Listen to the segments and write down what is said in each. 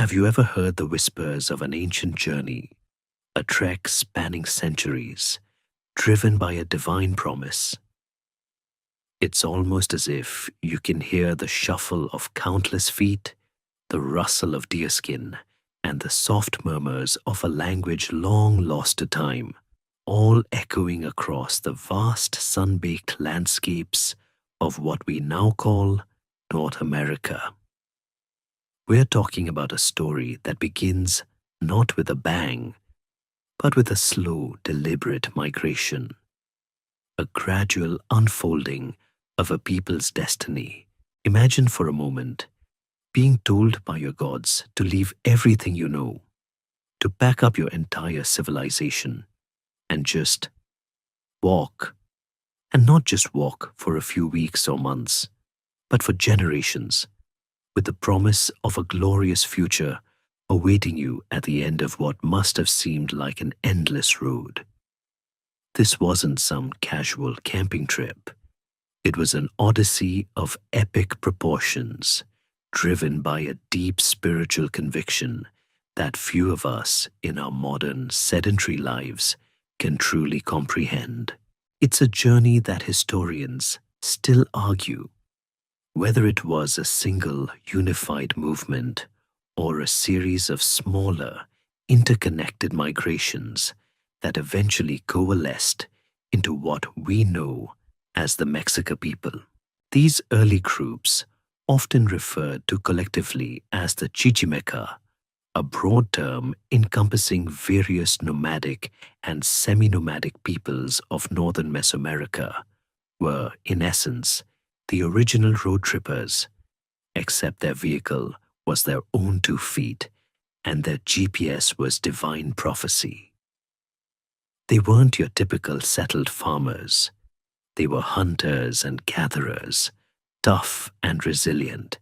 Have you ever heard the whispers of an ancient journey, a trek spanning centuries, driven by a divine promise? It's almost as if you can hear the shuffle of countless feet, the rustle of deerskin, and the soft murmurs of a language long lost to time, all echoing across the vast sun-baked landscapes of what we now call North America. We're talking about a story that begins not with a bang, but with a slow, deliberate migration, a gradual unfolding of a people's destiny. Imagine for a moment being told by your gods to leave everything you know, to pack up your entire civilization, and just walk. And not just walk for a few weeks or months, but for generations, with the promise of a glorious future awaiting you at the end of what must have seemed like an endless road. This wasn't some casual camping trip. It was an odyssey of epic proportions, driven by a deep spiritual conviction that few of us in our modern sedentary lives can truly comprehend. It's a journey that historians still argue whether it was a single unified movement or a series of smaller, interconnected migrations that eventually coalesced into what we know as the Mexica people. These early groups, often referred to collectively as the Chichimeca, a broad term encompassing various nomadic and semi-nomadic peoples of northern Mesoamerica, were, in essence, the original road trippers, except their vehicle was their own 2 feet, and their GPS was divine prophecy. They weren't your typical settled farmers. They were hunters and gatherers, tough and resilient,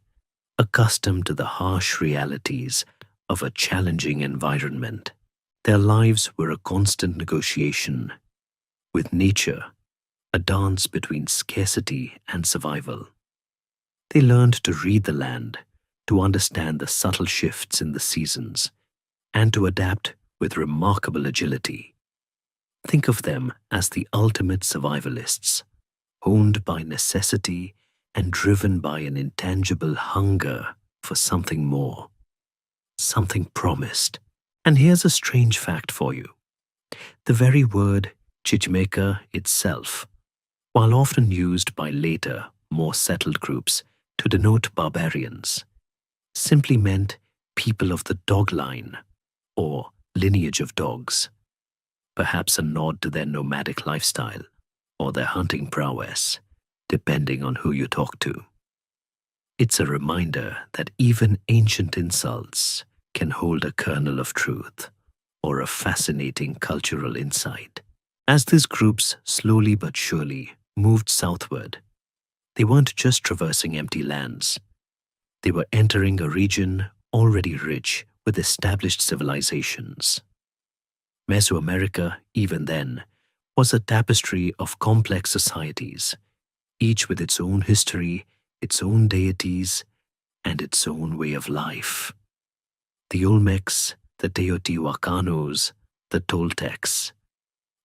accustomed to the harsh realities of a challenging environment. Their lives were a constant negotiation with nature, a dance between scarcity and survival. They learned to read the land, to understand the subtle shifts in the seasons, and to adapt with remarkable agility. Think of them as the ultimate survivalists, honed by necessity and driven by an intangible hunger for something more, something promised. And here's a strange fact for you. The very word Chichimeca itself, while often used by later, more settled groups to denote barbarians, simply meant people of the dog line or lineage of dogs, perhaps a nod to their nomadic lifestyle or their hunting prowess, depending on who you talk to. It's a reminder that even ancient insults can hold a kernel of truth or a fascinating cultural insight. As these groups slowly but surely moved southward, they weren't just traversing empty lands. They were entering a region already rich with established civilizations. Mesoamerica, even then, was a tapestry of complex societies, each with its own history, its own deities, and its own way of life. The Olmecs, the Teotihuacanos, the Toltecs.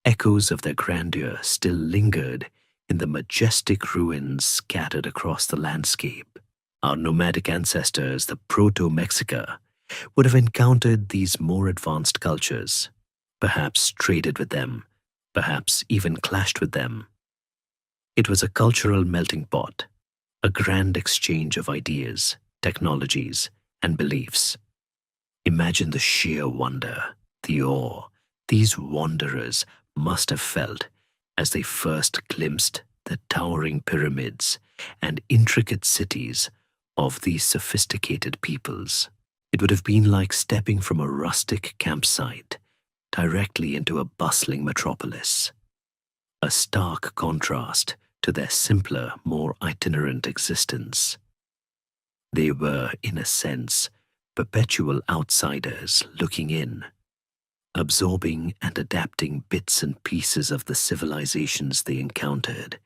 Echoes of their grandeur still lingered in the majestic ruins scattered across the landscape. Our nomadic ancestors, the Proto-Mexica, would have encountered these more advanced cultures, perhaps traded with them, perhaps even clashed with them. It was a cultural melting pot, a grand exchange of ideas, technologies, and beliefs. Imagine the sheer wonder, the awe these wanderers must have felt as they first glimpsed the towering pyramids and intricate cities of these sophisticated peoples. It would have been like stepping from a rustic campsite directly into a bustling metropolis, a stark contrast to their simpler, more itinerant existence. They were, in a sense, perpetual outsiders looking in, absorbing and adapting bits and pieces of the civilizations they encountered,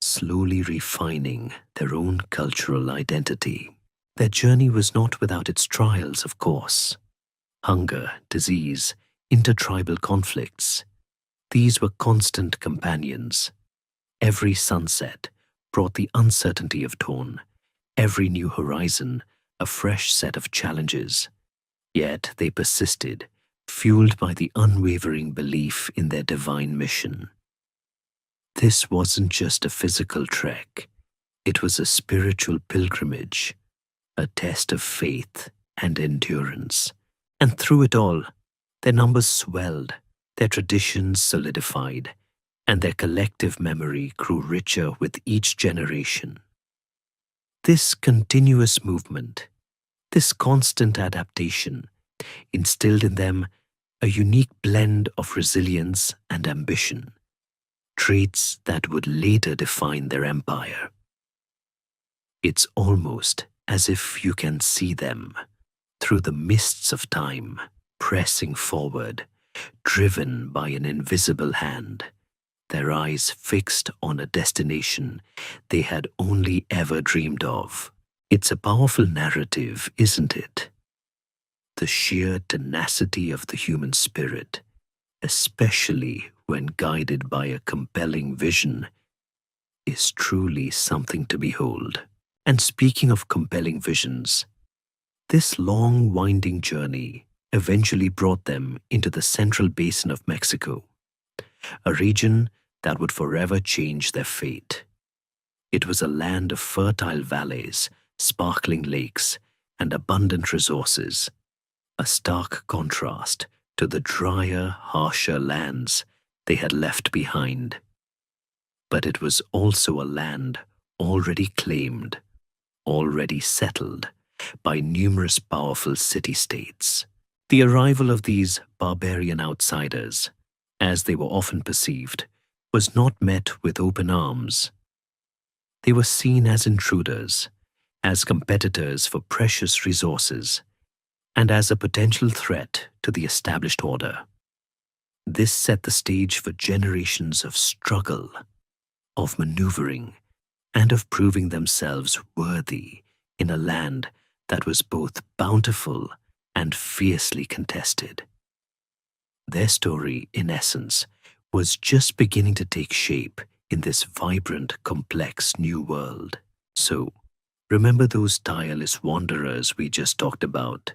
slowly refining their own cultural identity. Their journey was not without its trials, of course. Hunger, disease, intertribal conflicts. These were constant companions. Every sunset brought the uncertainty of dawn, every new horizon a fresh set of challenges. Yet they persisted, fueled by the unwavering belief in their divine mission. This wasn't just a physical trek, it was a spiritual pilgrimage, a test of faith and endurance. And through it all, their numbers swelled, their traditions solidified, and their collective memory grew richer with each generation. This continuous movement, this constant adaptation, instilled in them a unique blend of resilience and ambition, traits that would later define their empire. It's almost as if you can see them through the mists of time, pressing forward, driven by an invisible hand, their eyes fixed on a destination they had only ever dreamed of. It's a powerful narrative, isn't it? The sheer tenacity of the human spirit, especially when guided by a compelling vision, is truly something to behold. And speaking of compelling visions, this long, winding journey eventually brought them into the central basin of Mexico, a region that would forever change their fate. It was a land of fertile valleys, sparkling lakes, and abundant resources, a stark contrast to the drier, harsher lands they had left behind. But it was also a land already claimed, already settled by numerous powerful city-states. The arrival of these barbarian outsiders, as they were often perceived, was not met with open arms. They were seen as intruders, as competitors for precious resources, and as a potential threat to the established order. This set the stage for generations of struggle, of maneuvering, and of proving themselves worthy in a land that was both bountiful and fiercely contested. Their story, in essence, was just beginning to take shape in this vibrant, complex new world. So, remember those tireless wanderers we just talked about,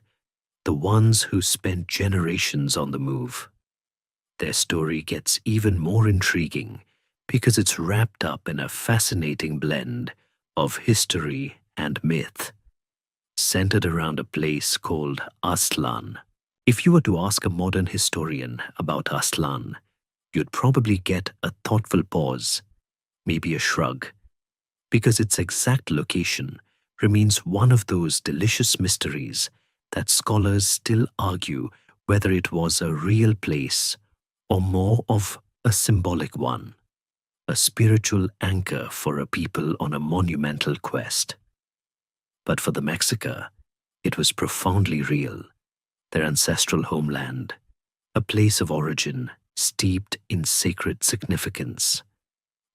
the ones who spent generations on the move. Their story gets even more intriguing because it's wrapped up in a fascinating blend of history and myth, centered around a place called Aztlán. If you were to ask a modern historian about Aztlán, you'd probably get a thoughtful pause, maybe a shrug, because its exact location remains one of those delicious mysteries that scholars still argue whether it was a real place or more of a symbolic one, a spiritual anchor for a people on a monumental quest. But for the Mexica, it was profoundly real, their ancestral homeland, a place of origin steeped in sacred significance,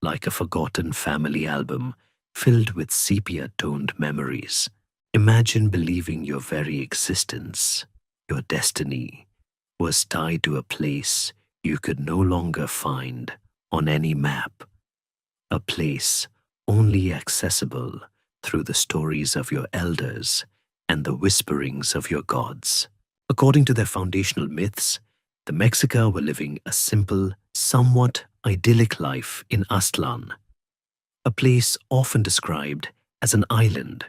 like a forgotten family album filled with sepia-toned memories. Imagine believing your very existence, your destiny, was tied to a place you could no longer find on any map, a place only accessible through the stories of your elders and the whisperings of your gods. According to their foundational myths, the Mexica were living a simple, somewhat idyllic life in Aztlán, a place often described as an island,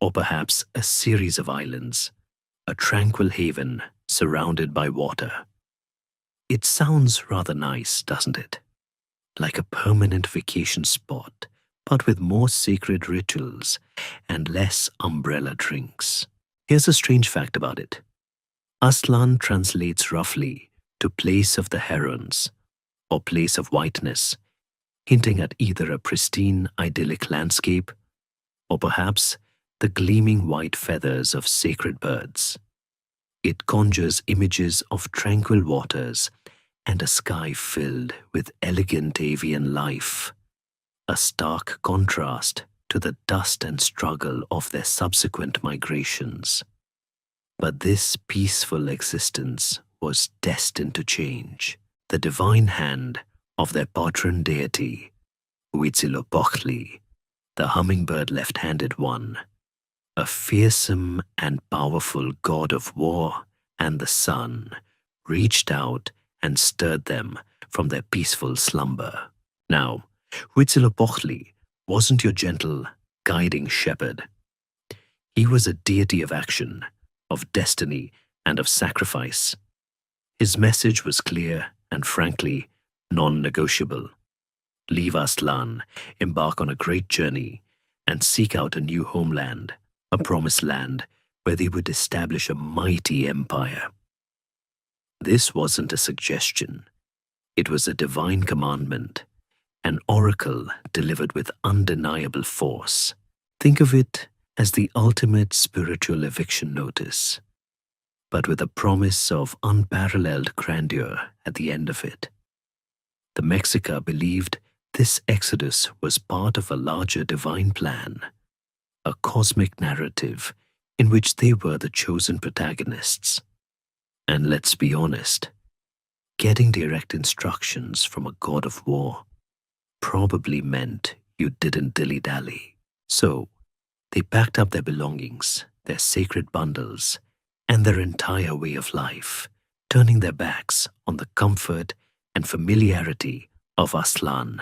or perhaps a series of islands, a tranquil haven surrounded by water. It sounds rather nice, doesn't it? Like a permanent vacation spot, but with more sacred rituals and less umbrella drinks. Here's a strange fact about it. Aztlán translates roughly to place of the herons, or place of whiteness, hinting at either a pristine, idyllic landscape, or perhaps the gleaming white feathers of sacred birds. It conjures images of tranquil waters and a sky filled with elegant avian life, a stark contrast to the dust and struggle of their subsequent migrations. But this peaceful existence was destined to change. The divine hand of their patron deity, Huitzilopochtli, the hummingbird left-handed one, a fearsome and powerful god of war and the sun, reached out and stirred them from their peaceful slumber. Now, Huitzilopochtli wasn't your gentle, guiding shepherd. He was a deity of action, of destiny, and of sacrifice. His message was clear and frankly non-negotiable. Leave Aztlán, embark on a great journey, and seek out a new homeland, a promised land where they would establish a mighty empire. This wasn't a suggestion. It was a divine commandment, an oracle delivered with undeniable force. Think of it as the ultimate spiritual eviction notice, but with a promise of unparalleled grandeur at the end of it. The Mexica believed this exodus was part of a larger divine plan, a cosmic narrative in which they were the chosen protagonists. And let's be honest, getting direct instructions from a god of war probably meant you didn't dilly-dally. So, they packed up their belongings, their sacred bundles, and their entire way of life, turning their backs on the comfort and familiarity of Aztlán.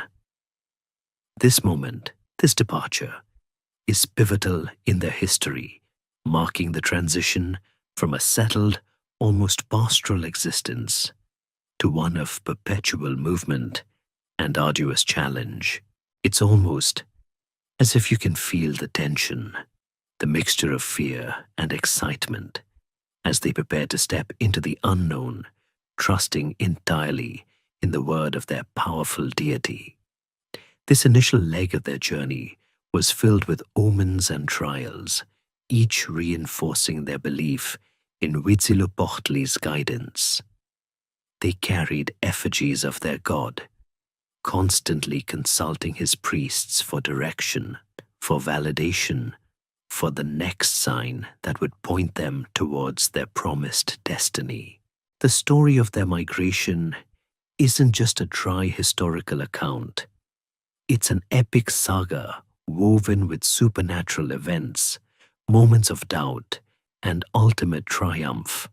This moment, this departure, is pivotal in their history, marking the transition from a settled, almost pastoral existence to one of perpetual movement and arduous challenge. It's almost as if you can feel the tension, the mixture of fear and excitement, as they prepare to step into the unknown, trusting entirely in the word of their powerful deity. This initial leg of their journey was filled with omens and trials, each reinforcing their belief in Huitzilopochtli's guidance. They carried effigies of their god, constantly consulting his priests for direction, for validation, for the next sign that would point them towards their promised destiny. The story of their migration isn't just a dry historical account. It's an epic saga woven with supernatural events, moments of doubt, and ultimate triumph.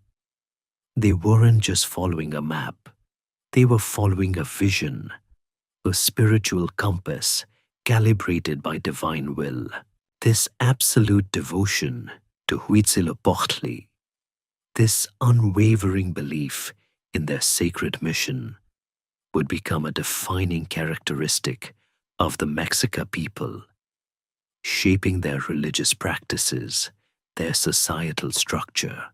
They weren't just following a map. They were following a vision, a spiritual compass calibrated by divine will. This absolute devotion to Huitzilopochtli, this unwavering belief in their sacred mission, would become a defining characteristic of the Mexica people, shaping their religious practices, their societal structure,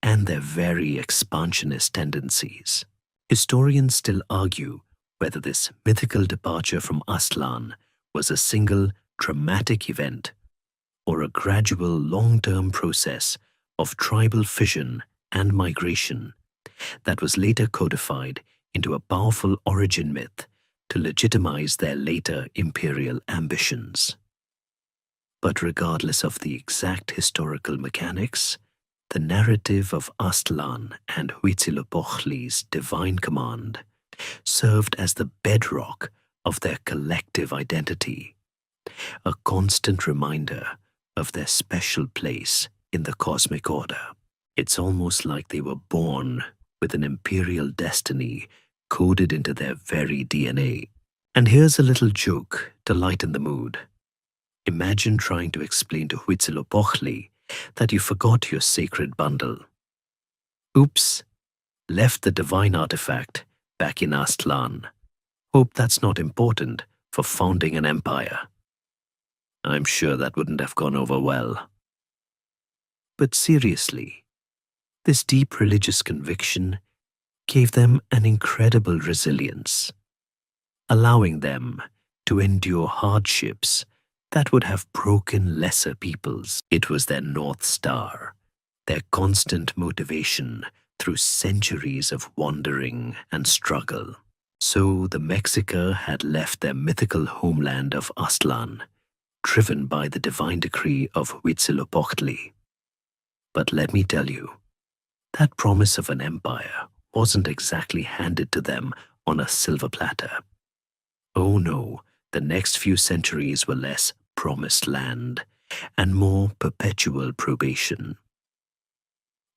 and their very expansionist tendencies. Historians still argue whether this mythical departure from Aztlán was a single dramatic event or a gradual long-term process of tribal fission and migration that was later codified into a powerful origin myth to legitimize their later imperial ambitions. But regardless of the exact historical mechanics, the narrative of Aztlán and Huitzilopochtli's divine command served as the bedrock of their collective identity, a constant reminder of their special place in the cosmic order. It's almost like they were born with an imperial destiny coded into their very DNA. And here's a little joke to lighten the mood. Imagine trying to explain to Huitzilopochtli that you forgot your sacred bundle. Oops, left the divine artifact back in Aztlán. Hope that's not important for founding an empire. I'm sure that wouldn't have gone over well. But seriously, this deep religious conviction gave them an incredible resilience, allowing them to endure hardships that would have broken lesser peoples. It was their North Star, their constant motivation through centuries of wandering and struggle. So the Mexica had left their mythical homeland of Aztlán driven by the divine decree of Huitzilopochtli. But let me tell you, that promise of an empire wasn't exactly handed to them on a silver platter. Oh no, the next few centuries were less promised land and more perpetual probation.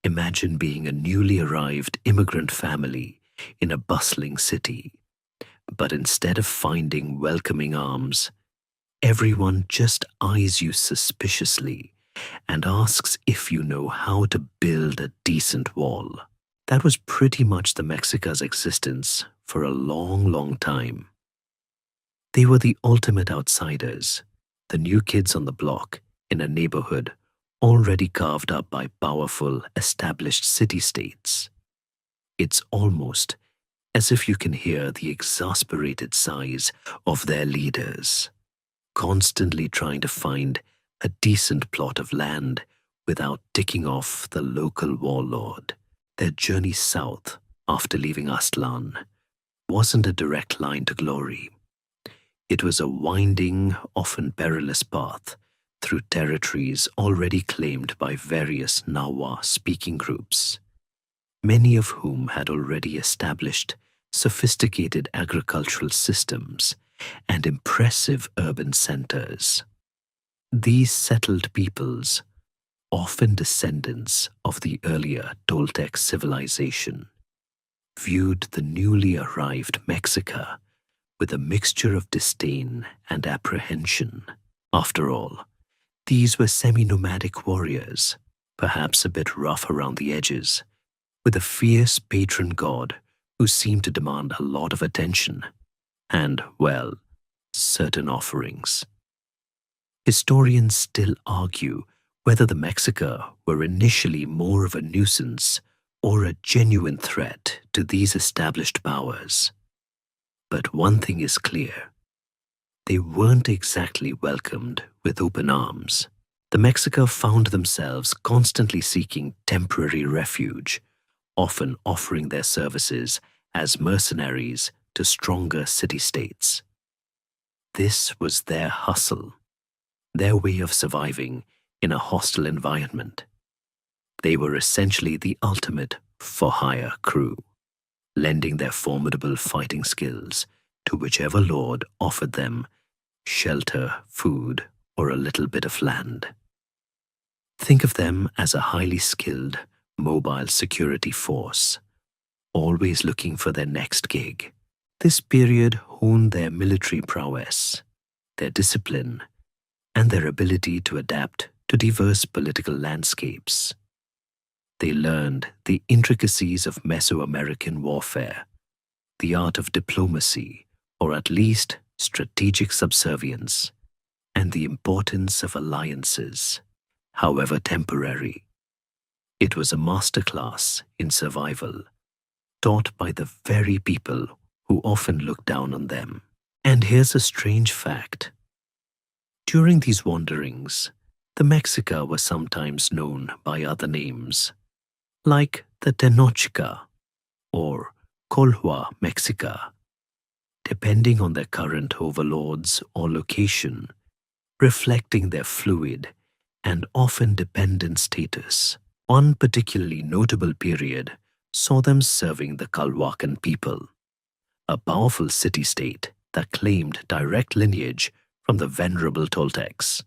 Imagine being a newly arrived immigrant family in a bustling city, but instead of finding welcoming arms, everyone just eyes you suspiciously and asks if you know how to build a decent wall. That was pretty much the Mexica's existence for a long, long time. They were the ultimate outsiders, the new kids on the block in a neighborhood already carved up by powerful, established city-states. It's almost as if you can hear the exasperated sighs of their leaders, constantly trying to find a decent plot of land without ticking off the local warlord. Their journey south after leaving Aztlán wasn't a direct line to glory. It was a winding, often perilous path through territories already claimed by various Nahua-speaking groups, many of whom had already established sophisticated agricultural systems and impressive urban centers. These settled peoples, often descendants of the earlier Toltec civilization, viewed the newly arrived Mexica with a mixture of disdain and apprehension. After all, these were semi-nomadic warriors, perhaps a bit rough around the edges, with a fierce patron god who seemed to demand a lot of attention and, well, certain offerings. Historians still argue whether the Mexica were initially more of a nuisance or a genuine threat to these established powers. But one thing is clear. They weren't exactly welcomed with open arms. The Mexica found themselves constantly seeking temporary refuge, often offering their services as mercenaries to stronger city-states. This was their hustle, their way of surviving in a hostile environment. They were essentially the ultimate for-hire crew, lending their formidable fighting skills to whichever lord offered them shelter, food, or a little bit of land. Think of them as a highly skilled, mobile security force, always looking for their next gig. This period honed their military prowess, their discipline, and their ability to adapt to diverse political landscapes. They learned the intricacies of Mesoamerican warfare, the art of diplomacy, or at least strategic subservience, and the importance of alliances, however temporary. It was a masterclass in survival, taught by the very people who often looked down on them. And here's a strange fact. During these wanderings, the Mexica were sometimes known by other names, like the Tenochtitlan or Colhua Mexica, depending on their current overlords or location, reflecting their fluid and often dependent status. One particularly notable period saw them serving the Calhuacan people, a powerful city-state that claimed direct lineage from the venerable Toltecs.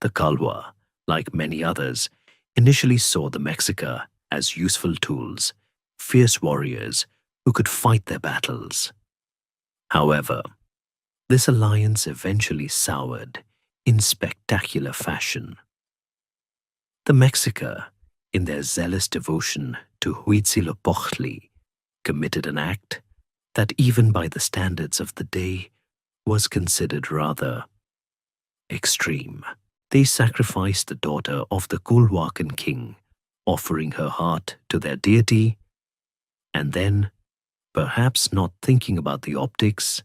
The Calhua, like many others, initially saw the Mexica as useful tools, fierce warriors who could fight their battles. However, this alliance eventually soured in spectacular fashion. The Mexica, in their zealous devotion to Huitzilopochtli, committed an act that even by the standards of the day was considered rather extreme. They sacrificed the daughter of the Culhuacan king, offering her heart to their deity, and then, perhaps not thinking about the optics,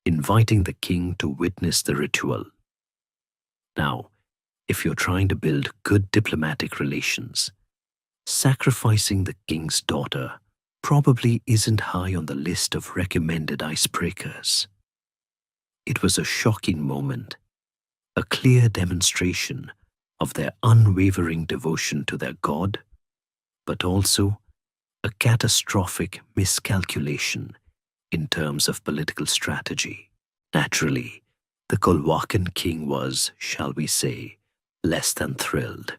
inviting the king to witness the ritual. Now, if you're trying to build good diplomatic relations, sacrificing the king's daughter probably isn't high on the list of recommended icebreakers. It was a shocking moment, a clear demonstration of their unwavering devotion to their god, but also a catastrophic miscalculation in terms of political strategy. Naturally, the Colhuacan king was, shall we say, less than thrilled.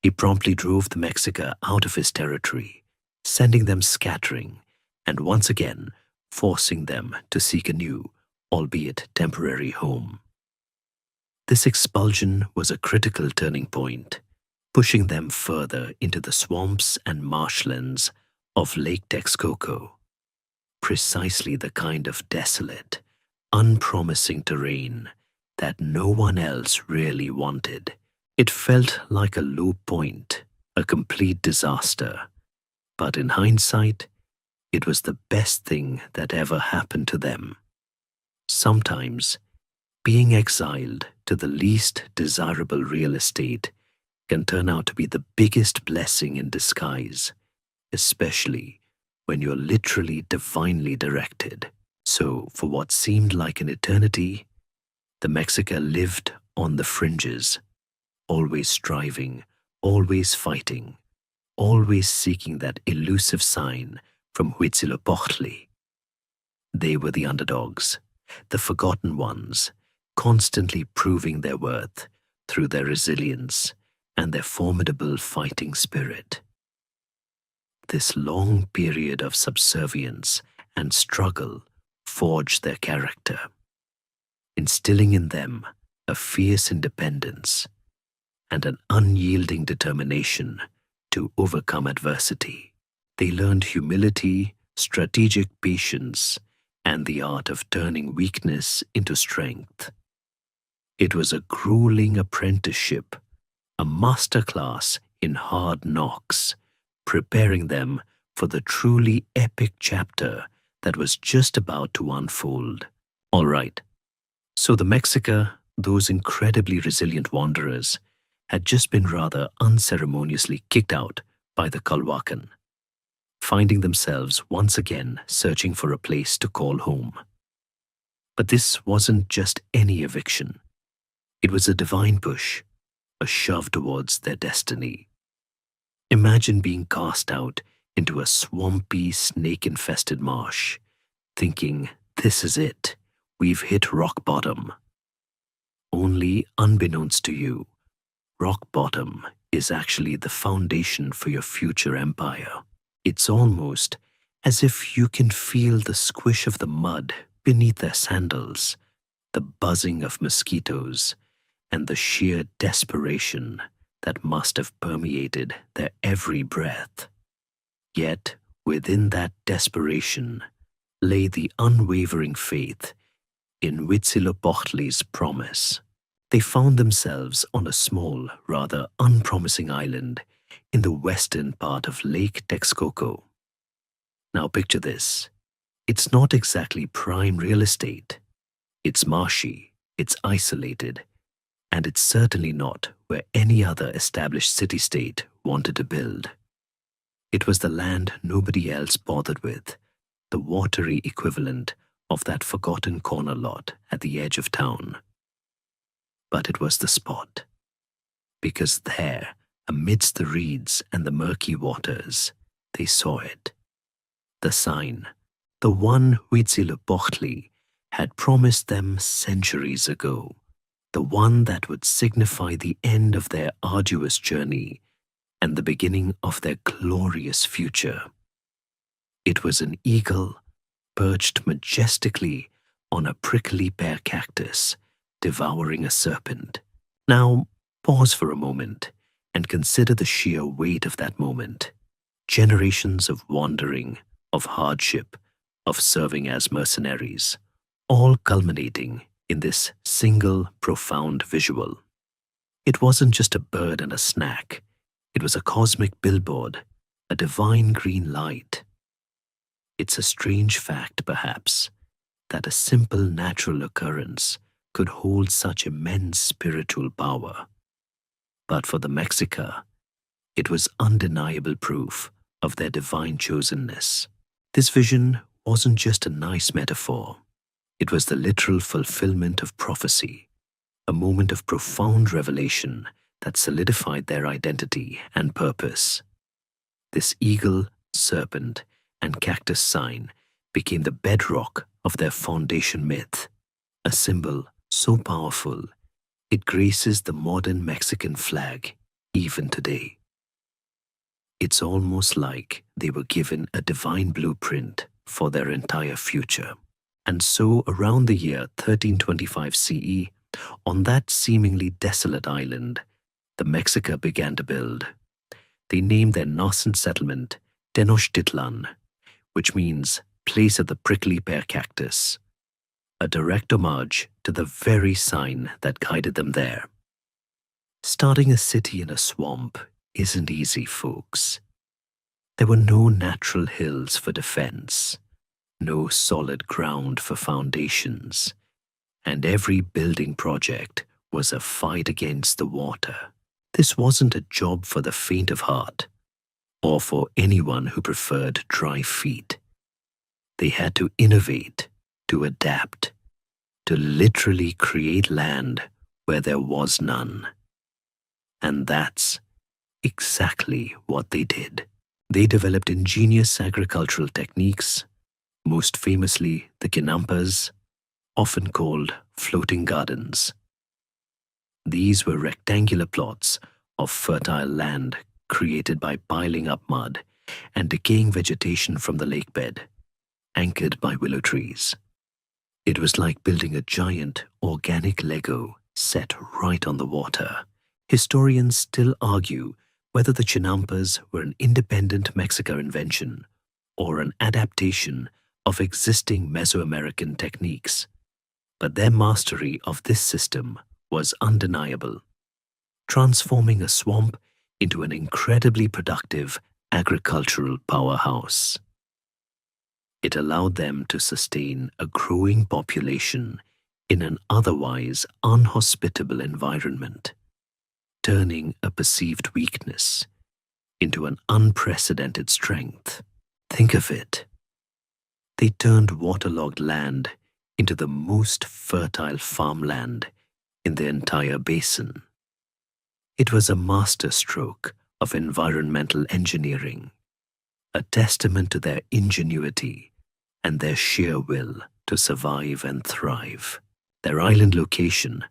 He promptly drove the Mexica out of his territory, sending them scattering and once again forcing them to seek a new, albeit temporary home. This expulsion was a critical turning point, pushing them further into the swamps and marshlands of Lake Texcoco, precisely the kind of desolate, unpromising terrain that no one else really wanted. It felt like a low point, a complete disaster, but in hindsight, it was the best thing that ever happened to them. Sometimes, being exiled to the least desirable real estate can turn out to be the biggest blessing in disguise, especially when you're literally divinely directed. So, for what seemed like an eternity, the Mexica lived on the fringes, always striving, always fighting, always seeking that elusive sign from Huitzilopochtli. They were the underdogs, the forgotten ones, constantly proving their worth through their resilience and their formidable fighting spirit. This long period of subservience and struggle forged their character, instilling in them a fierce independence and an unyielding determination to overcome adversity. They learned humility, strategic patience, and the art of turning weakness into strength. It was a grueling apprenticeship, a masterclass in hard knocks, preparing them for the truly epic chapter that was just about to unfold. All right, so the Mexica, those incredibly resilient wanderers, had just been rather unceremoniously kicked out by the Colhuacan, finding themselves once again searching for a place to call home. But this wasn't just any eviction. It was a divine push, a shove towards their destiny. Imagine being cast out into a swampy, snake-infested marsh, thinking, this is it, we've hit rock bottom. Only, unbeknownst to you, rock bottom is actually the foundation for your future empire. It's almost as if you can feel the squish of the mud beneath their sandals, the buzzing of mosquitoes, and the sheer desperation that must have permeated their every breath. Yet, within that desperation lay the unwavering faith in Huitzilopochtli's promise. They found themselves on a small, rather unpromising island in the western part of Lake Texcoco. Now picture this. It's not exactly prime real estate. It's marshy, it's isolated, and it's certainly not where any other established city-state wanted to build. It was the land nobody else bothered with, the watery equivalent of that forgotten corner lot at the edge of town. But it was the spot, because there, amidst the reeds and the murky waters, they saw it. The sign, the one Huitzilopochtli had promised them centuries ago, the one that would signify the end of their arduous journey and the beginning of their glorious future. It was an eagle perched majestically on a prickly pear cactus, devouring a serpent. Now, pause for a moment and consider the sheer weight of that moment. Generations of wandering, of hardship, of serving as mercenaries, all culminating in this single profound visual. It wasn't just a bird and a snack. It was a cosmic billboard, a divine green light. It's a strange fact, perhaps, that a simple natural occurrence could hold such immense spiritual power. But for the Mexica, it was undeniable proof of their divine chosenness. This vision wasn't just a nice metaphor. It was the literal fulfillment of prophecy, a moment of profound revelation that solidified their identity and purpose. This eagle, serpent, and cactus sign became the bedrock of their foundation myth, a symbol so powerful it graces the modern Mexican flag even today. It's almost like they were given a divine blueprint for their entire future. And so, around the year 1325 CE, on that seemingly desolate island, the Mexica began to build. They named their nascent settlement Tenochtitlan, which means place of the prickly pear cactus, a direct homage to the very sign that guided them there. Starting a city in a swamp isn't easy, folks. There were no natural hills for defense, no solid ground for foundations, and every building project was a fight against the water. This wasn't a job for the faint of heart, or for anyone who preferred dry feet. They had to innovate, to adapt, to literally create land where there was none. And that's exactly what they did. They developed ingenious agricultural techniques, most famously the ginampas, often called floating gardens. These were rectangular plots of fertile land created by piling up mud and decaying vegetation from the lakebed, anchored by willow trees. It was like building a giant organic Lego set right on the water. Historians still argue whether the chinampas were an independent Mexican invention or an adaptation of existing Mesoamerican techniques, but their mastery of this system was undeniable, transforming a swamp into an incredibly productive agricultural powerhouse. It allowed them to sustain a growing population in an otherwise unhospitable environment, turning a perceived weakness into an unprecedented strength. Think of it. They turned waterlogged land into the most fertile farmland in the entire basin. It was a masterstroke of environmental engineering, a testament to their ingenuity and their sheer will to survive and thrive. Their island location,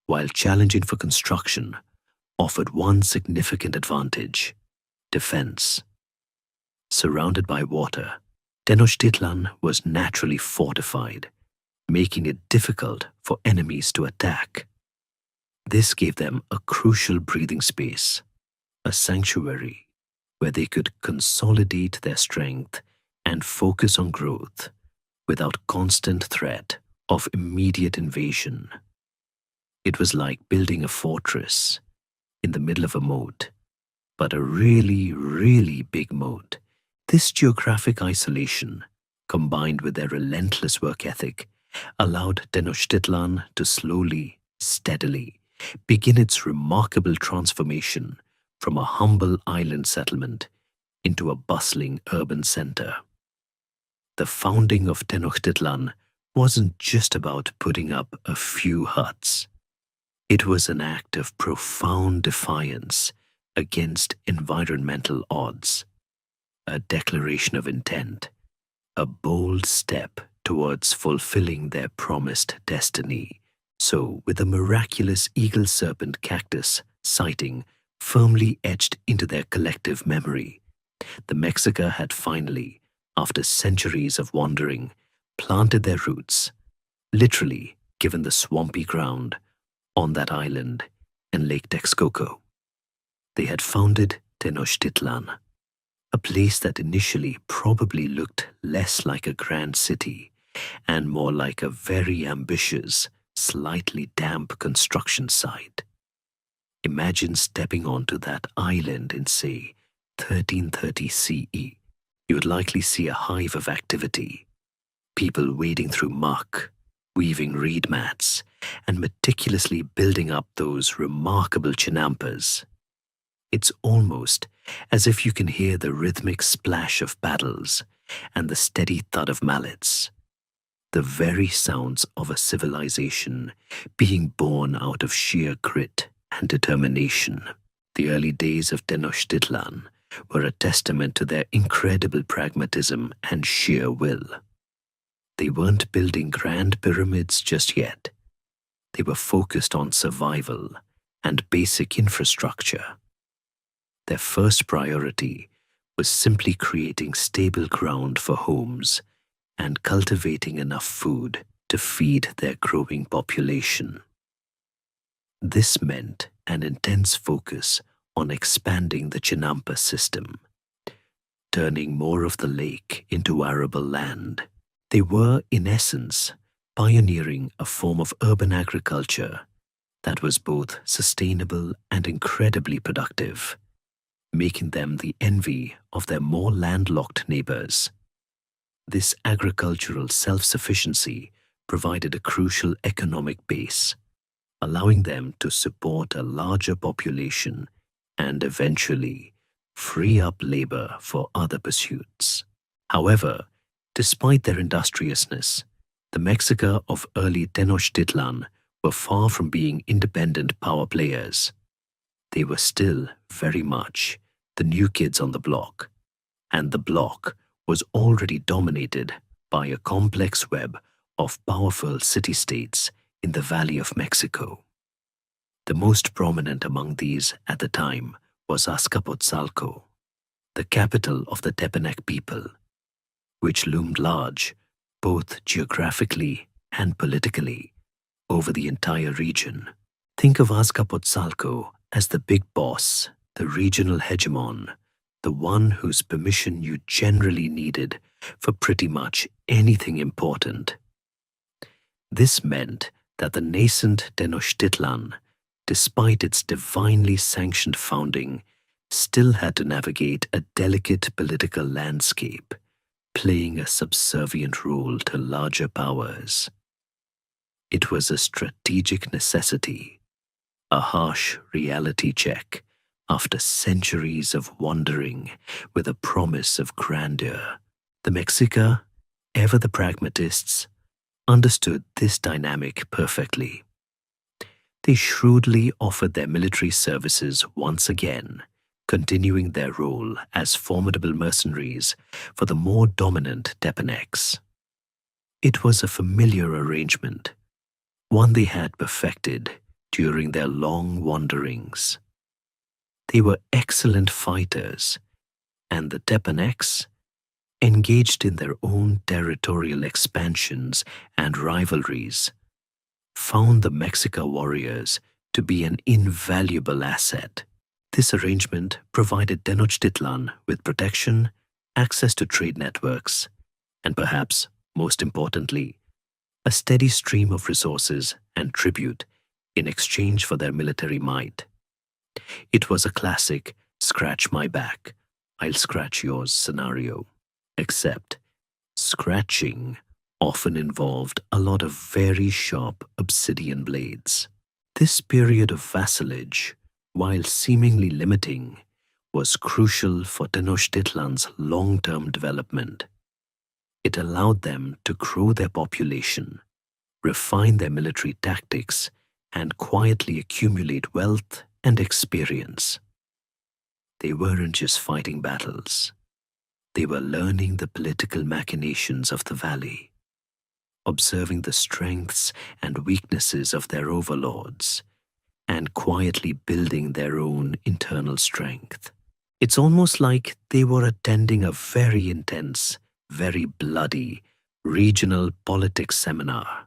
while challenging for construction, offered one significant advantage: defense. Surrounded by water, Tenochtitlan was naturally fortified, making it difficult for enemies to attack. This gave them a crucial breathing space, a sanctuary where they could consolidate their strength and focus on growth without constant threat of immediate invasion. It was like building a fortress in the middle of a moat, but a really, really big moat. This geographic isolation, combined with their relentless work ethic, allowed Tenochtitlan to slowly, steadily begin its remarkable transformation from a humble island settlement into a bustling urban center. The founding of Tenochtitlan wasn't just about putting up a few huts. It was an act of profound defiance against environmental odds, a declaration of intent, a bold step towards fulfilling their promised destiny. So, with the miraculous eagle serpent cactus sighting firmly etched into their collective memory, the Mexica had finally, after centuries of wandering, planted their roots, literally given the swampy ground on that island in Lake Texcoco. They had founded Tenochtitlan, a place that initially probably looked less like a grand city and more like a very ambitious, slightly damp construction site. Imagine stepping onto that island in, say, 1330 CE. You would likely see a hive of activity. People wading through muck, weaving reed mats, and meticulously building up those remarkable chinampas. It's almost as if you can hear the rhythmic splash of paddles and the steady thud of mallets. the very sounds of a civilization being born out of sheer grit and determination. The early days of Tenochtitlan were a testament to their incredible pragmatism and sheer will. They weren't building grand pyramids just yet. They were focused on survival and basic infrastructure. Their first priority was simply creating stable ground for homes and cultivating enough food to feed their growing population. This meant an intense focus on expanding the Chinampa system, turning more of the lake into arable land. They were, in essence, pioneering a form of urban agriculture that was both sustainable and incredibly productive, making them the envy of their more landlocked neighbors. This agricultural self-sufficiency provided a crucial economic base, allowing them to support a larger population and eventually free up labor for other pursuits. However, despite their industriousness, the Mexica of early Tenochtitlan were far from being independent power players. They were still very much the new kids on the block, and the block was already dominated by a complex web of powerful city-states in the Valley of Mexico. The most prominent among these at the time was Azcapotzalco, the capital of the Tepanec people, which loomed large both geographically and politically over the entire region. Think of Azcapotzalco as the big boss, the regional hegemon, the one whose permission you generally needed for pretty much anything important. This meant that the nascent Tenochtitlan, despite its divinely sanctioned founding, still had to navigate a delicate political landscape, playing a subservient role to larger powers. It was a strategic necessity, a harsh reality check after centuries of wandering with a promise of grandeur. The Mexica, ever the pragmatists, understood this dynamic perfectly. They shrewdly offered their military services once again, continuing their role as formidable mercenaries for the more dominant Tepanecs. It was a familiar arrangement, one they had perfected during their long wanderings. They were excellent fighters, and the Tepanecs, engaged in their own territorial expansions and rivalries, found the Mexica warriors to be an invaluable asset. This arrangement provided Tenochtitlan with protection, access to trade networks, and perhaps, most importantly, a steady stream of resources and tribute in exchange for their military might. It was a classic scratch my back, I'll scratch yours scenario, except scratching often involved a lot of very sharp obsidian blades. This period of vassalage, while seemingly limiting, was crucial for Tenochtitlan's long-term development. It allowed them to grow their population, refine their military tactics, and quietly accumulate wealth and experience. They weren't just fighting battles. They were learning the political machinations of the valley, observing the strengths and weaknesses of their overlords, and quietly building their own internal strength. It's almost like they were attending a very intense, very bloody, regional politics seminar.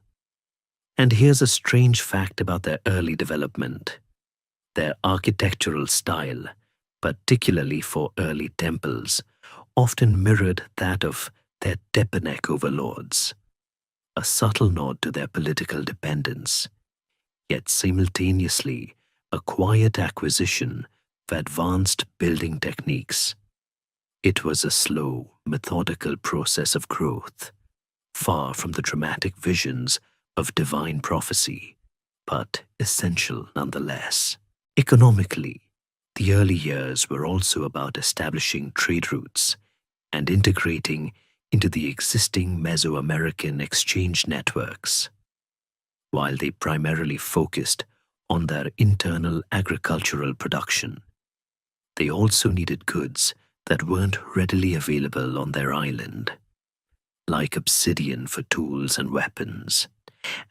And here's a strange fact about their early development. Their architectural style, particularly for early temples, often mirrored that of their Tepanec overlords, a subtle nod to their political dependence, yet simultaneously a quiet acquisition of advanced building techniques. It was a slow, methodical process of growth, far from the dramatic visions of divine prophecy, but essential nonetheless. Economically, the early years were also about establishing trade routes and integrating into the existing Mesoamerican exchange networks. While they primarily focused on their internal agricultural production, they also needed goods that weren't readily available on their island, like obsidian for tools and weapons,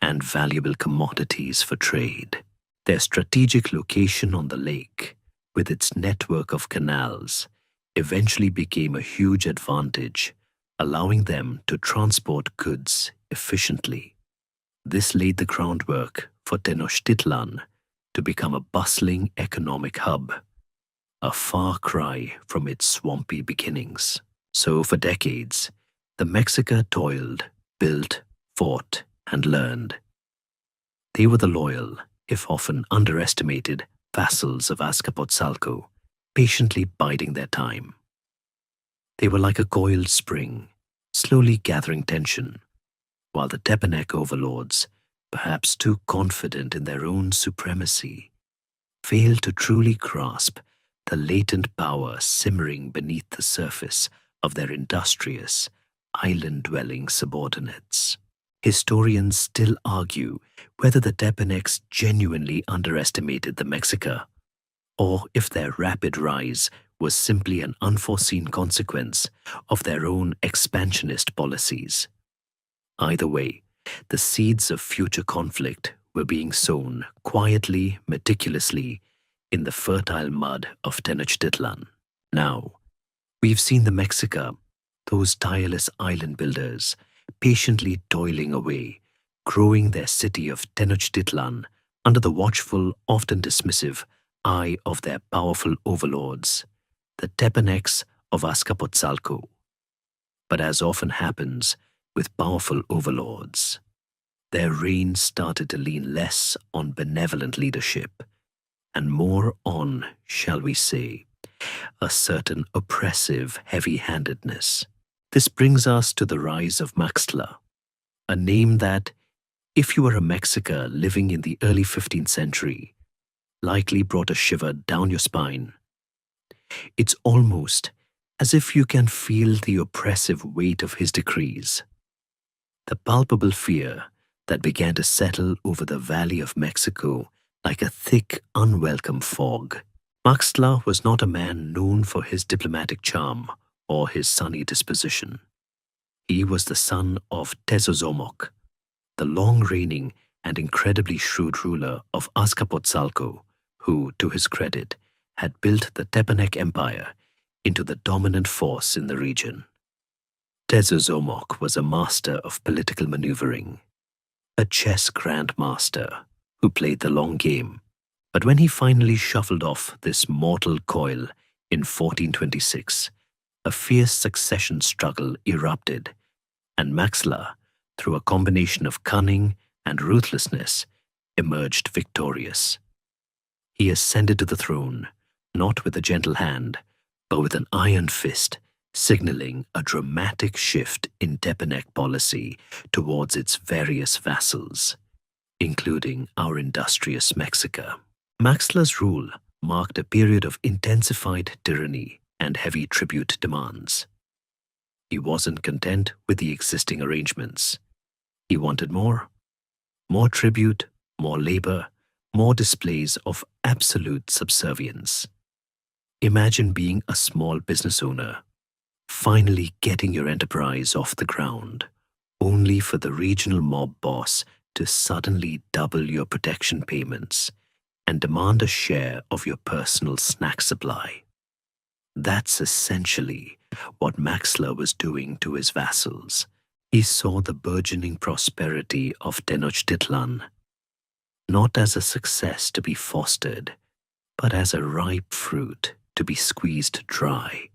and valuable commodities for trade. Their strategic location on the lake, with its network of canals, eventually became a huge advantage, allowing them to transport goods efficiently. This laid the groundwork for Tenochtitlan to become a bustling economic hub, a far cry from its swampy beginnings. So for decades, the Mexica toiled, built, fought, and learned. They were the loyal, if often underestimated, vassals of Azcapotzalco, patiently biding their time. They were like a coiled spring, slowly gathering tension, while the Tepanec overlords, perhaps too confident in their own supremacy, failed to truly grasp the latent power simmering beneath the surface of their industrious, island-dwelling subordinates. Historians still argue whether the Tepanecs genuinely underestimated the Mexica, or if their rapid rise was simply an unforeseen consequence of their own expansionist policies. Either way, the seeds of future conflict were being sown quietly, meticulously, in the fertile mud of Tenochtitlan. Now, we've seen the Mexica, those tireless island builders, patiently toiling away, growing their city of Tenochtitlan under the watchful, often dismissive eye of their powerful overlords, the Tepanecs of Azcapotzalco. But as often happens with powerful overlords, their reign started to lean less on benevolent leadership and more on, shall we say, a certain oppressive heavy-handedness. This brings us to the rise of Maxtla, a name that, if you were a Mexica living in the early 15th century, likely brought a shiver down your spine. It's almost as if you can feel the oppressive weight of his decrees, the palpable fear that began to settle over the Valley of Mexico like a thick, unwelcome fog. Maxtla was not a man known for his diplomatic charm or his sunny disposition. He was the son of Tezozomoc, the long-reigning and incredibly shrewd ruler of Azcapotzalco, who, to his credit, had built the Tepanec Empire into the dominant force in the region. Tezozomoc was a master of political maneuvering, a chess grandmaster who played the long game. But when he finally shuffled off this mortal coil in 1426, a fierce succession struggle erupted, and Maxtla, through a combination of cunning and ruthlessness, emerged victorious. He ascended to the throne, not with a gentle hand, but with an iron fist, signaling a dramatic shift in Tepanec policy towards its various vassals, including our industrious Mexica. Maxtla's rule marked a period of intensified tyranny and heavy tribute demands. He wasn't content with the existing arrangements. He wanted more. More tribute, more labor, more displays of absolute subservience. Imagine being a small business owner, finally getting your enterprise off the ground, only for the regional mob boss to suddenly double your protection payments and demand a share of your personal snack supply. That's essentially what Maxtla was doing to his vassals. He saw the burgeoning prosperity of Tenochtitlan not as a success to be fostered, but as a ripe fruit to be squeezed dry.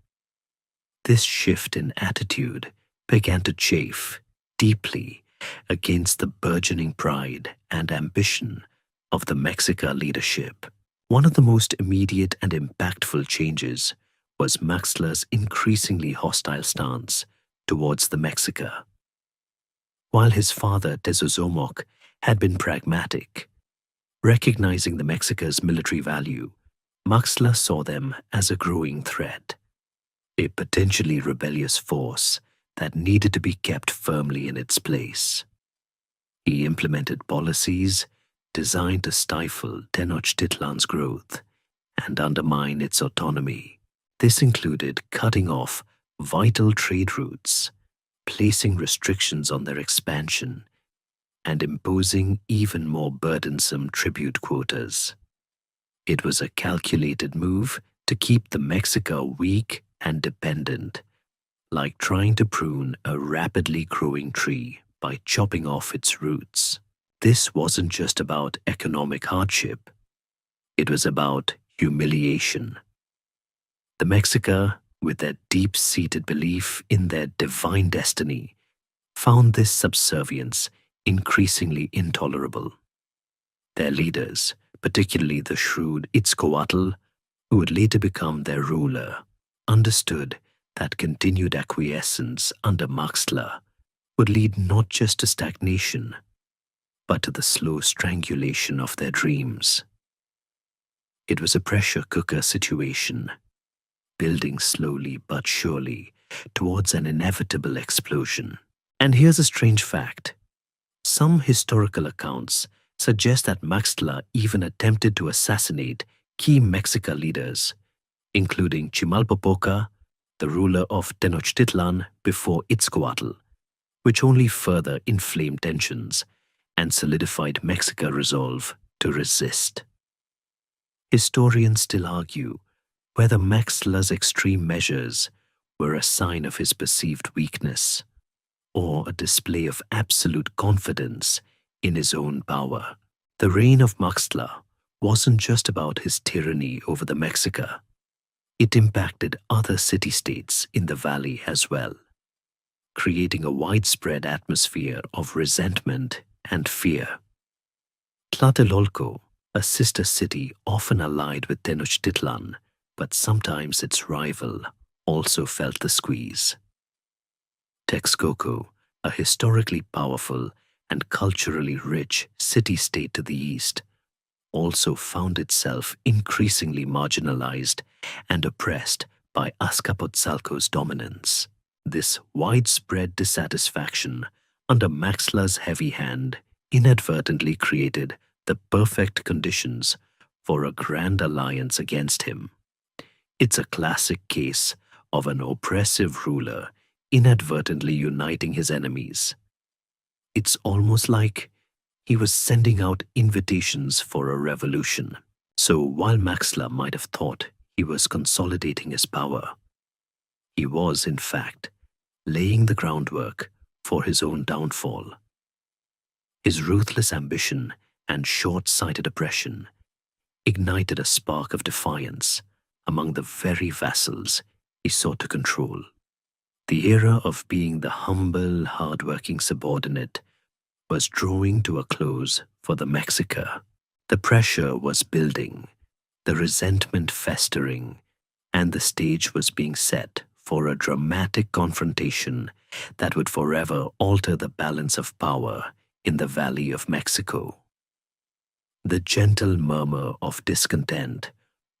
This shift in attitude began to chafe deeply against the burgeoning pride and ambition of the Mexica leadership. One of the most immediate and impactful changes was Maxtla's increasingly hostile stance towards the Mexica. While his father Tezozomoc had been pragmatic, recognizing the Mexica's military value, Maxtla saw them as a growing threat, a potentially rebellious force that needed to be kept firmly in its place. He implemented policies designed to stifle Tenochtitlan's growth and undermine its autonomy. This included cutting off vital trade routes, placing restrictions on their expansion, and imposing even more burdensome tribute quotas. It was a calculated move to keep the Mexica weak and dependent, like trying to prune a rapidly growing tree by chopping off its roots. This wasn't just about economic hardship. It was about humiliation. The Mexica, with their deep-seated belief in their divine destiny, found this subservience increasingly intolerable. Their leaders, particularly the shrewd Itzcoatl, who would later become their ruler, understood that continued acquiescence under Maxtla would lead not just to stagnation, but to the slow strangulation of their dreams. It was a pressure cooker situation, building slowly but surely towards an inevitable explosion. And here's a strange fact. Some historical accounts suggest that Maxtla even attempted to assassinate key Mexica leaders, including Chimalpopoca, the ruler of Tenochtitlan before Itzcoatl, which only further inflamed tensions and solidified Mexica's resolve to resist. Historians still argue whether Maxtla's extreme measures were a sign of his perceived weakness or a display of absolute confidence in his own power. The reign of Maxtla wasn't just about his tyranny over the Mexica. It impacted other city-states in the valley as well, creating a widespread atmosphere of resentment and fear. Tlatelolco, a sister city often allied with Tenochtitlan, but sometimes its rival, also felt the squeeze. Texcoco, a historically powerful and culturally rich city-state to the east, also found itself increasingly marginalized and oppressed by Azcapotzalco's dominance. This widespread dissatisfaction under Maxtla's heavy hand inadvertently created the perfect conditions for a grand alliance against him. It's a classic case of an oppressive ruler inadvertently uniting his enemies. It's almost like he was sending out invitations for a revolution. So while Maxtla might have thought he was consolidating his power, he was, in fact, laying the groundwork for his own downfall. His ruthless ambition and short-sighted oppression ignited a spark of defiance among the very vassals he sought to control. The era of being the humble, hard-working subordinate was drawing to a close for the Mexica. The pressure was building, the resentment festering, and the stage was being set for a dramatic confrontation that would forever alter the balance of power in the Valley of Mexico. The gentle murmur of discontent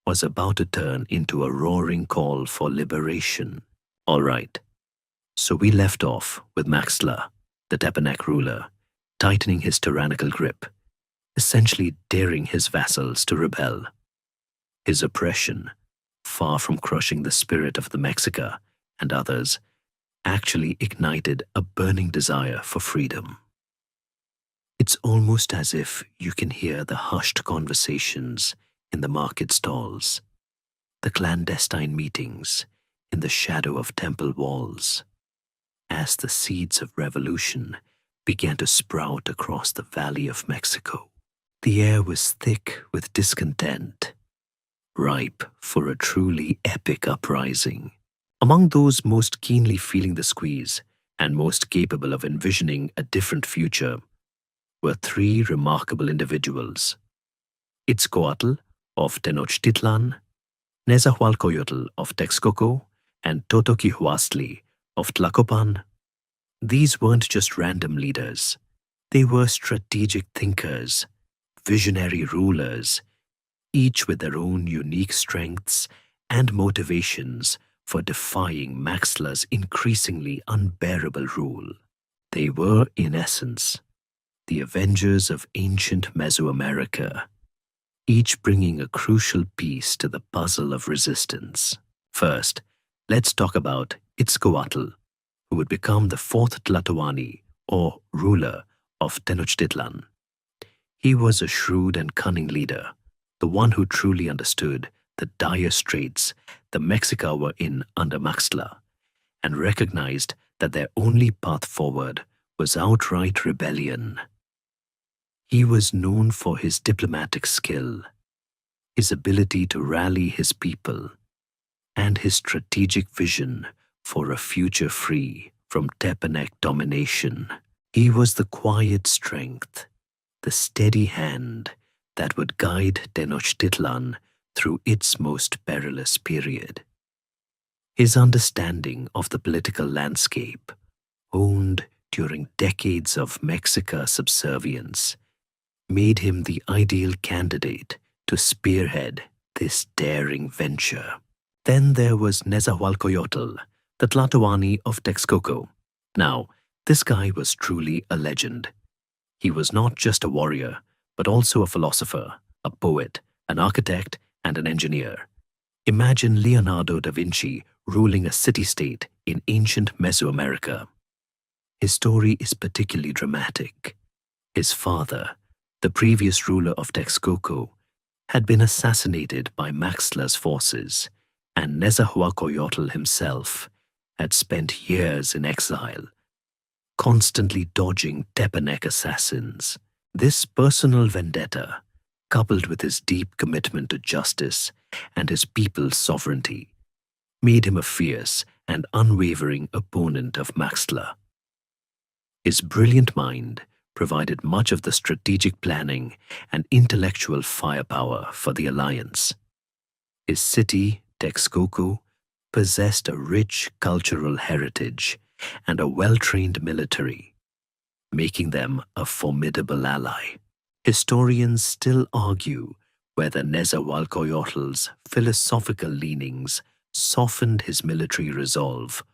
was about to turn into a roaring call for liberation. All right, so we left off with Maxtla, the Tepanek ruler, tightening his tyrannical grip, essentially daring his vassals to rebel. His oppression, far from crushing the spirit of the Mexica and others, actually ignited a burning desire for freedom. It's almost as if you can hear the hushed conversations in the market stalls, the clandestine meetings in the shadow of temple walls, as the seeds of revolution began to sprout across the Valley of Mexico. The air was thick with discontent, ripe for a truly epic uprising. Among those most keenly feeling the squeeze and most capable of envisioning a different future were three remarkable individuals: Itzcoatl of Tenochtitlan, Nezahualcoyotl of Texcoco, and Totoquihuastli of Tlacopan. These weren't just random leaders. They were strategic thinkers, visionary rulers, each with their own unique strengths and motivations for defying Maxtla's increasingly unbearable rule. They were, in essence, the avengers of ancient Mesoamerica, each bringing a crucial piece to the puzzle of resistance. First, let's talk about Itzcoatl, who would become the fourth Tlatoani, or ruler, of Tenochtitlan. He was a shrewd and cunning leader, the one who truly understood the dire straits the Mexica were in under Maxtla, and recognized that their only path forward was outright rebellion. He was known for his diplomatic skill, his ability to rally his people, and his strategic vision for a future free from Tepanec domination. He was the quiet strength, the steady hand that would guide Tenochtitlan through its most perilous period. His understanding of the political landscape, honed during decades of Mexica subservience, made him the ideal candidate to spearhead this daring venture. Then there was Nezahualcoyotl, the Tlatoani of Texcoco. Now, this guy was truly a legend. He was not just a warrior, but also a philosopher, a poet, an architect, and an engineer. Imagine Leonardo da Vinci ruling a city-state in ancient Mesoamerica. His story is particularly dramatic. His father, the previous ruler of Texcoco, had been assassinated by Maxtla's forces, and Nezahualcoyotl himself had spent years in exile, constantly dodging Tepanec assassins. This personal vendetta, coupled with his deep commitment to justice and his people's sovereignty, made him a fierce and unwavering opponent of Maxtla. His brilliant mind provided much of the strategic planning and intellectual firepower for the alliance. His city, Texcoco, possessed a rich cultural heritage and a well-trained military, making them a formidable ally. Historians still argue whether Nezahualcoyotl's philosophical leanings softened his military resolve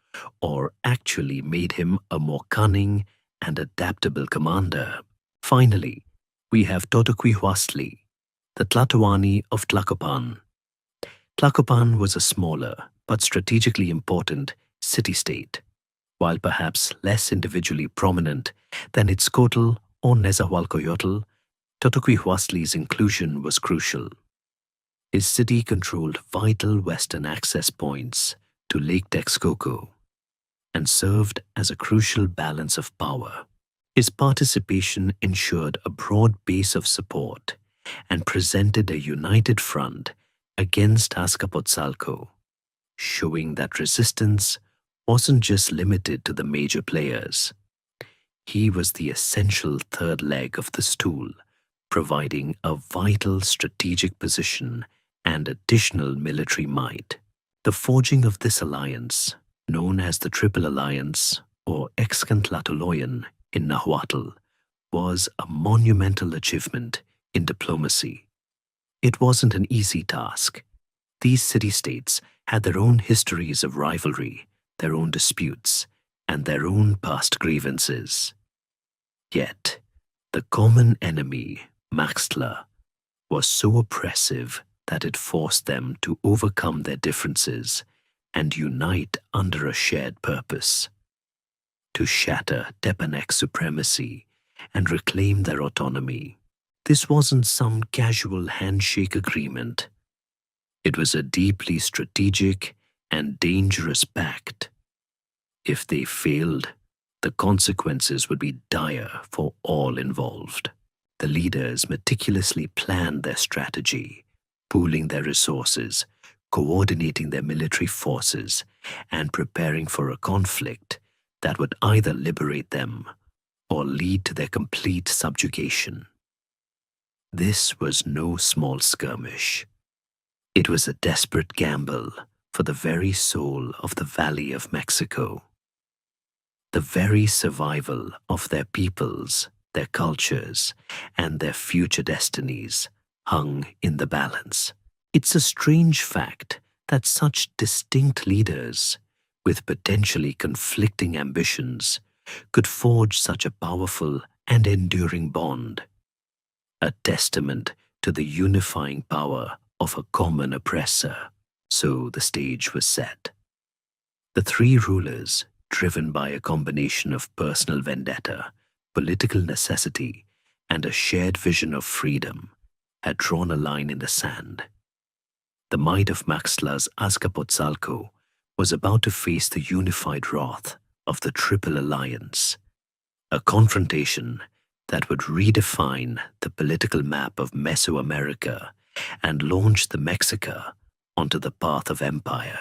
or actually made him a more cunning and adaptable commander. Finally, we have Totoquihuastli, the Tlatoani of Tlacopan. Tlacopan was a smaller but strategically important city-state, while perhaps less individually prominent than Itzcoatl or Nezahualcoyotl. Totoquihuastli's inclusion was crucial. His city controlled vital western access points to Lake Texcoco and served as a crucial balance of power. His participation ensured a broad base of support and presented a united front against Azcapotzalco, showing that resistance wasn't just limited to the major players. He was the essential third leg of the stool, providing a vital strategic position and additional military might. The forging of this alliance, known as the Triple Alliance or Excantlatoloyan in Nahuatl, was a monumental achievement in diplomacy. It wasn't an easy task. These city-states had their own histories of rivalry, their own disputes, and their own past grievances. Yet, the common enemy, Maxtla, was so oppressive that it forced them to overcome their differences and unite under a shared purpose: to shatter Tepanec supremacy and reclaim their autonomy. This wasn't some casual handshake agreement. It was a deeply strategic and dangerous pact. If they failed, the consequences would be dire for all involved. The leaders meticulously planned their strategy, pooling their resources, coordinating their military forces, and preparing for a conflict that would either liberate them or lead to their complete subjugation. This was no small skirmish. It was a desperate gamble for the very soul of the Valley of Mexico. The very survival of their peoples, their cultures, and their future destinies hung in the balance. It's a strange fact that such distinct leaders, with potentially conflicting ambitions, could forge such a powerful and enduring bond, a testament to the unifying power of a common oppressor. So the stage was set. The three rulers, driven by a combination of personal vendetta, political necessity, and a shared vision of freedom, had drawn a line in the sand. The might of Maxtla's Azcapotzalco was about to face the unified wrath of the Triple Alliance, a confrontation that would redefine the political map of Mesoamerica and launch the Mexica onto the path of empire.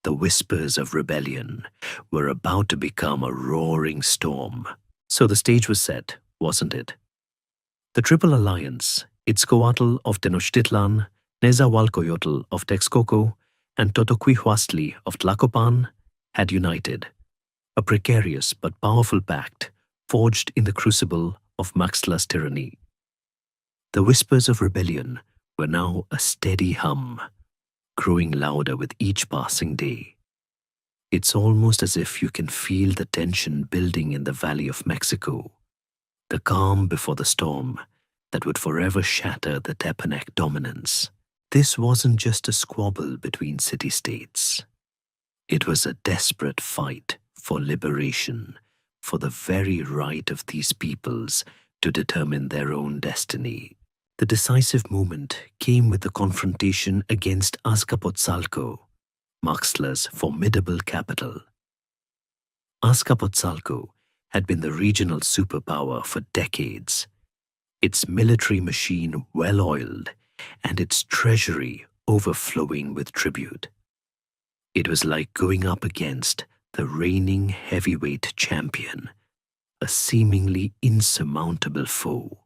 The whispers of rebellion were about to become a roaring storm. So the stage was set, wasn't it? The Triple Alliance, Itzcoatl of Tenochtitlan, Nezahualcoyotl of Texcoco, and Totoquihuastli of Tlacopan, had united, a precarious but powerful pact forged in the crucible of Maxtla's tyranny. The whispers of rebellion were now a steady hum, growing louder with each passing day. It's almost as if you can feel the tension building in the Valley of Mexico, the calm before the storm that would forever shatter the Tepanec dominance. This wasn't just a squabble between city-states. It was a desperate fight for liberation, for the very right of these peoples to determine their own destiny. The decisive moment came with the confrontation against Azcapotzalco, Maxtla's formidable capital. Azcapotzalco had been the regional superpower for decades, its military machine well-oiled and its treasury overflowing with tribute. It was like going up against the reigning heavyweight champion, a seemingly insurmountable foe.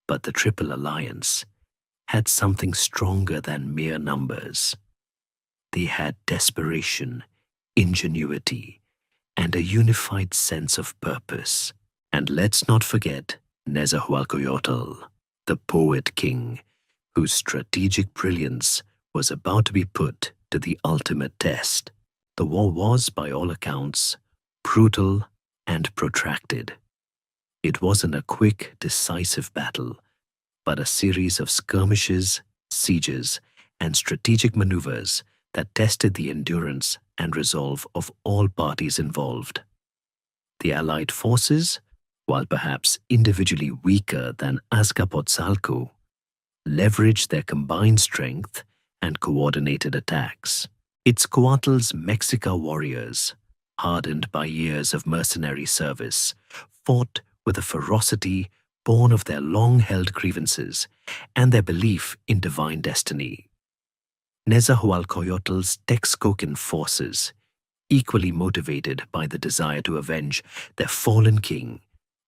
But the Triple Alliance had something stronger than mere numbers. They had desperation, ingenuity, and a unified sense of purpose. And let's not forget Nezahualcoyotl, the poet king, whose strategic brilliance was about to be put to the ultimate test. The war was, by all accounts, brutal and protracted. It wasn't a quick, decisive battle, but a series of skirmishes, sieges, and strategic maneuvers that tested the endurance and resolve of all parties involved. The Allied forces, while perhaps individually weaker than Azcapotzalco, leveraged their combined strength and coordinated attacks. Itzcoatl's Mexica warriors, hardened by years of mercenary service, fought with a ferocity born of their long-held grievances and their belief in divine destiny. Nezahualcoyotl's Texcocan forces, equally motivated by the desire to avenge their fallen king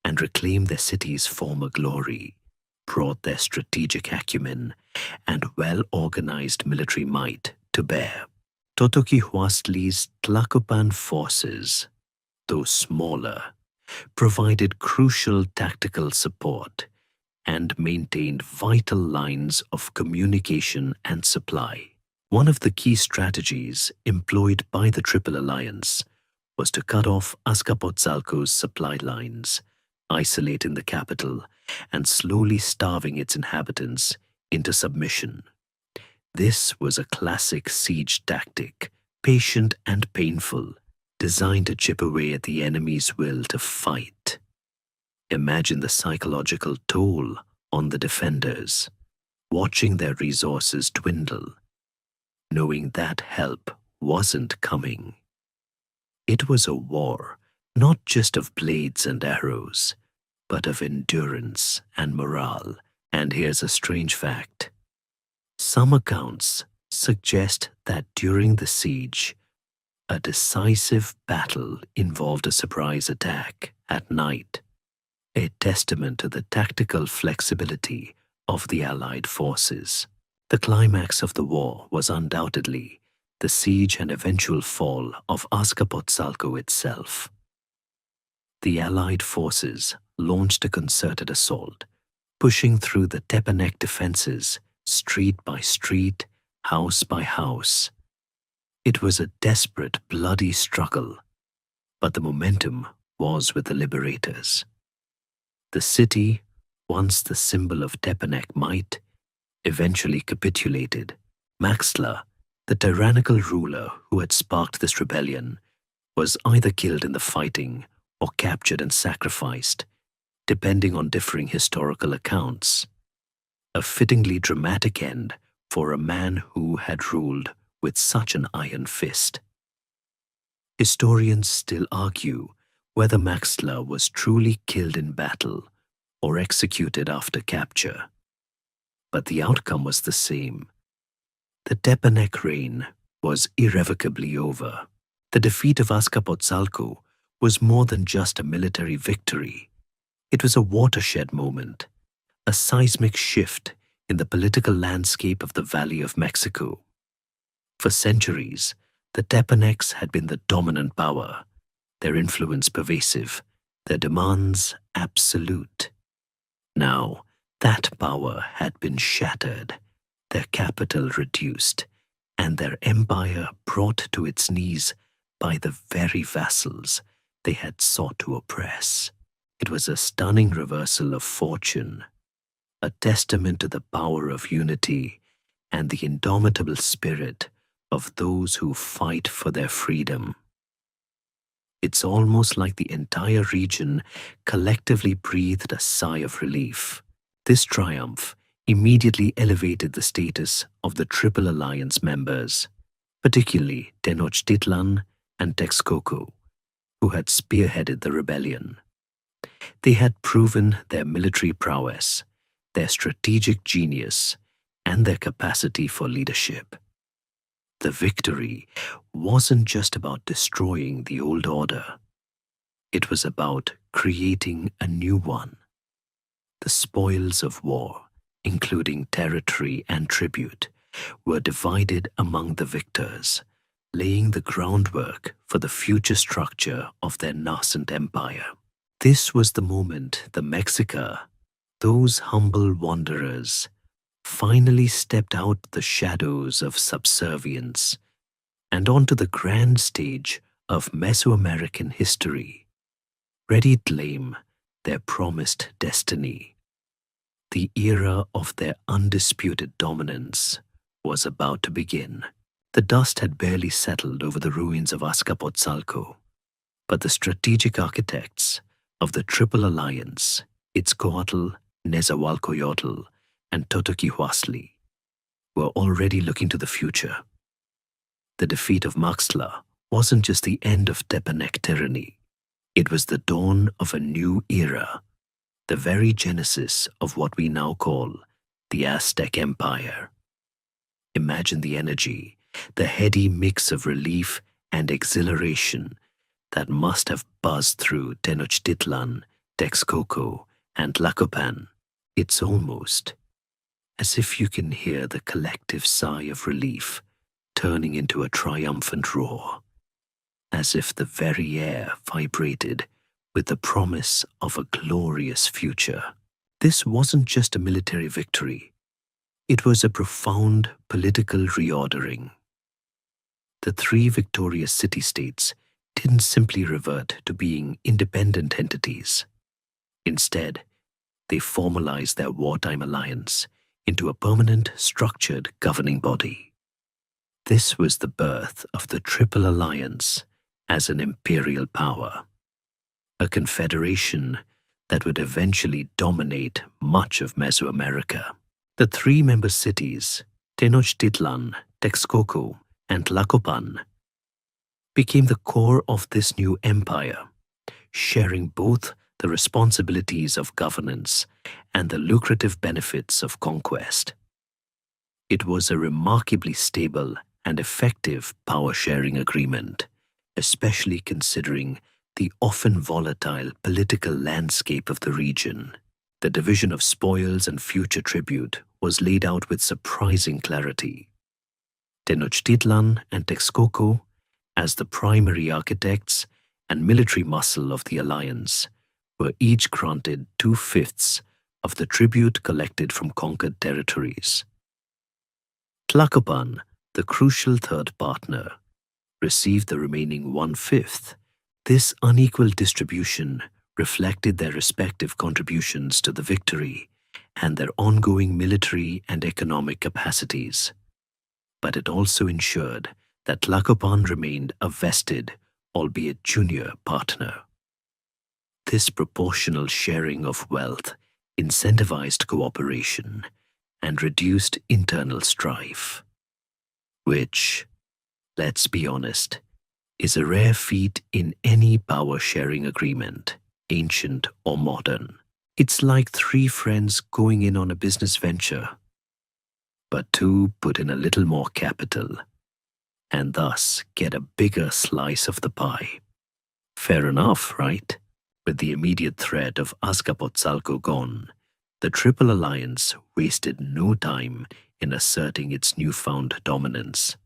and reclaim their city's former glory, brought their strategic acumen and well-organized military might to bear. Totoquihuastli's Tlacopan forces, though smaller, provided crucial tactical support and maintained vital lines of communication and supply. One of the key strategies employed by the Triple Alliance was to cut off Azcapotzalco's supply lines, isolating the capital and slowly starving its inhabitants into submission. This was a classic siege tactic, patient and painful, designed to chip away at the enemy's will to fight. Imagine the psychological toll on the defenders, watching their resources dwindle, knowing that help wasn't coming. It was a war not just of blades and arrows, but of endurance and morale. And here's a strange fact. Some accounts suggest that during the siege, a decisive battle involved a surprise attack at night, a testament to the tactical flexibility of the Allied forces. The climax of the war was undoubtedly the siege and eventual fall of Azcapotzalco itself. The Allied forces launched a concerted assault, pushing through the Tepanec defenses street by street, house by house. It was a desperate, bloody struggle, but the momentum was with the liberators. The city, once the symbol of Tepanek might, eventually capitulated. Maxtla, the tyrannical ruler who had sparked this rebellion, was either killed in the fighting or captured and sacrificed, depending on differing historical accounts. A fittingly dramatic end for a man who had ruled with such an iron fist. Historians still argue whether Maxtla was truly killed in battle or executed after capture. But the outcome was the same. The Tepanek reign was irrevocably over. The defeat of Azcapotzalco was more than just a military victory. It was a watershed moment, a seismic shift in the political landscape of the Valley of Mexico. For centuries, the Tepaneks had been the dominant power, their influence pervasive, their demands absolute. Now, that power had been shattered, their capital reduced, and their empire brought to its knees by the very vassals they had sought to oppress. It was a stunning reversal of fortune, a testament to the power of unity and the indomitable spirit of those who fight for their freedom. It's almost like the entire region collectively breathed a sigh of relief. This triumph immediately elevated the status of the Triple Alliance members, particularly Tenochtitlan and Texcoco, who had spearheaded the rebellion. They had proven their military prowess, their strategic genius, and their capacity for leadership. The victory wasn't just about destroying the old order. It was about creating a new one. The spoils of war, including territory and tribute, were divided among the victors, laying the groundwork for the future structure of their nascent empire. This was the moment the Mexica, those humble wanderers, finally stepped out the shadows of subservience and onto the grand stage of Mesoamerican history, ready to claim their promised destiny. The era of their undisputed dominance was about to begin. The dust had barely settled over the ruins of Azcapotzalco, but the strategic architects of the Triple Alliance, Itzcoatl, Nezahualcoyotl, and Totoquihuasli, were already looking to the future. The defeat of Maxtla wasn't just the end of Tepanek tyranny. It was the dawn of a new era, the very genesis of what we now call the Aztec Empire. Imagine the energy, the heady mix of relief and exhilaration that must have buzzed through Tenochtitlan, Texcoco, and Tlacopan. It's almost as if you can hear the collective sigh of relief turning into a triumphant roar, as if the very air vibrated with the promise of a glorious future. This wasn't just a military victory. It was a profound political reordering. The three victorious city-states didn't simply revert to being independent entities. Instead, they formalized their wartime alliance into a permanent, structured governing body. This was the birth of the Triple Alliance as an imperial power, a confederation that would eventually dominate much of Mesoamerica. The three member cities, Tenochtitlan, Texcoco, and Tlacopan, became the core of this new empire, sharing both the responsibilities of governance and the lucrative benefits of conquest. It was a remarkably stable and effective power-sharing agreement, especially considering the often volatile political landscape of the region. The division of spoils and future tribute was laid out with surprising clarity. Tenochtitlan and Texcoco, as the primary architects and military muscle of the alliance, were each granted 2/5 of the tribute collected from conquered territories. Tlacopan, the crucial third partner, received the remaining one-fifth. This unequal distribution reflected their respective contributions to the victory and their ongoing military and economic capacities. But it also ensured that Tlacopan remained a vested, albeit junior, partner. This proportional sharing of wealth incentivized cooperation and reduced internal strife, which, let's be honest, is a rare feat in any power-sharing agreement, ancient or modern. It's like three friends going in on a business venture, but two put in a little more capital and thus get a bigger slice of the pie. Fair enough, right? With the immediate threat of Azcapotzalco gone, the Triple Alliance wasted no time in asserting its newfound dominance.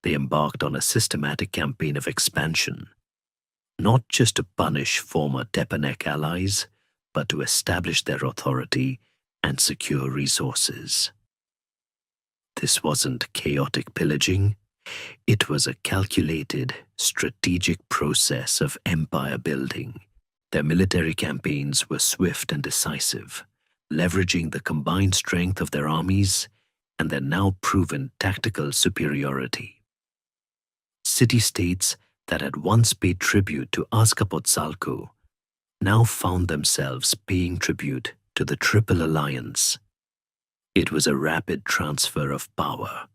They embarked on a systematic campaign of expansion, not just to punish former Tepanec allies, but to establish their authority and secure resources. This wasn't chaotic pillaging. It was a calculated, strategic process of empire building. Their military campaigns were swift and decisive, leveraging the combined strength of their armies and their now proven tactical superiority. City-states that had once paid tribute to Azcapotzalco now found themselves paying tribute to the Triple Alliance. It was a rapid transfer of power,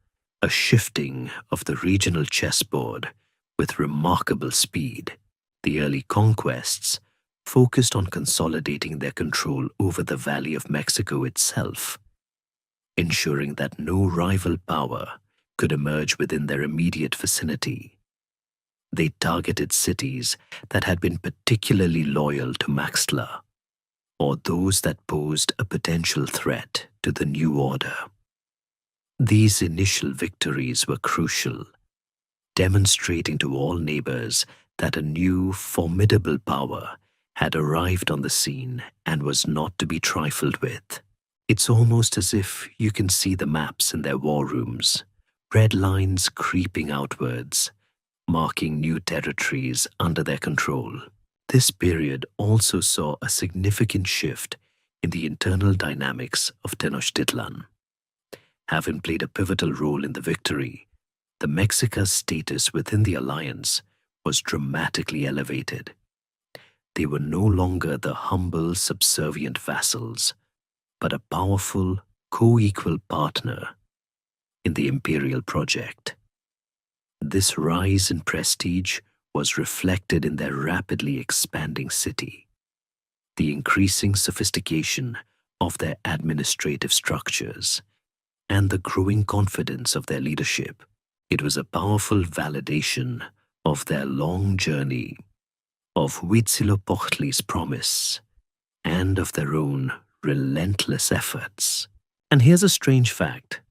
a shifting of the regional chessboard with remarkable speed. The early conquests focused on consolidating their control over the Valley of Mexico itself, ensuring that no rival power could emerge within their immediate vicinity. They targeted cities that had been particularly loyal to Maxtla, or those that posed a potential threat to the new order. These initial victories were crucial, demonstrating to all neighbors that a new, formidable power had arrived on the scene and was not to be trifled with. It's almost as if you can see the maps in their war rooms, red lines creeping outwards, marking new territories under their control. This period also saw a significant shift in the internal dynamics of Tenochtitlan. Having played a pivotal role in the victory, the Mexica's status within the alliance was dramatically elevated. They were no longer the humble, subservient vassals, but a powerful, co-equal partner in the imperial project. This rise in prestige was reflected in their rapidly expanding city, the increasing sophistication of their administrative structures, and the growing confidence of their leadership. It was a powerful validation of their long journey, of Huitzilopochtli's promise, and of their own relentless efforts. And here's a strange fact.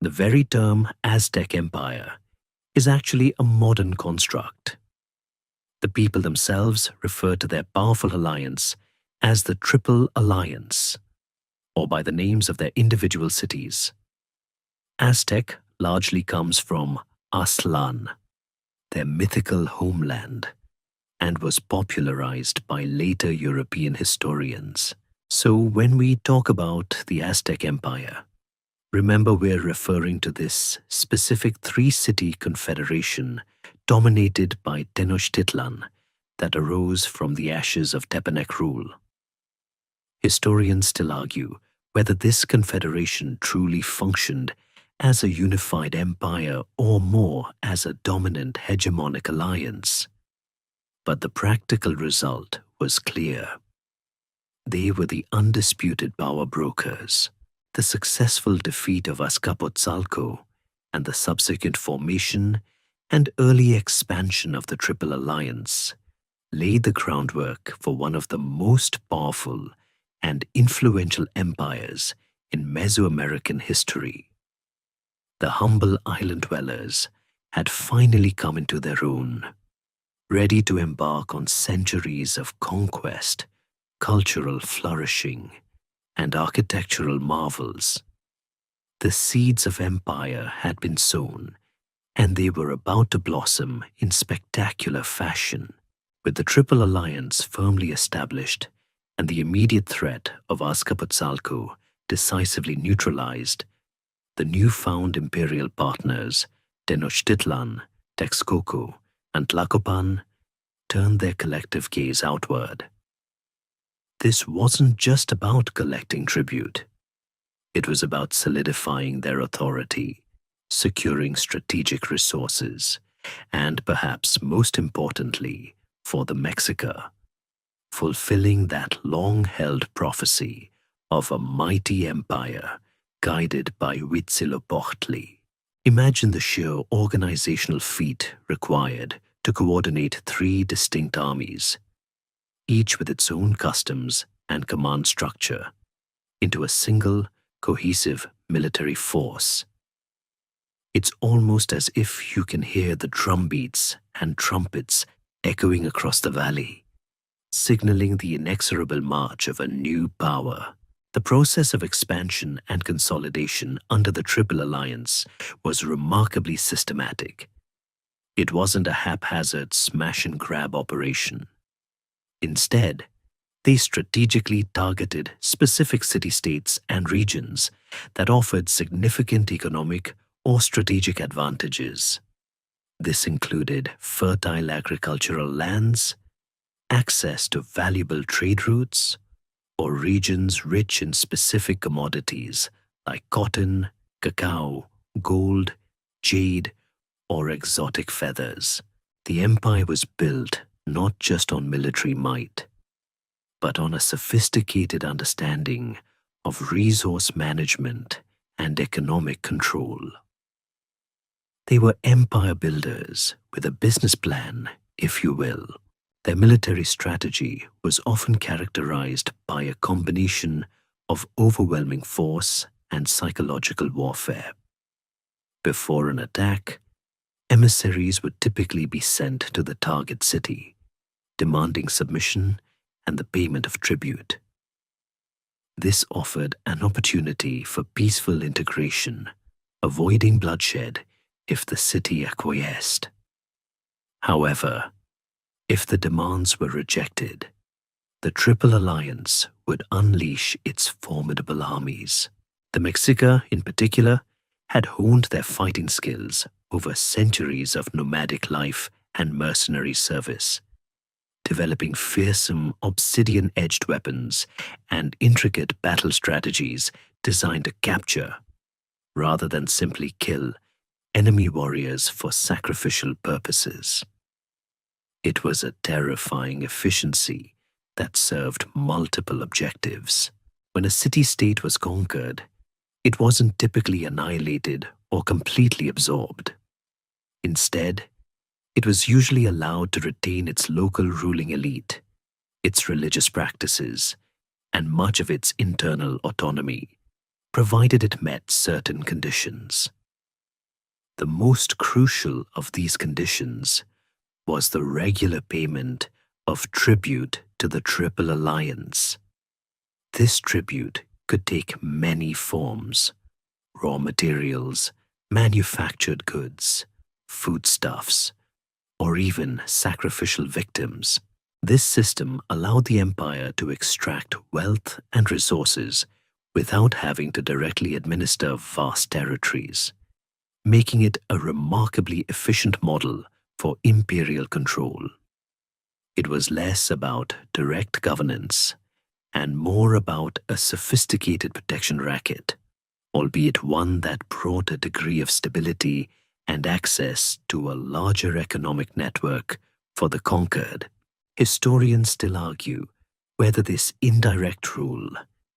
The very term Aztec Empire is actually a modern construct. The people themselves refer to their powerful alliance as the Triple Alliance, or by the names of their individual cities. Aztec largely comes from Aztlán, their mythical homeland, and was popularized by later European historians. So when we talk about the Aztec Empire, remember we're referring to this specific three-city confederation dominated by Tenochtitlan that arose from the ashes of Tepanec rule. Historians still argue whether this confederation truly functioned as a unified empire or more as a dominant hegemonic alliance. But the practical result was clear. They were the undisputed power brokers. The successful defeat of Azcapotzalco and the subsequent formation and early expansion of the Triple Alliance laid the groundwork for one of the most powerful and influential empires in Mesoamerican history. The humble island dwellers had finally come into their own, ready to embark on centuries of conquest, cultural flourishing, and architectural marvels. The seeds of empire had been sown, and they were about to blossom in spectacular fashion. With the Triple Alliance firmly established and the immediate threat of Azcapotzalco decisively neutralized, the newfound imperial partners, Tenochtitlan, Texcoco, and Tlacopan, turned their collective gaze outward. This wasn't just about collecting tribute. It was about solidifying their authority, securing strategic resources, and perhaps most importantly, for the Mexica, fulfilling that long-held prophecy of a mighty empire guided by Huitzilopochtli. Imagine the sheer organizational feat required to coordinate three distinct armies, each with its own customs and command structure, into a single, cohesive military force. It's almost as if you can hear the drumbeats and trumpets echoing across the valley, signaling the inexorable march of a new power. The process of expansion and consolidation under the Triple Alliance was remarkably systematic. It wasn't a haphazard smash-and-grab operation. Instead, they strategically targeted specific city-states and regions that offered significant economic or strategic advantages. This included fertile agricultural lands, access to valuable trade routes, or regions rich in specific commodities like cotton, cacao, gold, jade, or exotic feathers. The empire was built not just on military might, but on a sophisticated understanding of resource management and economic control. They were empire builders with a business plan, if you will. Their military strategy was often characterized by a combination of overwhelming force and psychological warfare. Before an attack, emissaries would typically be sent to the target city, demanding submission and the payment of tribute. This offered an opportunity for peaceful integration, avoiding bloodshed if the city acquiesced. However, if the demands were rejected, the Triple Alliance would unleash its formidable armies. The Mexica, in particular, had honed their fighting skills over centuries of nomadic life and mercenary service, developing fearsome obsidian-edged weapons and intricate battle strategies designed to capture, rather than simply kill, enemy warriors for sacrificial purposes. It was a terrifying efficiency that served multiple objectives. When a city-state was conquered, it wasn't typically annihilated or completely absorbed. Instead, it was usually allowed to retain its local ruling elite, its religious practices, and much of its internal autonomy, provided it met certain conditions. The most crucial of these conditions was the regular payment of tribute to the Triple Alliance. This tribute could take many forms: raw materials, manufactured goods, foodstuffs, or even sacrificial victims. This system allowed the empire to extract wealth and resources without having to directly administer vast territories, making it a remarkably efficient model for imperial control. It was less about direct governance and more about a sophisticated protection racket, albeit one that brought a degree of stability and access to a larger economic network for the conquered. Historians still argue whether this indirect rule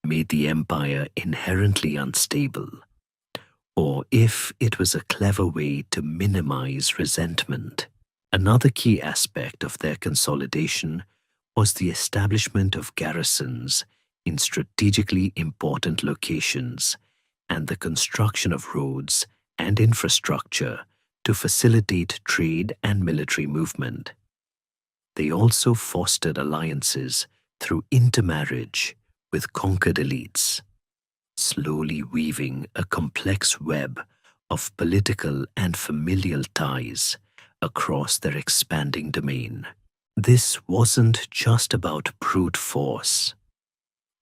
made the empire inherently unstable, or if it was a clever way to minimize resentment. Another key aspect of their consolidation was the establishment of garrisons in strategically important locations and the construction of roads and infrastructure to facilitate trade and military movement. They also fostered alliances through intermarriage with conquered elites, slowly weaving a complex web of political and familial ties across their expanding domain. This wasn't just about brute force.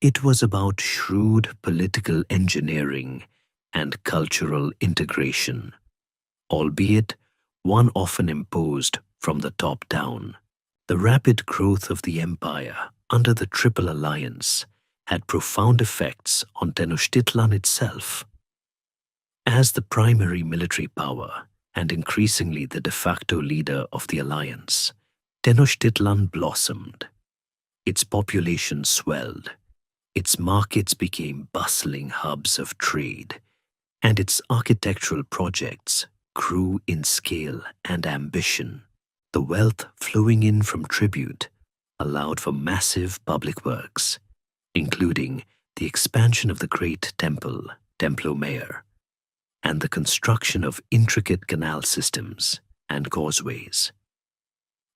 It was about shrewd political engineering and cultural integration, albeit one often imposed from the top down. The rapid growth of the empire under the Triple Alliance had profound effects on Tenochtitlan itself. As the primary military power and increasingly the de facto leader of the alliance, Tenochtitlan blossomed. Its population swelled, its markets became bustling hubs of trade, and its architectural projects grew in scale and ambition. The wealth flowing in from tribute allowed for massive public works, including the expansion of the Great Temple, Templo Mayor, and the construction of intricate canal systems and causeways.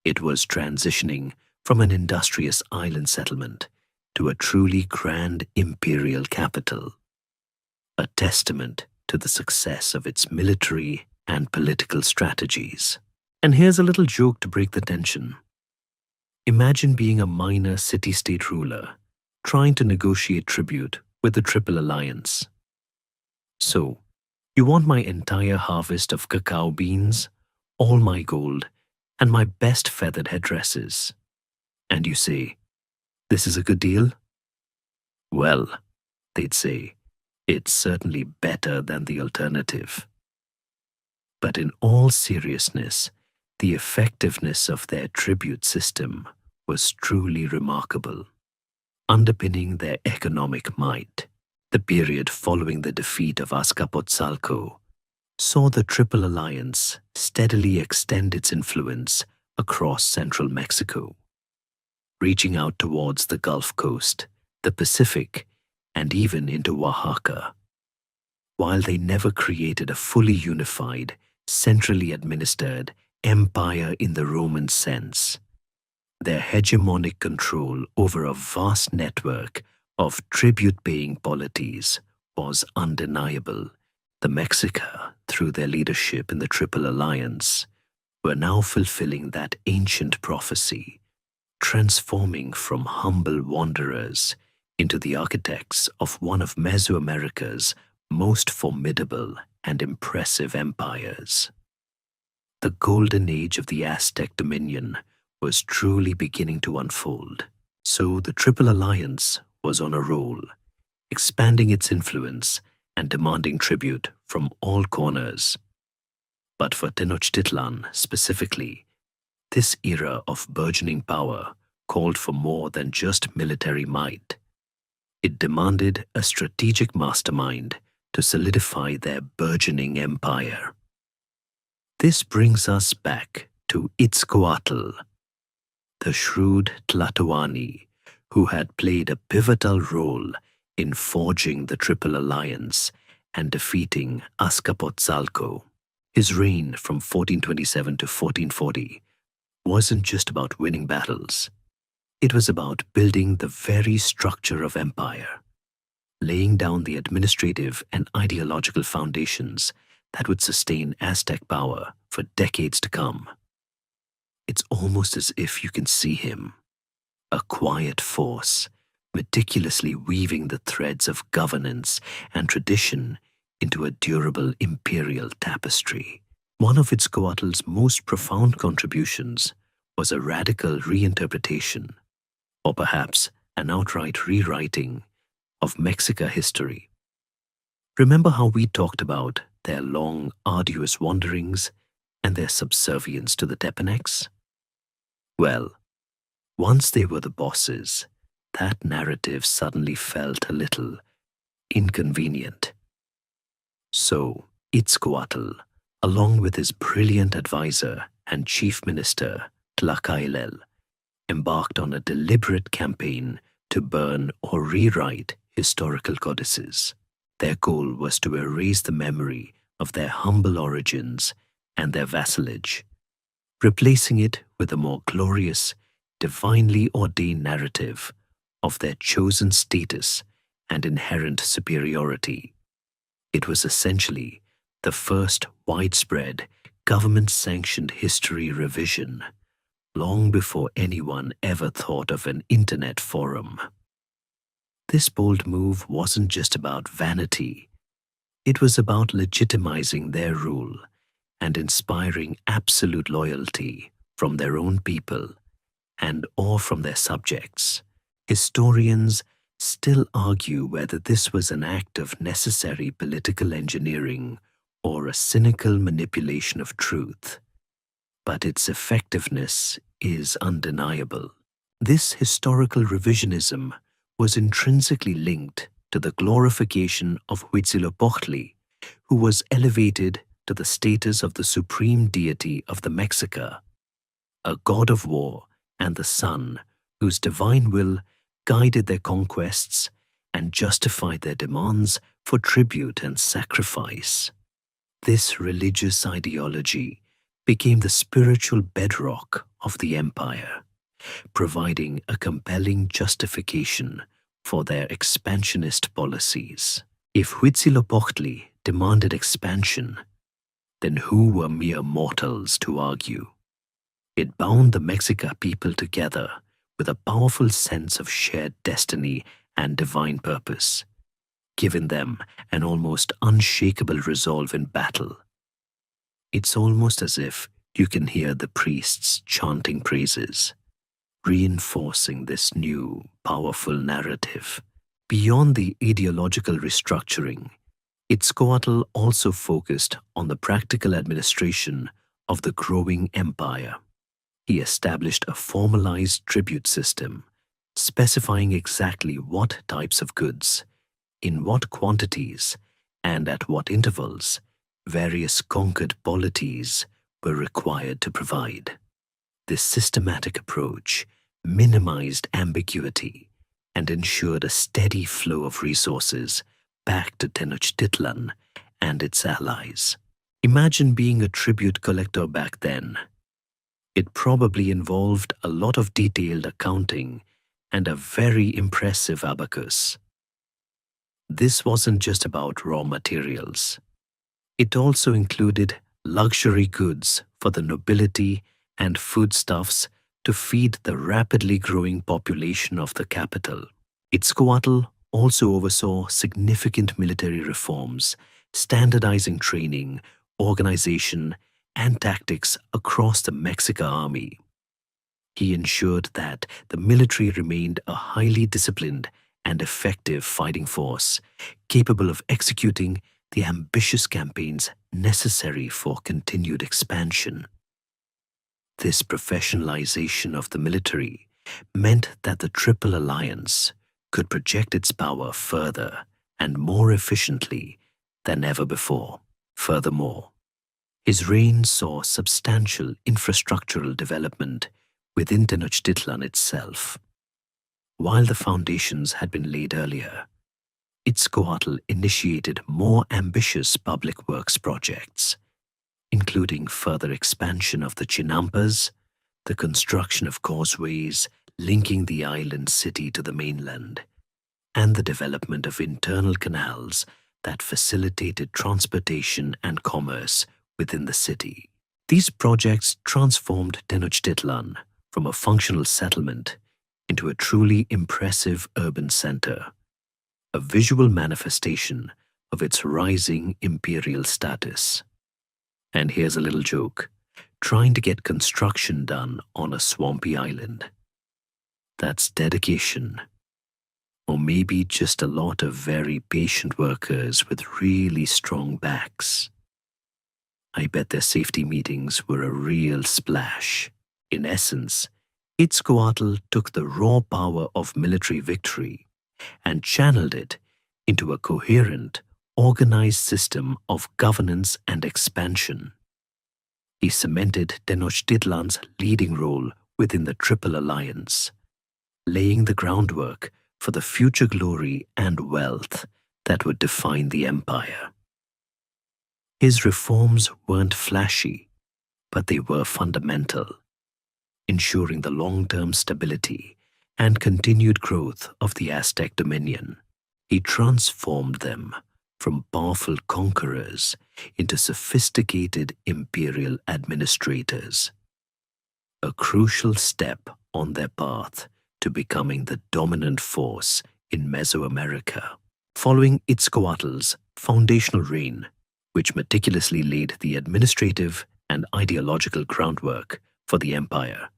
It was transitioning from an industrious island settlement to a truly grand imperial capital, a testament to the success of its military and political strategies. And here's a little joke to break the tension. Imagine being a minor city-state ruler trying to negotiate tribute with the Triple Alliance. So, you want my entire harvest of cacao beans, all my gold, and my best feathered headdresses. And you say, this is a good deal? Well, they'd say, it's certainly better than the alternative. But in all seriousness, the effectiveness of their tribute system was truly remarkable. Underpinning their economic might, the period following the defeat of Azcapotzalco saw the Triple Alliance steadily extend its influence across central Mexico, reaching out towards the Gulf Coast, the Pacific, and even into Oaxaca. While they never created a fully unified, centrally administered empire in the Roman sense, their hegemonic control over a vast network of tribute-paying polities was undeniable. The Mexica, through their leadership in the Triple Alliance, were now fulfilling that ancient prophecy, transforming from humble wanderers into the architects of one of Mesoamerica's most formidable and impressive empires. The golden age of the Aztec dominion was truly beginning to unfold. So the Triple Alliance was on a roll, expanding its influence and demanding tribute from all corners. But for Tenochtitlan specifically, this era of burgeoning power called for more than just military might. It demanded a strategic mastermind to solidify their burgeoning empire. This brings us back to Itzcoatl, the shrewd Tlatoani who had played a pivotal role in forging the Triple Alliance and defeating Azcapotzalco. His reign from 1427 to 1440 wasn't just about winning battles. It was about building the very structure of empire, laying down the administrative and ideological foundations that would sustain Aztec power for decades to come. It's almost as if you can see him, a quiet force, meticulously weaving the threads of governance and tradition into a durable imperial tapestry. One of Itzcoatl's most profound contributions was a radical reinterpretation, or perhaps an outright rewriting, of Mexica history. Remember how we talked about their long, arduous wanderings and their subservience to the Tepanecs? Well, once they were the bosses, that narrative suddenly felt a little inconvenient. So, Itzcoatl, along with his brilliant advisor and chief minister, Tlacaelel, embarked on a deliberate campaign to burn or rewrite historical codices. Their goal was to erase the memory of their humble origins and their vassalage, replacing it with a more glorious, divinely ordained narrative of their chosen status and inherent superiority. It was essentially the first widespread government-sanctioned history revision, long before anyone ever thought of an internet forum. This bold move wasn't just about vanity. It was about legitimizing their rule and inspiring absolute loyalty from their own people and awe from their subjects. Historians still argue whether this was an act of necessary political engineering or a cynical manipulation of truth, but its effectiveness is undeniable. This historical revisionism was intrinsically linked to the glorification of Huitzilopochtli, who was elevated to the status of the supreme deity of the Mexica, a god of war and the sun whose divine will guided their conquests and justified their demands for tribute and sacrifice. This religious ideology became the spiritual bedrock of the empire, providing a compelling justification for their expansionist policies. If Huitzilopochtli demanded expansion, then who were mere mortals to argue? It bound the Mexica people together with a powerful sense of shared destiny and divine purpose, giving them an almost unshakable resolve in battle. It's almost as if you can hear the priests chanting praises, reinforcing this new, powerful narrative. Beyond the ideological restructuring, Itzcoatl also focused on the practical administration of the growing empire. He established a formalized tribute system, specifying exactly what types of goods, in what quantities, and at what intervals various conquered polities were required to provide. This systematic approach minimized ambiguity and ensured a steady flow of resources back to Tenochtitlan and its allies. Imagine being a tribute collector back then. It probably involved a lot of detailed accounting and a very impressive abacus. This wasn't just about raw materials. It also included luxury goods for the nobility and foodstuffs to feed the rapidly growing population of the capital. Itzcoatl also oversaw significant military reforms, standardizing training, organization, and tactics across the Mexica army. He ensured that the military remained a highly disciplined and effective fighting force, capable of executing the ambitious campaigns necessary for continued expansion. This professionalization of the military meant that the Triple Alliance could project its power further and more efficiently than ever before. Furthermore, his reign saw substantial infrastructural development within Tenochtitlan itself. While the foundations had been laid earlier, Itzcoatl initiated more ambitious public works projects, including further expansion of the Chinampas, the construction of causeways linking the island city to the mainland, and the development of internal canals that facilitated transportation and commerce within the city. These projects transformed Tenochtitlan from a functional settlement into a truly impressive urban center, a visual manifestation of its rising imperial status. And here's a little joke: trying to get construction done on a swampy island. That's dedication. Or maybe just a lot of very patient workers with really strong backs. I bet their safety meetings were a real splash. In essence, Itzcoatl took the raw power of military victory and channeled it into a coherent, organized system of governance and expansion. He cemented Tenochtitlan's leading role within the Triple Alliance, laying the groundwork for the future glory and wealth that would define the empire. His reforms weren't flashy, but they were fundamental, ensuring the long-term stability and continued growth of the Aztec dominion. He transformed them from powerful conquerors into sophisticated imperial administrators, a crucial step on their path to becoming the dominant force in Mesoamerica. Following Itzcoatl's foundational reign, which meticulously laid the administrative and ideological groundwork for the empire,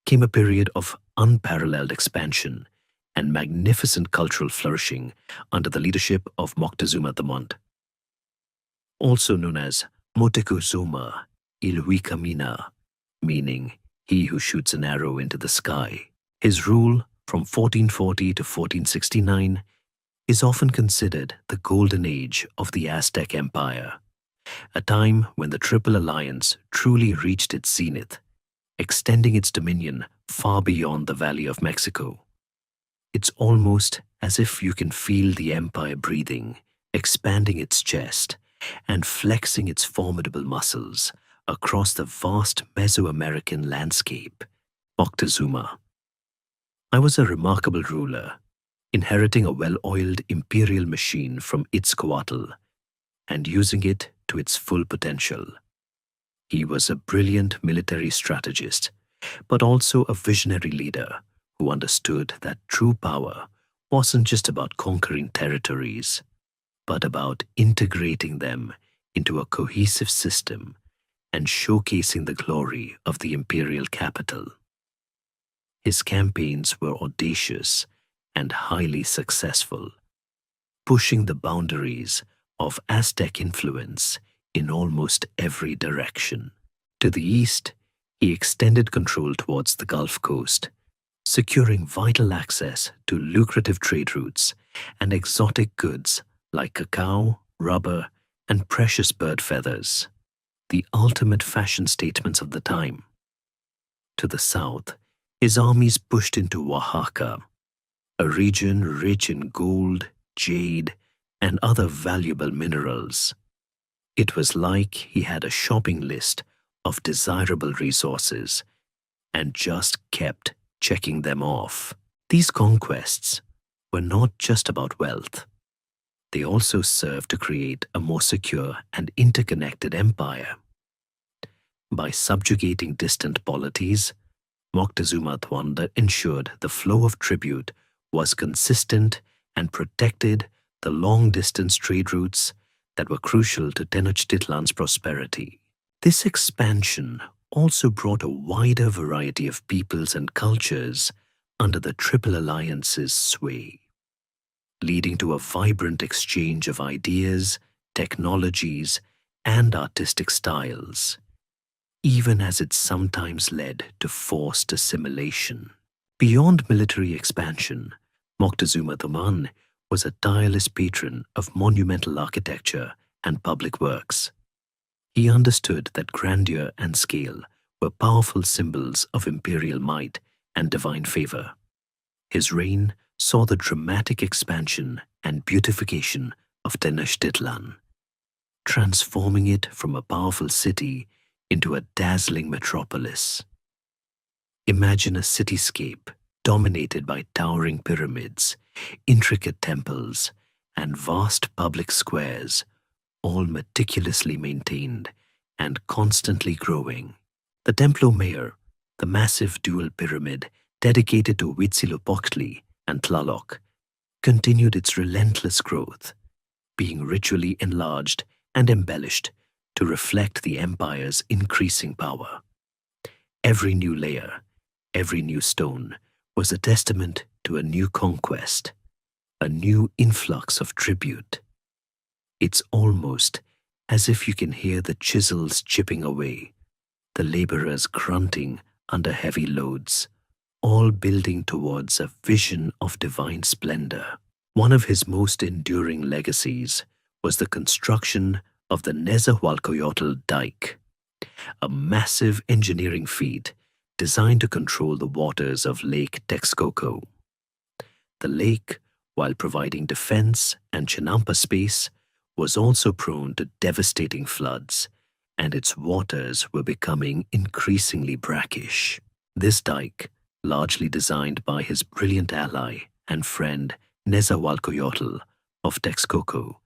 came a period of unparalleled expansion and magnificent cultural flourishing under the leadership of Moctezuma I, also known as Moctezuma Ilhuicamina, meaning he who shoots an arrow into the sky. His rule from 1440 to 1469 is often considered the golden age of the Aztec Empire, a time when the Triple Alliance truly reached its zenith, extending its dominion far beyond the Valley of Mexico. It's almost as if you can feel the empire breathing, expanding its chest, and flexing its formidable muscles across the vast Mesoamerican landscape. Moctezuma. I was a remarkable ruler, inheriting a well-oiled imperial machine from Itzcoatl and using it to its full potential. He was a brilliant military strategist, but also a visionary leader who understood that true power wasn't just about conquering territories, but about integrating them into a cohesive system and showcasing the glory of the imperial capital. His campaigns were audacious and highly successful, pushing the boundaries of Aztec influence in almost every direction. To the east, he extended control towards the Gulf Coast, securing vital access to lucrative trade routes and exotic goods like cacao, rubber, and precious bird feathers, the ultimate fashion statements of the time. To the south, his armies pushed into Oaxaca, a region rich in gold, jade, and other valuable minerals. It was like he had a shopping list of desirable resources and just kept checking them off. These conquests were not just about wealth. They also served to create a more secure and interconnected empire. By subjugating distant polities, Moctezuma I ensured the flow of tribute was consistent and protected the long-distance trade routes that were crucial to Tenochtitlan's prosperity. This expansion also brought a wider variety of peoples and cultures under the Triple Alliance's sway, leading to a vibrant exchange of ideas, technologies, and artistic styles, even as it sometimes led to forced assimilation. Beyond military expansion, Moctezuma I was a tireless patron of monumental architecture and public works. He understood that grandeur and scale were powerful symbols of imperial might and divine favor. His reign saw the dramatic expansion and beautification of Tenochtitlan, transforming it from a powerful city into a dazzling metropolis. Imagine a cityscape dominated by towering pyramids, intricate temples, and vast public squares, all meticulously maintained and constantly growing. The Templo Mayor, the massive dual pyramid dedicated to Huitzilopochtli and Tlaloc, continued its relentless growth, being ritually enlarged and embellished to reflect the empire's increasing power. Every new layer, every new stone was a testament to a new conquest, a new influx of tribute. It's almost as if you can hear the chisels chipping away, the laborers grunting under heavy loads, all building towards a vision of divine splendor. One of his most enduring legacies was the construction of the Nezahualcoyotl Dike, a massive engineering feat designed to control the waters of Lake Texcoco. The lake, while providing defense and Chinampa space, was also prone to devastating floods, and its waters were becoming increasingly brackish. This dike, largely designed by his brilliant ally and friend Nezahualcoyotl of Texcoco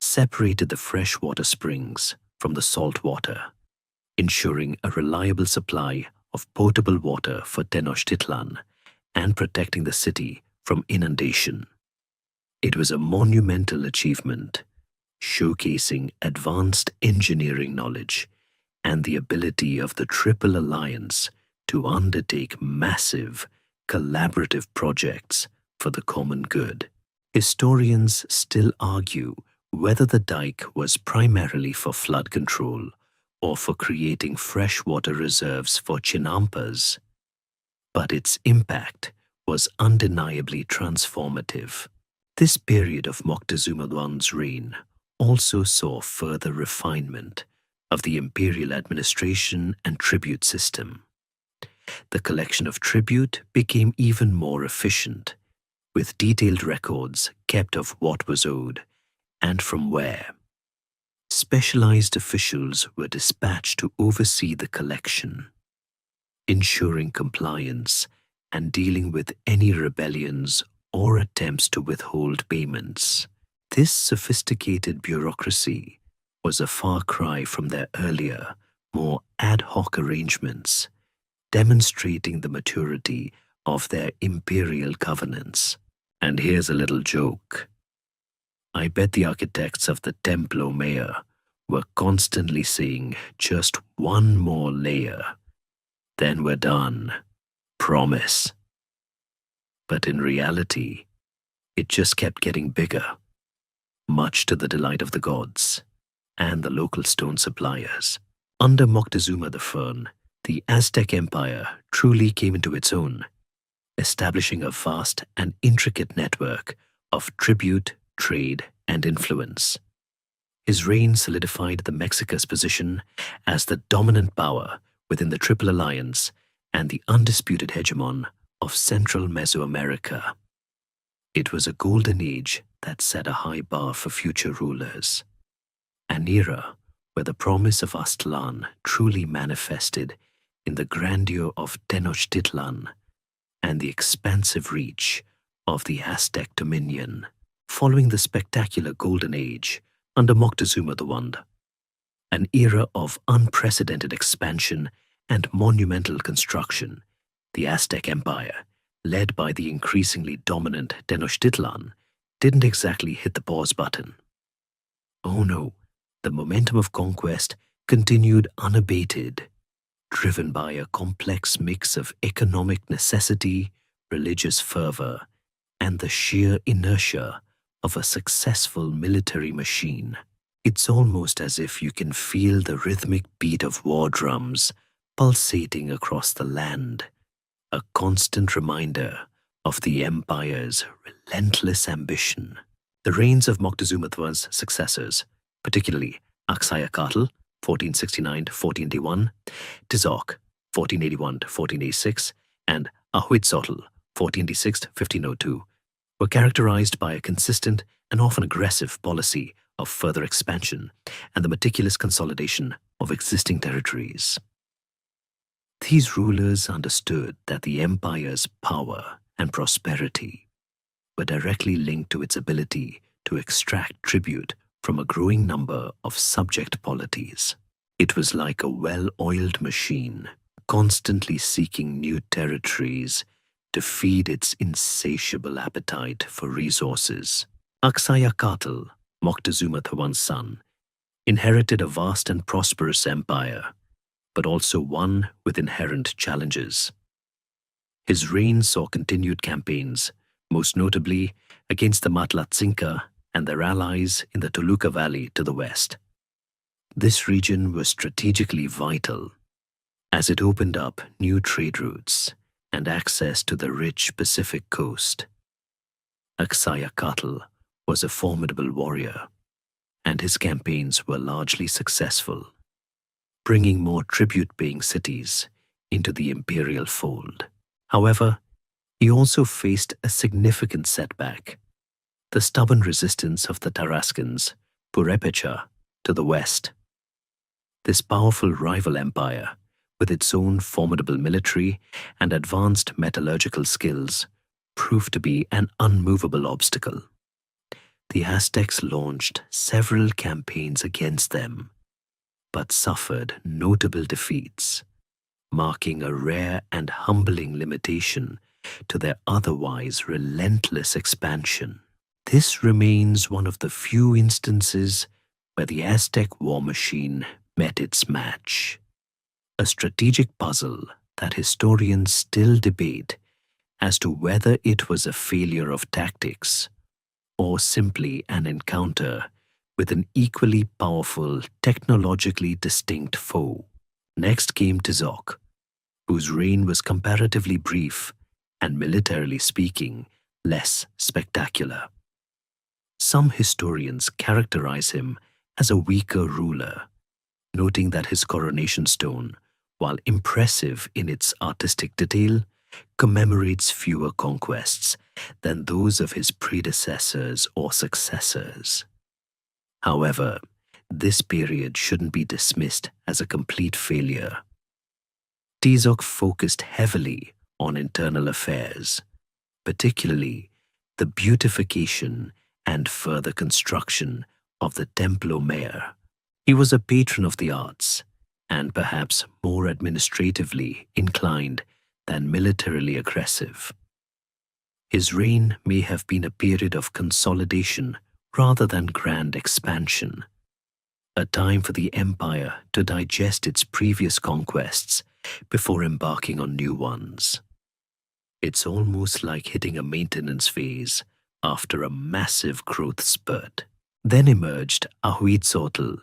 separated the freshwater springs from the salt water, ensuring a reliable supply of potable water for Tenochtitlan and protecting the city from inundation. It was a monumental achievement, showcasing advanced engineering knowledge and the ability of the Triple Alliance to undertake massive, collaborative projects for the common good. Historians still argue whether the dike was primarily for flood control or for creating freshwater reserves for Chinampas, but its impact was undeniably transformative. This period of Moctezuma I's reign also saw further refinement of the imperial administration and tribute system. The collection of tribute became even more efficient, with detailed records kept of what was owed and from where. Specialized officials were dispatched to oversee the collection, ensuring compliance and dealing with any rebellions or attempts to withhold payments. This sophisticated bureaucracy was a far cry from their earlier, more ad hoc arrangements, demonstrating the maturity of their imperial governance. And here's a little joke. I bet the architects of the Templo Mayor were constantly saying just one more layer. Then we're done. Promise. But in reality, it just kept getting bigger, much to the delight of the gods and the local stone suppliers. Under Moctezuma I, the Aztec Empire truly came into its own, establishing a vast and intricate network of tribute, trade, and influence. His reign solidified the Mexica's position as the dominant power within the Triple Alliance and the undisputed hegemon of Central Mesoamerica. It was a golden age that set a high bar for future rulers, an era where the promise of Aztlán truly manifested in the grandeur of Tenochtitlan and the expansive reach of the Aztec dominion. Following the spectacular Golden Age under Moctezuma I, an era of unprecedented expansion and monumental construction, the Aztec Empire, led by the increasingly dominant Tenochtitlan, didn't exactly hit the pause button. Oh no, the momentum of conquest continued unabated, driven by a complex mix of economic necessity, religious fervor, and the sheer inertia of a successful military machine. It's almost as if you can feel the rhythmic beat of war drums pulsating across the land, a constant reminder of the empire's relentless ambition. The reigns of Moctezuma I's successors, particularly Axayacatl, 1469-1481, Tizoc, 1481-1486, and Ahuitzotl, 1486-1502, were characterized by a consistent and often aggressive policy of further expansion and the meticulous consolidation of existing territories. These rulers understood that the empire's power and prosperity were directly linked to its ability to extract tribute from a growing number of subject polities. It was like a well-oiled machine, constantly seeking new territories to feed its insatiable appetite for resources. Axayacatl, Moctezuma I's son, inherited a vast and prosperous empire, but also one with inherent challenges. His reign saw continued campaigns, most notably against the Matlatzinca and their allies in the Toluca Valley to the west. This region was strategically vital, as it opened up new trade routes and access to the rich Pacific coast. Axayacatl was a formidable warrior, and his campaigns were largely successful, bringing more tribute-paying cities into the imperial fold. However, he also faced a significant setback: the stubborn resistance of the Tarascans, Purepecha, to the west. This powerful rival empire, with its own formidable military and advanced metallurgical skills, proved to be an unmovable obstacle. The Aztecs launched several campaigns against them, but suffered notable defeats, marking a rare and humbling limitation to their otherwise relentless expansion. This remains one of the few instances where the Aztec war machine met its match, a strategic puzzle that historians still debate as to whether it was a failure of tactics or simply an encounter with an equally powerful, technologically distinct foe. Next came Tizoc, whose reign was comparatively brief and, militarily speaking, less spectacular. Some historians characterize him as a weaker ruler, noting that his coronation stone, while impressive in its artistic detail, commemorates fewer conquests than those of his predecessors or successors. However, this period shouldn't be dismissed as a complete failure. Tizoc focused heavily on internal affairs, particularly the beautification and further construction of the Templo Mayor. He was a patron of the arts and perhaps more administratively inclined than militarily aggressive. His reign may have been a period of consolidation rather than grand expansion, a time for the empire to digest its previous conquests before embarking on new ones. It's almost like hitting a maintenance phase after a massive growth spurt. Then emerged Ahuitzotl,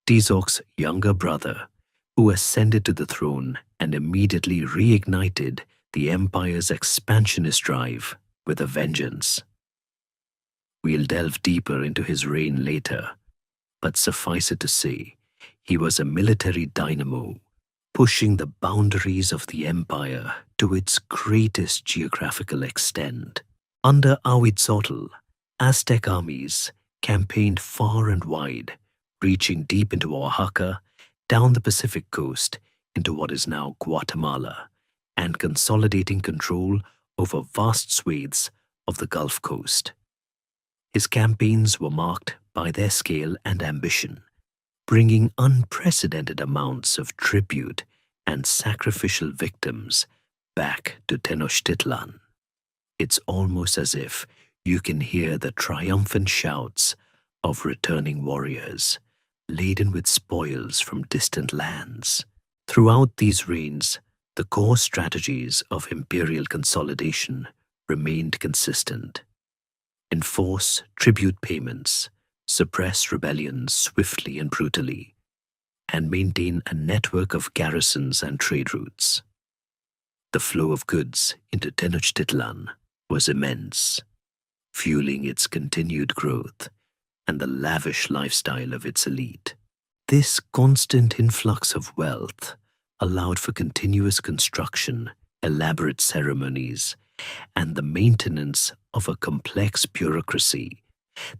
Tizoc's younger brother, who ascended to the throne and immediately reignited the empire's expansionist drive with a vengeance. We'll delve deeper into his reign later, but suffice it to say, he was a military dynamo, pushing the boundaries of the empire to its greatest geographical extent. Under Ahuitzotl, Aztec armies campaigned far and wide, reaching deep into Oaxaca, down the Pacific coast into what is now Guatemala, and consolidating control over vast swathes of the Gulf Coast. His campaigns were marked by their scale and ambition, bringing unprecedented amounts of tribute and sacrificial victims back to Tenochtitlan. It's almost as if you can hear the triumphant shouts of returning warriors, laden with spoils from distant lands. Throughout these reigns, the core strategies of imperial consolidation remained consistent. Enforce tribute payments, suppress rebellions swiftly and brutally, and maintain a network of garrisons and trade routes. The flow of goods into Tenochtitlan was immense, fueling its continued growth and the lavish lifestyle of its elite. This constant influx of wealth allowed for continuous construction, elaborate ceremonies, and the maintenance of a complex bureaucracy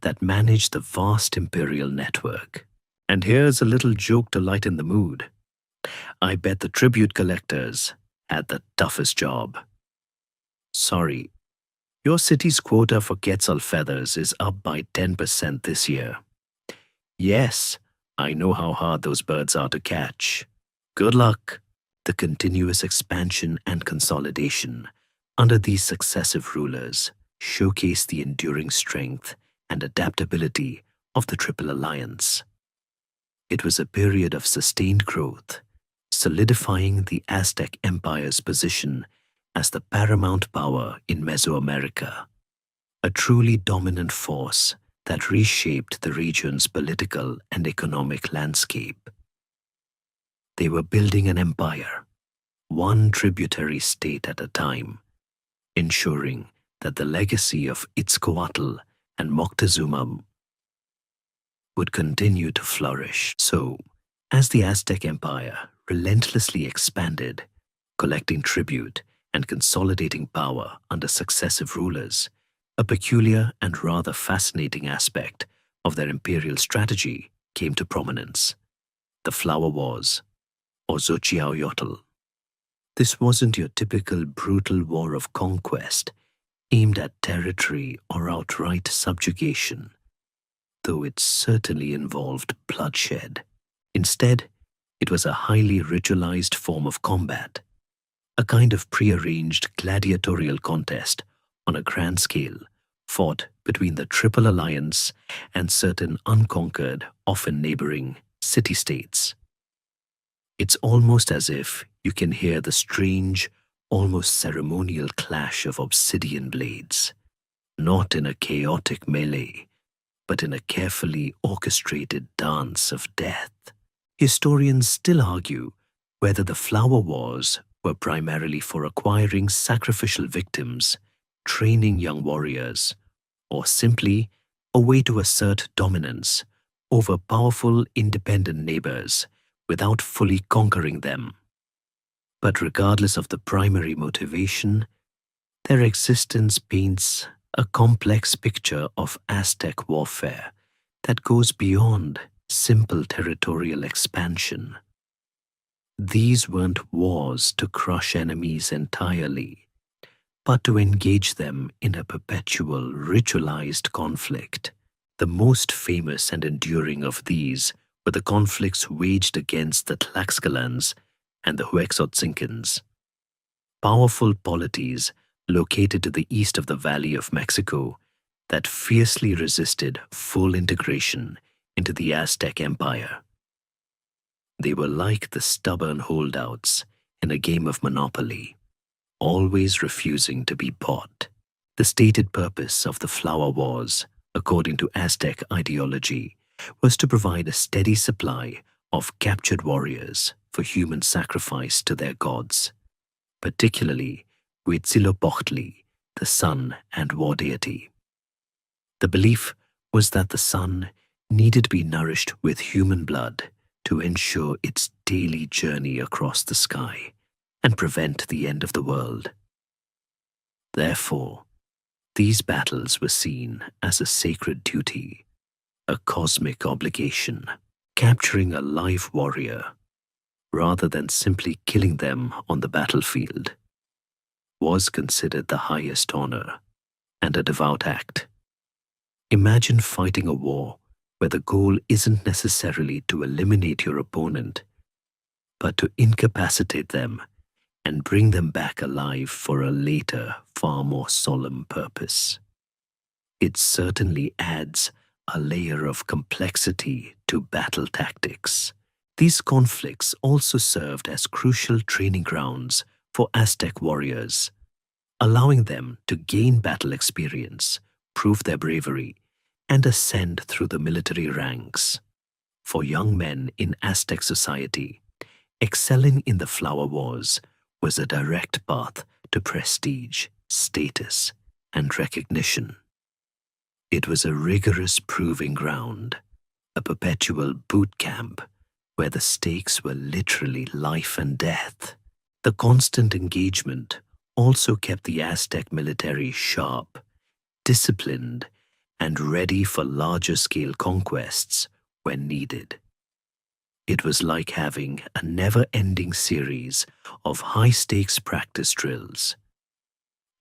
that managed the vast imperial network. And here's a little joke to lighten the mood. I bet the tribute collectors had the toughest job. Sorry, your city's quota for quetzal feathers is up by 10% this year. Yes, I know how hard those birds are to catch. Good luck. The continuous expansion and consolidation under these successive rulers showcased the enduring strength and adaptability of the Triple Alliance. It was a period of sustained growth, solidifying the Aztec Empire's position as the paramount power in Mesoamerica, a truly dominant force that reshaped the region's political and economic landscape. They were building an empire, one tributary state at a time, ensuring that the legacy of Itzcoatl and Moctezuma would continue to flourish. So, as the Aztec Empire relentlessly expanded, collecting tribute and consolidating power under successive rulers, a peculiar and rather fascinating aspect of their imperial strategy came to prominence: the Flower Wars, or Xochiaoyotl. This wasn't your typical brutal war of conquest. aimed at territory or outright subjugation, though it certainly involved bloodshed. Instead, it was a highly ritualized form of combat, a kind of prearranged gladiatorial contest on a grand scale fought between the Triple Alliance and certain unconquered, often neighboring, city-states. It's almost as if you can hear the strange, almost ceremonial clash of obsidian blades, not in a chaotic melee, but in a carefully orchestrated dance of death. Historians still argue whether the flower wars were primarily for acquiring sacrificial victims, training young warriors, or simply a way to assert dominance over powerful independent neighbors without fully conquering them. But regardless of the primary motivation, their existence paints a complex picture of Aztec warfare that goes beyond simple territorial expansion. These weren't wars to crush enemies entirely, but to engage them in a perpetual ritualized conflict. The most famous and enduring of these were the conflicts waged against the Tlaxcalans and the Huexotzincans, powerful polities located to the east of the Valley of Mexico that fiercely resisted full integration into the Aztec Empire. They were like the stubborn holdouts in a game of Monopoly, always refusing to be bought. The stated purpose of the Flower Wars, according to Aztec ideology, was to provide a steady supply of captured warriors for human sacrifice to their gods, particularly Huitzilopochtli, the sun and war deity. The belief was that the sun needed to be nourished with human blood to ensure its daily journey across the sky and prevent the end of the world. Therefore, these battles were seen as a sacred duty, a cosmic obligation. Capturing a live warrior, rather than simply killing them on the battlefield, was considered the highest honor and a devout act. Imagine fighting a war where the goal isn't necessarily to eliminate your opponent, but to incapacitate them and bring them back alive for a later, far more solemn purpose. It certainly adds a layer of complexity to battle tactics. These conflicts also served as crucial training grounds for Aztec warriors, allowing them to gain battle experience, prove their bravery, and ascend through the military ranks. For young men in Aztec society, excelling in the Flower Wars was a direct path to prestige, status, and recognition. It was a rigorous proving ground, a perpetual boot camp where the stakes were literally life and death. The constant engagement also kept the Aztec military sharp, disciplined, and ready for larger-scale conquests when needed. It was like having a never-ending series of high-stakes practice drills,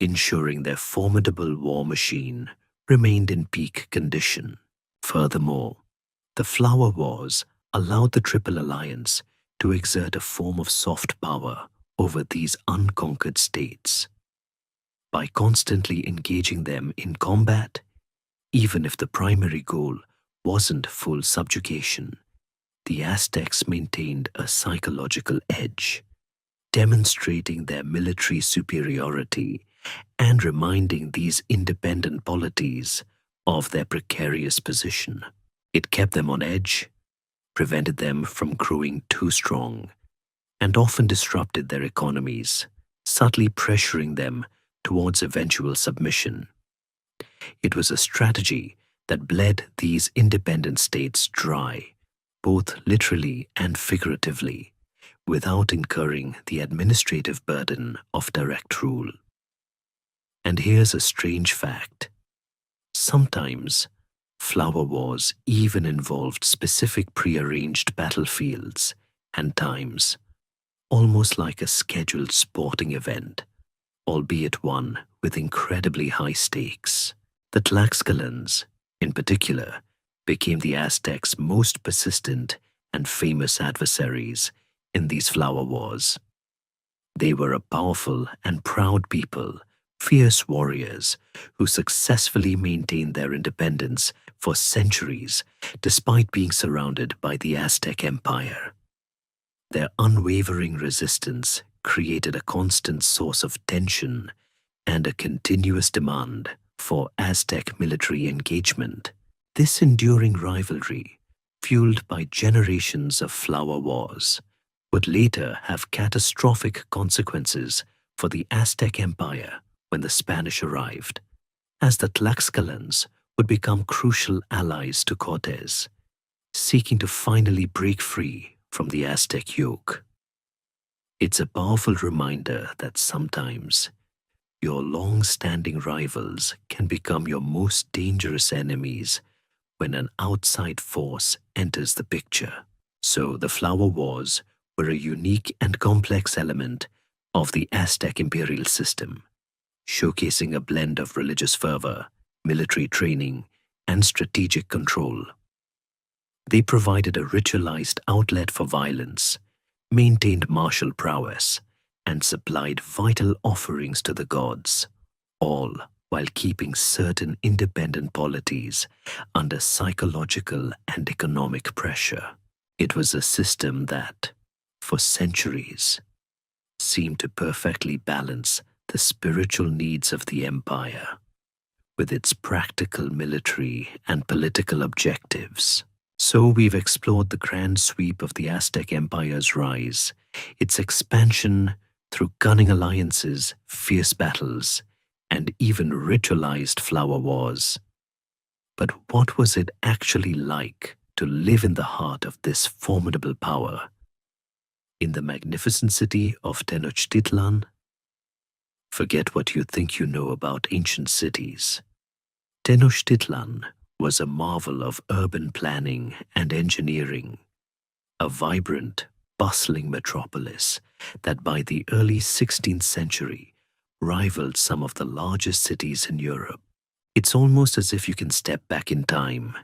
ensuring their formidable war machine remained in peak condition. Furthermore, the Flower Wars allowed the Triple Alliance to exert a form of soft power over these unconquered states. By constantly engaging them in combat, even if the primary goal wasn't full subjugation, the Aztecs maintained a psychological edge, demonstrating their military superiority and reminding these independent polities of their precarious position. It kept them on edge, prevented them from growing too strong, and often disrupted their economies, subtly pressuring them towards eventual submission. It was a strategy that bled these independent states dry, both literally and figuratively, without incurring the administrative burden of direct rule. And here's a strange fact. Sometimes, Flower Wars even involved specific prearranged battlefields and times, almost like a scheduled sporting event, albeit one with incredibly high stakes. The Tlaxcalans, in particular, became the Aztecs' most persistent and famous adversaries in these flower wars. They were a powerful and proud people, fierce warriors who successfully maintained their independence for centuries despite being surrounded by the Aztec Empire. Their unwavering resistance created a constant source of tension and a continuous demand for Aztec military engagement. This enduring rivalry, fueled by generations of flower wars, would later have catastrophic consequences for the Aztec Empire when the Spanish arrived, as the Tlaxcalans would become crucial allies to Cortes, seeking to finally break free from the Aztec yoke. It's a powerful reminder that sometimes your long-standing rivals can become your most dangerous enemies when an outside force enters the picture. So the flower wars were a unique and complex element of the Aztec imperial system, showcasing a blend of religious fervor, military training, and strategic control. They provided a ritualized outlet for violence, maintained martial prowess, and supplied vital offerings to the gods, all while keeping certain independent polities under psychological and economic pressure. It was a system that, for centuries, seemed to perfectly balance the spiritual needs of the empire with its practical military and political objectives. So we've explored the grand sweep of the Aztec Empire's rise, its expansion through cunning alliances, fierce battles, and even ritualized flower wars. But what was it actually like to live in the heart of this formidable power? In the magnificent city of Tenochtitlan? Forget what you think you know about ancient cities. Tenochtitlan was a marvel of urban planning and engineering, a vibrant, bustling metropolis that by the early 16th century rivaled some of the largest cities in Europe. It's almost as if you can step back in time,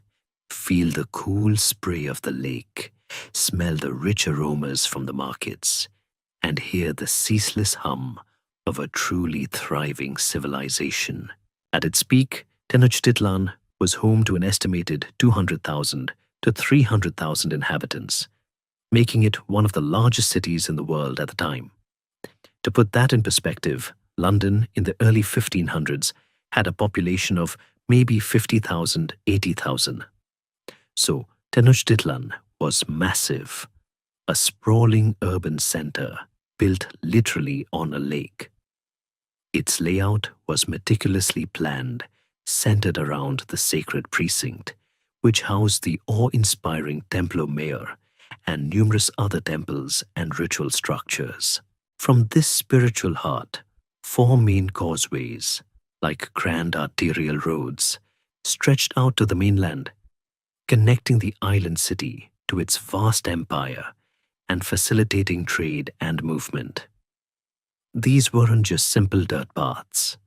feel the cool spray of the lake, smell the rich aromas from the markets, and hear the ceaseless hum of a truly thriving civilization. At its peak, Tenochtitlan was home to an estimated 200,000 to 300,000 inhabitants, making it one of the largest cities in the world at the time. To put that in perspective, London in the early 1500s had a population of maybe 50,000, 80,000. So Tenochtitlan was massive, a sprawling urban center built literally on a lake. Its layout was meticulously planned, centered around the sacred precinct, which housed the awe-inspiring Templo Mayor and numerous other temples and ritual structures. From this spiritual heart, 4 main causeways, like grand arterial roads, stretched out to the mainland, connecting the island city to its vast empire and facilitating trade and movement. These weren't just simple dirt paths.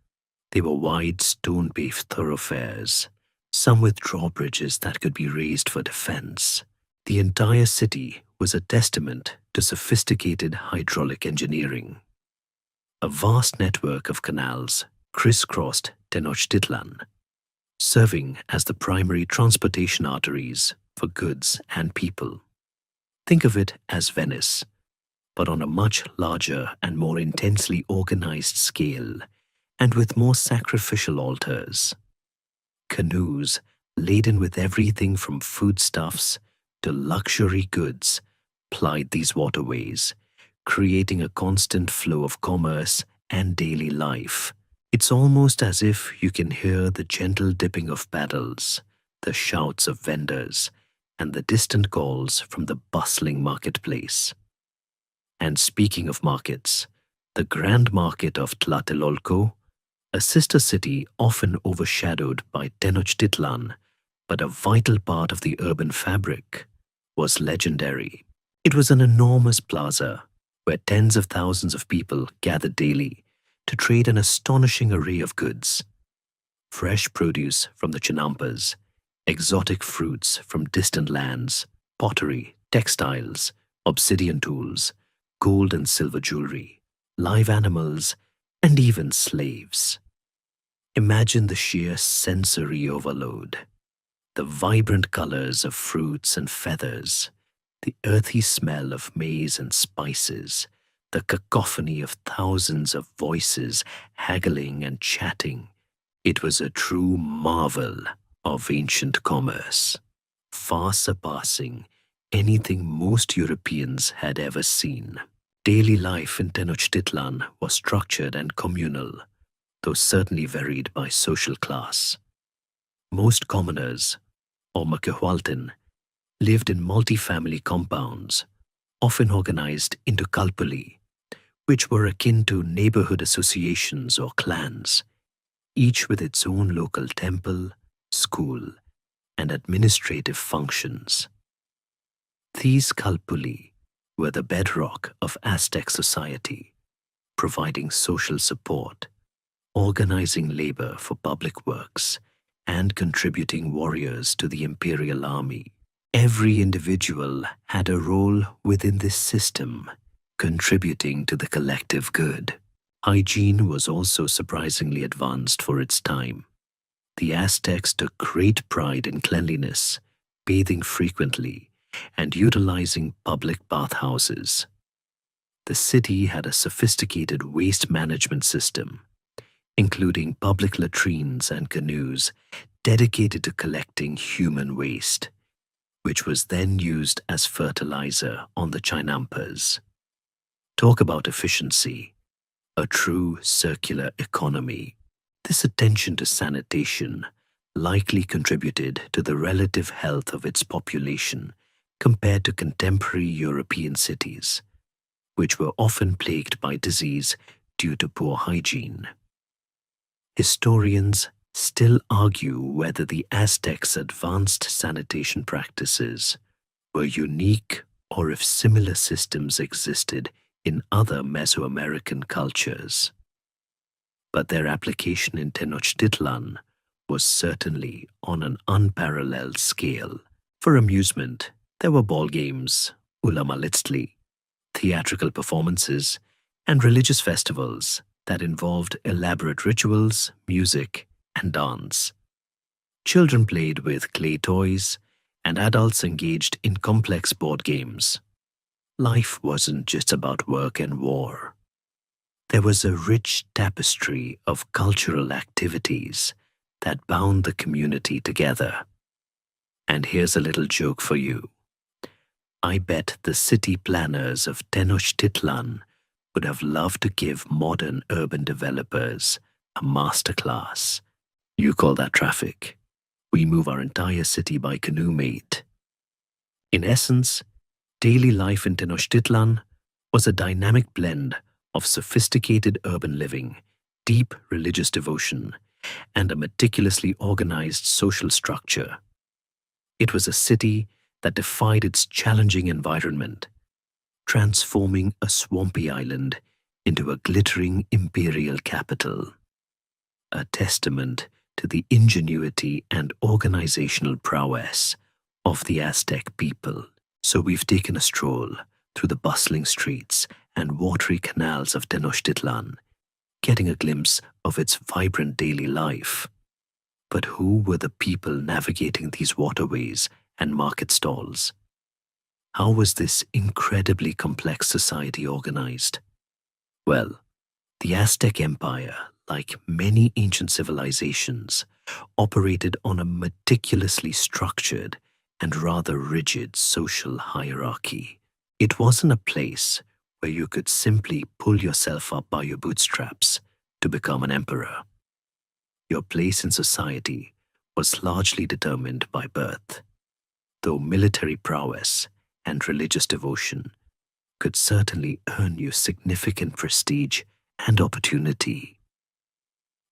They were wide stone-paved thoroughfares, some with drawbridges that could be raised for defense. The entire city was a testament to sophisticated hydraulic engineering. A vast network of canals crisscrossed Tenochtitlan, serving as the primary transportation arteries for goods and people. Think of it as Venice, but on a much larger and more intensely organized scale, and with more sacrificial altars. Canoes laden with everything from foodstuffs to luxury goods plied these waterways, creating a constant flow of commerce and daily life. It's almost as if you can hear the gentle dipping of paddles, the shouts of vendors, and the distant calls from the bustling marketplace. And speaking of markets, the Grand Market of Tlatelolco, a sister city often overshadowed by Tenochtitlan, but a vital part of the urban fabric, was legendary. It was an enormous plaza where tens of thousands of people gathered daily, to trade an astonishing array of goods: fresh produce from the Chinampas, exotic fruits from distant lands, pottery, textiles, obsidian tools, gold and silver jewelry, live animals, and even slaves. Imagine the sheer sensory overload: the vibrant colors of fruits and feathers, the earthy smell of maize and spices, the cacophony of thousands of voices haggling and chatting. It was a true marvel of ancient commerce, far surpassing anything most Europeans had ever seen. Daily life in Tenochtitlan was structured and communal, though certainly varied by social class. Most commoners, or Makehualtin, lived in multi-family compounds, often organized into kalpuli, which were akin to neighborhood associations or clans, each with its own local temple, school, and administrative functions. These kalpuli were the bedrock of Aztec society, providing social support, organizing labor for public works, and contributing warriors to the imperial army. Every individual had a role within this system, contributing to the collective good. Hygiene was also surprisingly advanced for its time. The Aztecs took great pride in cleanliness, bathing frequently, and utilizing public bathhouses. The city had a sophisticated waste management system, including public latrines and canoes dedicated to collecting human waste, which was then used as fertilizer on the Chinampas. Talk about efficiency, a true circular economy. This attention to sanitation likely contributed to the relative health of its population compared to contemporary European cities, which were often plagued by disease due to poor hygiene. Historians still argue whether the Aztecs' advanced sanitation practices were unique or if similar systems existed in other Mesoamerican cultures. But their application in Tenochtitlan was certainly on an unparalleled scale. For amusement, there were ball games, ulamalitzli, theatrical performances, and religious festivals that involved elaborate rituals, music, and dance. Children played with clay toys, and adults engaged in complex board games. Life wasn't just about work and war. There was a rich tapestry of cultural activities that bound the community together. And here's a little joke for you. I bet the city planners of Tenochtitlan would have loved to give modern urban developers a masterclass. You call that traffic. We move our entire city by canoe, mate. In essence, daily life in Tenochtitlan was a dynamic blend of sophisticated urban living, deep religious devotion, and a meticulously organized social structure. It was a city that defied its challenging environment, transforming a swampy island into a glittering imperial capital, a testament to the ingenuity and organizational prowess of the Aztec people. So we've taken a stroll through the bustling streets and watery canals of Tenochtitlan, getting a glimpse of its vibrant daily life. But who were the people navigating these waterways and market stalls? How was this incredibly complex society organized? Well, the Aztec Empire, like many ancient civilizations, operated on a meticulously structured and rather rigid social hierarchy. It wasn't a place where you could simply pull yourself up by your bootstraps to become an emperor. Your place in society was largely determined by birth, though military prowess and religious devotion could certainly earn you significant prestige and opportunity.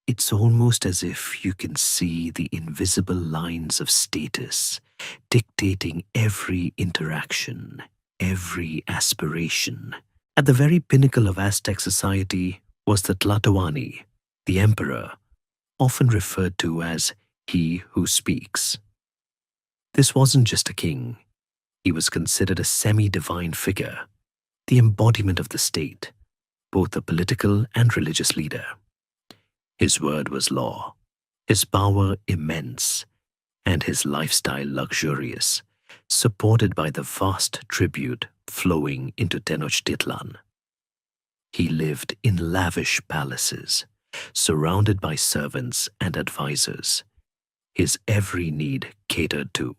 It's almost as if you can see the invisible lines of status dictating every interaction, every aspiration. At the very pinnacle of Aztec society was the Tlatoani, the emperor, often referred to as he who speaks. This wasn't just a king. He was considered a semi-divine figure, the embodiment of the state, both a political and religious leader. His word was law, his power immense, and his lifestyle luxurious, supported by the vast tribute flowing into Tenochtitlan. He lived in lavish palaces, surrounded by servants and advisors, his every need catered to.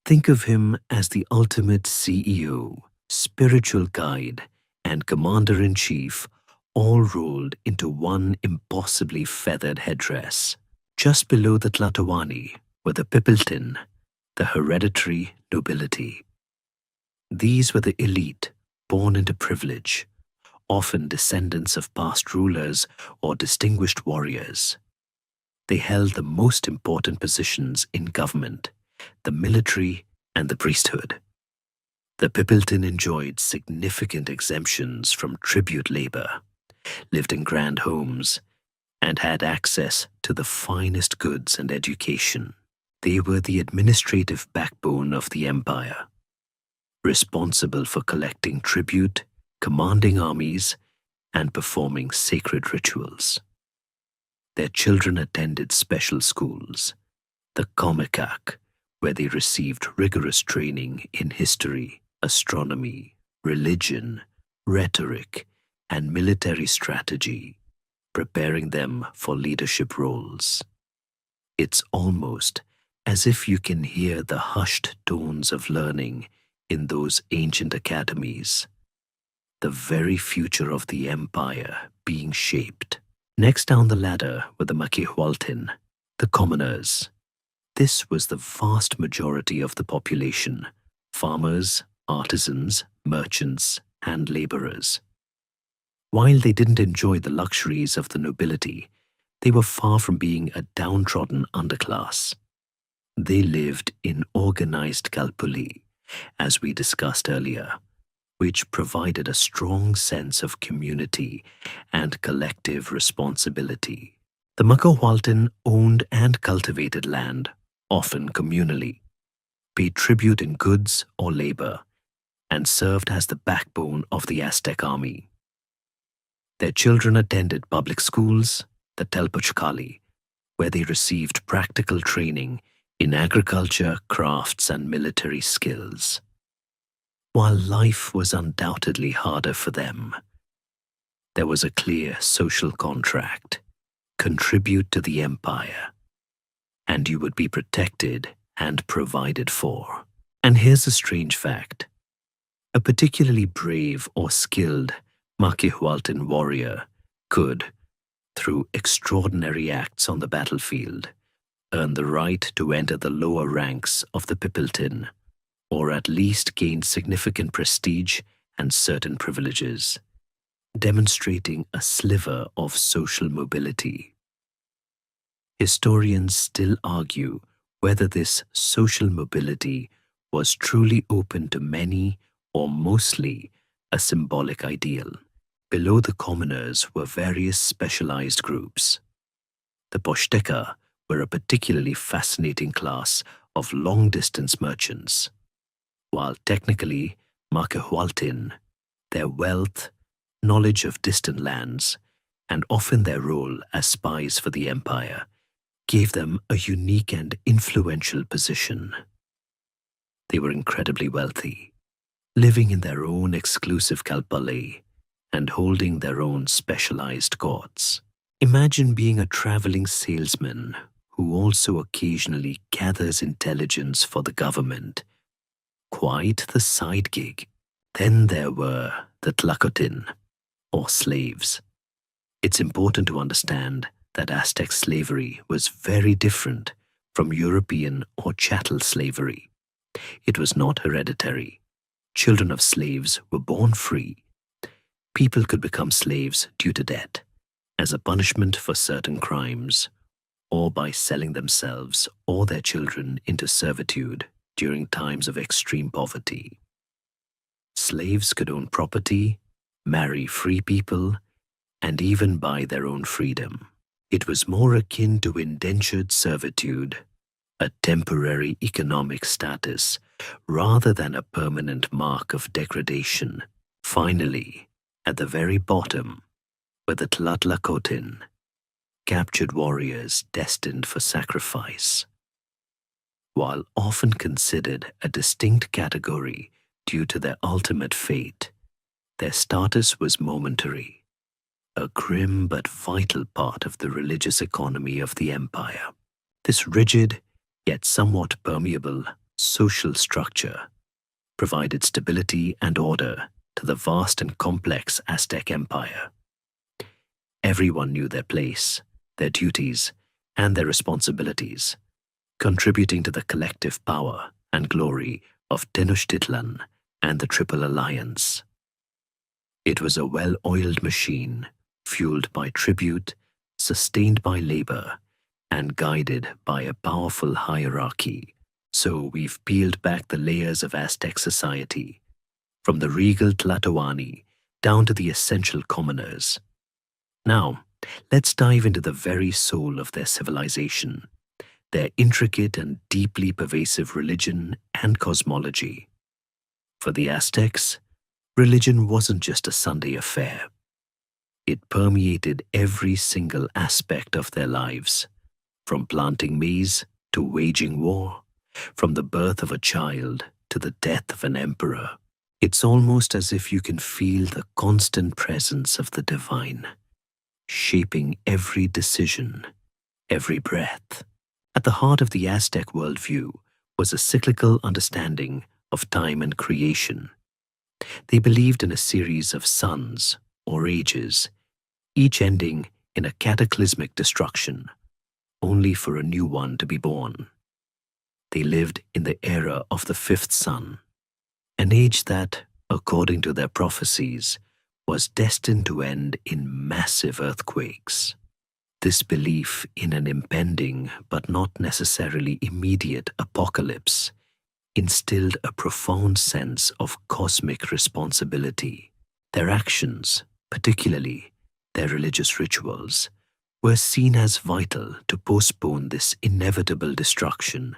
Think of him as the ultimate CEO, spiritual guide, and commander-in-chief, all rolled into one impossibly feathered headdress. Just below the Tlatoani were the Pipiltin, the hereditary nobility. These were the elite, born into privilege, often descendants of past rulers or distinguished warriors. They held the most important positions in government, the military, and the priesthood. The Pipiltin enjoyed significant exemptions from tribute labor, lived in grand homes, and had access to the finest goods and education. They were the administrative backbone of the empire, responsible for collecting tribute, commanding armies, and performing sacred rituals. Their children attended special schools, the Komikak, where they received rigorous training in history, astronomy, religion, rhetoric, and military strategy, preparing them for leadership roles. It's almost as if you can hear the hushed tones of learning in those ancient academies, the very future of the empire being shaped. Next down the ladder were the Makihualtin, the commoners. This was the vast majority of the population: farmers, artisans, merchants, and laborers. While they didn't enjoy the luxuries of the nobility, they were far from being a downtrodden underclass. They lived in organized kalpuli, as we discussed earlier, which provided a strong sense of community and collective responsibility. The Makihualtin owned and cultivated land, often communally, paid tribute in goods or labor, and served as the backbone of the Aztec army. Their children attended public schools, the Telpuchkali, where they received practical training in agriculture, crafts, and military skills. While life was undoubtedly harder for them, there was a clear social contract: contribute to the empire, and you would be protected and provided for. And here's a strange fact: a particularly brave or skilled Makihualtin warrior could, through extraordinary acts on the battlefield, earn the right to enter the lower ranks of the Pipiltin, or at least gain significant prestige and certain privileges, demonstrating a sliver of social mobility. Historians still argue whether this social mobility was truly open to many or mostly a symbolic ideal. Below the commoners were various specialized groups. The Poshteka were a particularly fascinating class of long-distance merchants. While technically Makihualtin, their wealth, knowledge of distant lands, and often their role as spies for the empire gave them a unique and influential position. They were incredibly wealthy, living in their own exclusive kalpale and holding their own specialized courts. Imagine being a traveling salesman who also occasionally gathers intelligence for the government. Quite the side gig. Then there were the Tlacotin, or slaves. It's important to understand that Aztec slavery was very different from European or chattel slavery. It was not hereditary. Children of slaves were born free. People could become slaves due to debt, as a punishment for certain crimes, or by selling themselves or their children into servitude during times of extreme poverty. Slaves could own property, marry free people, and even by their own freedom. It was more akin to indentured servitude, a temporary economic status, rather than a permanent mark of degradation. Finally, at the very bottom were the Tlahtlacotin, captured warriors destined for sacrifice. While often considered a distinct category due to their ultimate fate, their status was momentary, a grim but vital part of the religious economy of the empire. This rigid, yet somewhat permeable, social structure provided stability and order to the vast and complex Aztec Empire. Everyone knew their place, their duties, and their responsibilities, contributing to the collective power and glory of Tenochtitlan and the Triple Alliance. It was a well-oiled machine, fueled by tribute, sustained by labor, and guided by a powerful hierarchy. So we've peeled back the layers of Aztec society, from the regal Tlatoani down to the essential commoners. Now, let's dive into the very soul of their civilization, their intricate and deeply pervasive religion and cosmology. For the Aztecs, religion wasn't just a Sunday affair. It permeated every single aspect of their lives, from planting maize to waging war, from the birth of a child to the death of an emperor. It's almost as if you can feel the constant presence of the divine, shaping every decision, every breath. At the heart of the Aztec worldview was a cyclical understanding of time and creation. They believed in a series of suns or ages, each ending in a cataclysmic destruction, only for a new one to be born. They lived in the era of the fifth sun, an age that, according to their prophecies, was destined to end in massive earthquakes. This belief in an impending but not necessarily immediate apocalypse instilled a profound sense of cosmic responsibility. Their actions, particularly their religious rituals, were seen as vital to postpone this inevitable destruction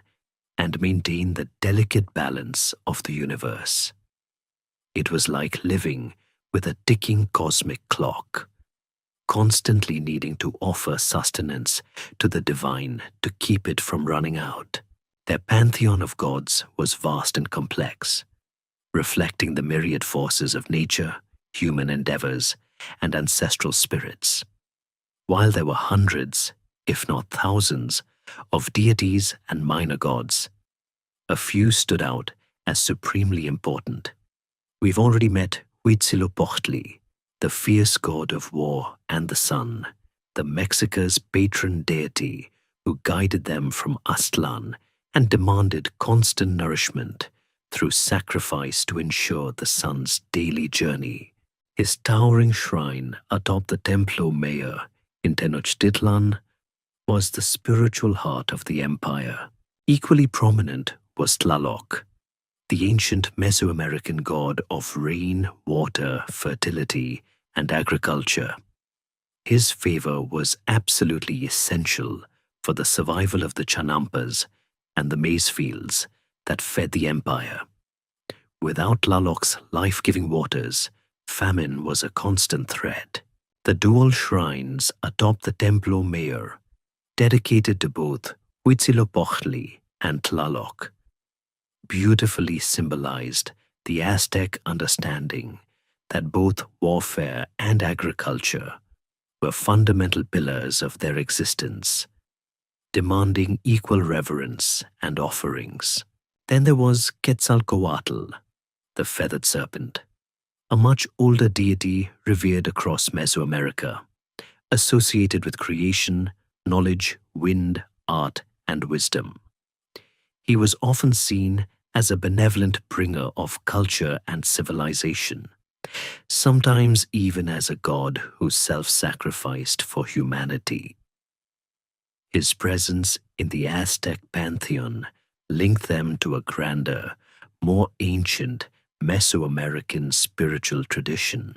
and maintain the delicate balance of the universe. It was like living with a ticking cosmic clock, constantly needing to offer sustenance to the divine to keep it from running out. Their pantheon of gods was vast and complex, reflecting the myriad forces of nature, human endeavors, and ancestral spirits. While there were hundreds, if not thousands, of deities and minor gods, a few stood out as supremely important. We've already met Huitzilopochtli, the fierce god of war and the sun, the Mexica's patron deity who guided them from Aztlán and demanded constant nourishment through sacrifice to ensure the sun's daily journey. His towering shrine atop the Templo Mayor in Tenochtitlan was the spiritual heart of the empire. Equally prominent was Tlaloc, the ancient Mesoamerican god of rain, water, fertility, and agriculture. His favor was absolutely essential for the survival of the Chanampas and the maize fields that fed the empire. Without Tlaloc's life-giving waters, famine was a constant threat. The dual shrines atop the Templo Mayor, dedicated to both Huitzilopochtli and Tlaloc, beautifully symbolized the Aztec understanding that both warfare and agriculture were fundamental pillars of their existence, demanding equal reverence and offerings. Then there was Quetzalcoatl, the feathered serpent, a much older deity revered across Mesoamerica, associated with creation, knowledge, wind, art, and wisdom. He was often seen as a benevolent bringer of culture and civilization, sometimes even as a god who self-sacrificed for humanity. His presence in the Aztec pantheon linked them to a grander, more ancient Mesoamerican spiritual tradition.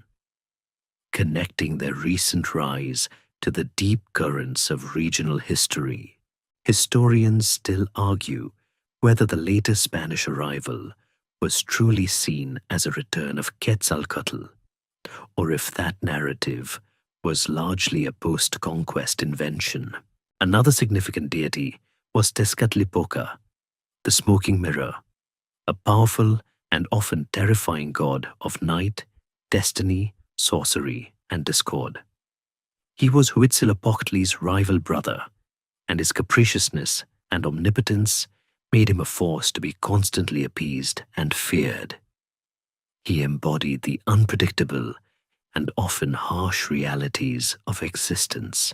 connecting their recent rise to the deep currents of regional history. Historians still argue whether the later Spanish arrival was truly seen as a return of Quetzalcoatl, or if that narrative was largely a post-conquest invention. Another significant deity was Tezcatlipoca, the smoking mirror, a powerful and often terrifying god of night, destiny, sorcery, and discord. He was Huitzilopochtli's rival brother, and his capriciousness and omnipotence made him a force to be constantly appeased and feared. He embodied the unpredictable and often harsh realities of existence,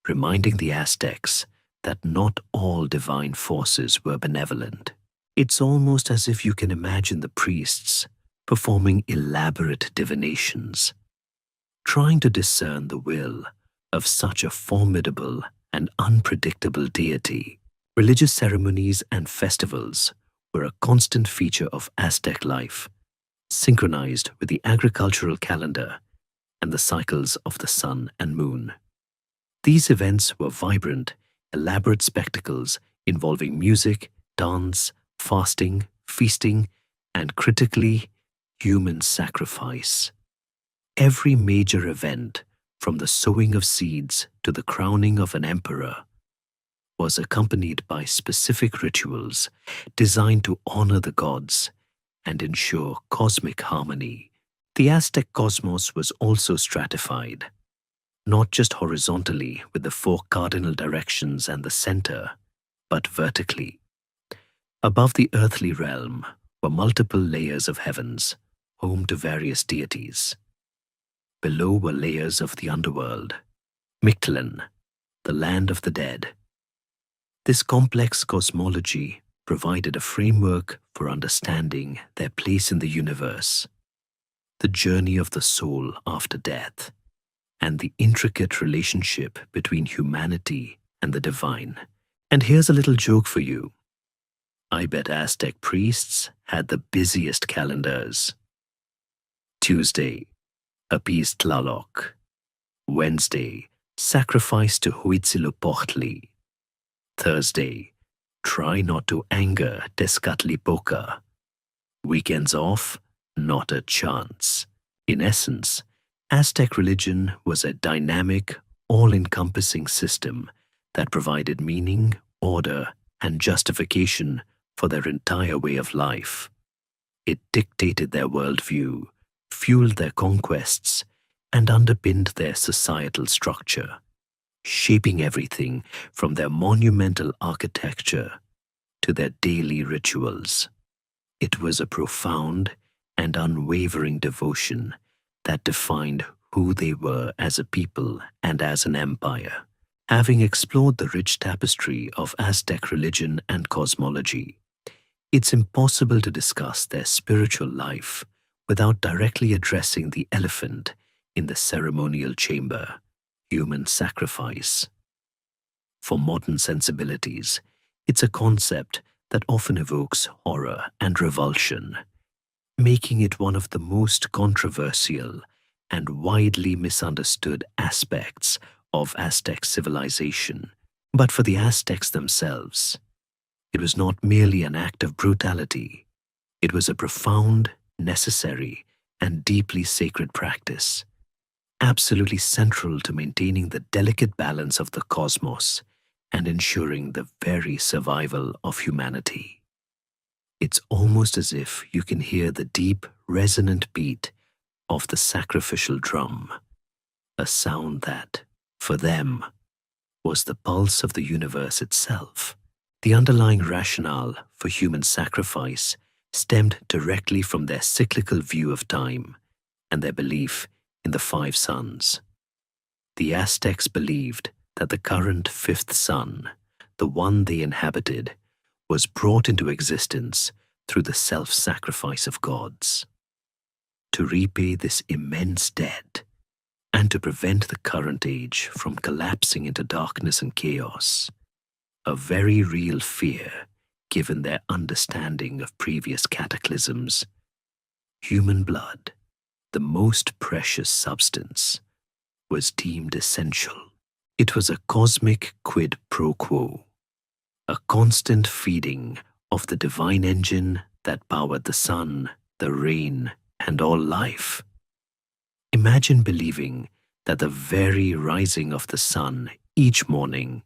reminding the Aztecs that not all divine forces were benevolent. It's almost as if you can imagine the priests performing elaborate divinations, trying to discern the will of such a formidable and unpredictable deity. Religious ceremonies and festivals were a constant feature of Aztec life, synchronized with the agricultural calendar and the cycles of the sun and moon. These events were vibrant, elaborate spectacles involving music, dance, fasting, feasting, and critically, human sacrifice. Every major event, from the sowing of seeds to the crowning of an emperor, was accompanied by specific rituals designed to honor the gods and ensure cosmic harmony. The Aztec cosmos was also stratified, not just horizontally with the four cardinal directions and the center, but vertically. Above the earthly realm were multiple layers of heavens, home to various deities. Below were layers of the underworld, Mictlan, the land of the dead. This complex cosmology provided a framework for understanding their place in the universe, the journey of the soul after death, and the intricate relationship between humanity and the divine. And here's a little joke for you. I bet Aztec priests had the busiest calendars. Tuesday, appease Tlaloc. Wednesday, sacrifice to Huitzilopochtli. Thursday, try not to anger Tezcatlipoca. Weekends off, not a chance. In essence, Aztec religion was a dynamic, all-encompassing system that provided meaning, order, and justification for their entire way of life. It dictated their worldview, fueled their conquests, and underpinned their societal structure, shaping everything from their monumental architecture to their daily rituals. It was a profound and unwavering devotion that defined who they were as a people and as an empire. Having explored the rich tapestry of Aztec religion and cosmology, it's impossible to discuss their spiritual life without directly addressing the elephant in the ceremonial chamber: human sacrifice. For modern sensibilities, it's a concept that often evokes horror and revulsion, making it one of the most controversial and widely misunderstood aspects of Aztec civilization. But for the Aztecs themselves, it was not merely an act of brutality. It was a profound, necessary, and deeply sacred practice, absolutely central to maintaining the delicate balance of the cosmos and ensuring the very survival of humanity. It's almost as if you can hear the deep, resonant beat of the sacrificial drum, a sound that, for them, was the pulse of the universe itself. The underlying rationale for human sacrifice stemmed directly from their cyclical view of time and their belief in the five suns. The Aztecs believed that the current fifth sun, the one they inhabited, was brought into existence through the self-sacrifice of gods. To repay this immense debt, and to prevent the current age from collapsing into darkness and chaos, a very real fear given their understanding of previous cataclysms, human blood the most precious substance, was deemed essential. It was a cosmic quid pro quo, a constant feeding of the divine engine that powered the sun, the rain, and all life. Imagine believing that the very rising of the sun each morning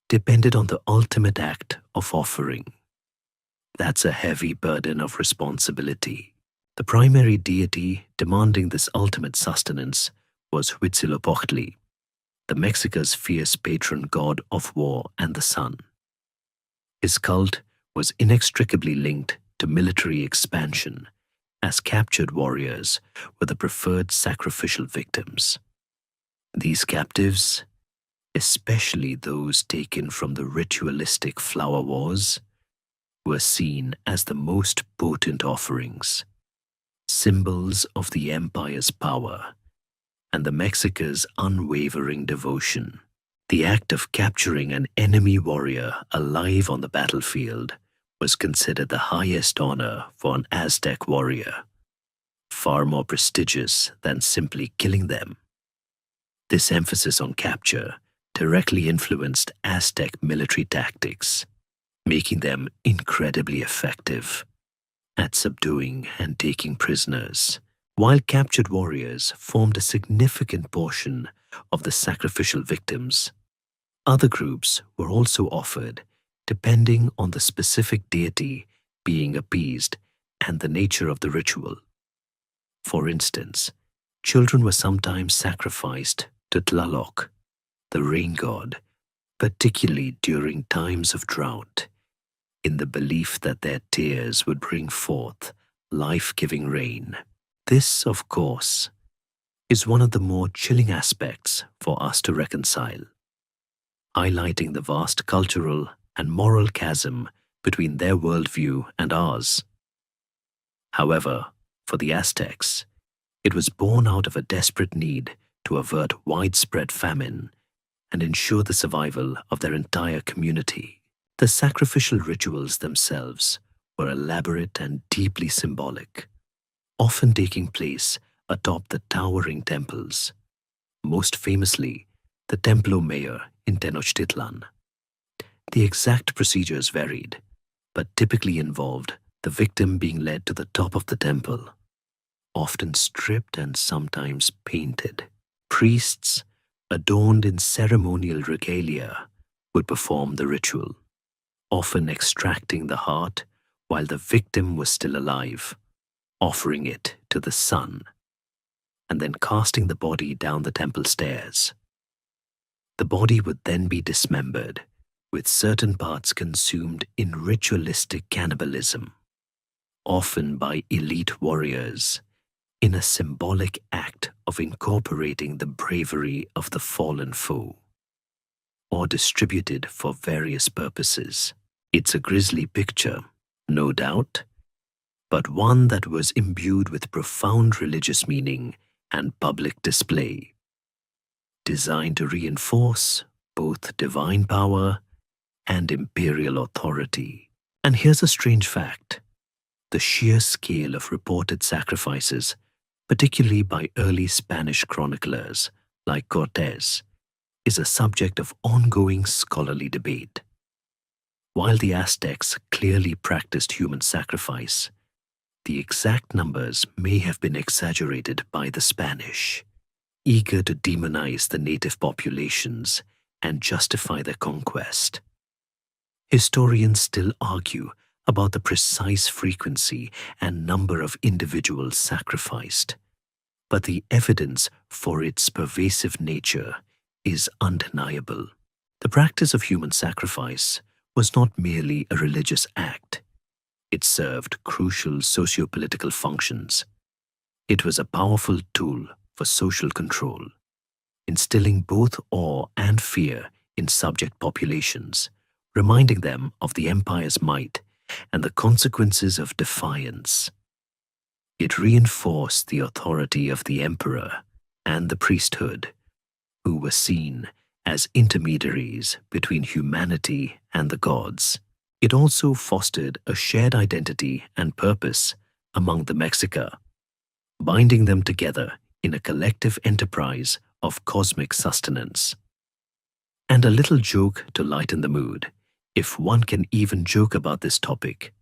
depended on the ultimate act of offering. That's a heavy burden of responsibility. The primary deity demanding this ultimate sustenance was Huitzilopochtli, the Mexica's fierce patron god of war and the sun. His cult was inextricably linked to military expansion, as captured warriors were the preferred sacrificial victims. These captives, especially those taken from the ritualistic flower wars, were seen as the most potent offerings, symbols of the empire's power and the Mexica's unwavering devotion. The act of capturing an enemy warrior alive on the battlefield was considered the highest honor for an Aztec warrior, far more prestigious than simply killing them. This emphasis on capture directly influenced Aztec military tactics, making them incredibly effective at subduing and taking prisoners. While captured warriors formed a significant portion of the sacrificial victims, other groups were also offered depending on the specific deity being appeased and the nature of the ritual. For instance, children were sometimes sacrificed to Tlaloc, the rain god, particularly during times of drought, in the belief that their tears would bring forth life-giving rain. This, of course, is one of the more chilling aspects for us to reconcile, highlighting the vast cultural and moral chasm between their worldview and ours. However, for the Aztecs, it was born out of a desperate need to avert widespread famine and ensure the survival of their entire community. The sacrificial rituals themselves were elaborate and deeply symbolic, often taking place atop the towering temples, most famously the Templo Mayor in Tenochtitlan. The exact procedures varied, but typically involved the victim being led to the top of the temple, often stripped and sometimes painted. Priests, adorned in ceremonial regalia, would perform the ritual, often extracting the heart while the victim was still alive, offering it to the sun, and then casting the body down the temple stairs. The body would then be dismembered, with certain parts consumed in ritualistic cannibalism, often by elite warriors, in a symbolic act of incorporating the bravery of the fallen foe, or distributed for various purposes. It's a grisly picture, no doubt, but one that was imbued with profound religious meaning and public display, designed to reinforce both divine power and imperial authority. And here's a strange fact. The sheer scale of reported sacrifices, particularly by early Spanish chroniclers like Cortés, is a subject of ongoing scholarly debate. While the Aztecs clearly practiced human sacrifice, the exact numbers may have been exaggerated by the Spanish, eager to demonize the native populations and justify their conquest. Historians still argue about the precise frequency and number of individuals sacrificed, but the evidence for its pervasive nature is undeniable. The practice of human sacrifice was not merely a religious act. It served crucial socio-political functions. It was a powerful tool for social control, instilling both awe and fear in subject populations, reminding them of the empire's might and the consequences of defiance. It reinforced the authority of the emperor and the priesthood, who were seen as intermediaries between humanity and the gods. It also fostered a shared identity and purpose among the Mexica, binding them together in a collective enterprise of cosmic sustenance. And a little joke to lighten the mood, if one can even joke about this topic.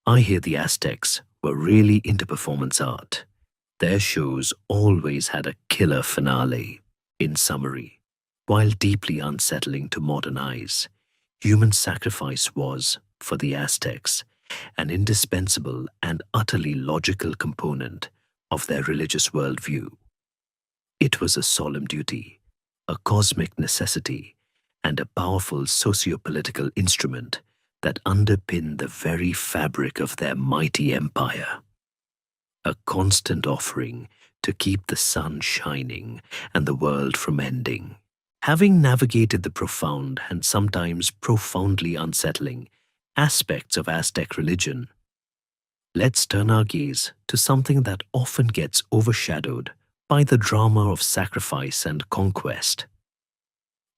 I hear the Aztecs were really into performance art. Their shows always had a killer finale. In summary, while deeply unsettling to modern eyes, human sacrifice was, for the Aztecs, an indispensable and utterly logical component of their religious worldview. It was a solemn duty, a cosmic necessity, and a powerful socio-political instrument that underpinned the very fabric of their mighty empire. A constant offering to keep the sun shining and the world from ending. Having navigated the profound and sometimes profoundly unsettling aspects of Aztec religion, let's turn our gaze to something that often gets overshadowed by the drama of sacrifice and conquest.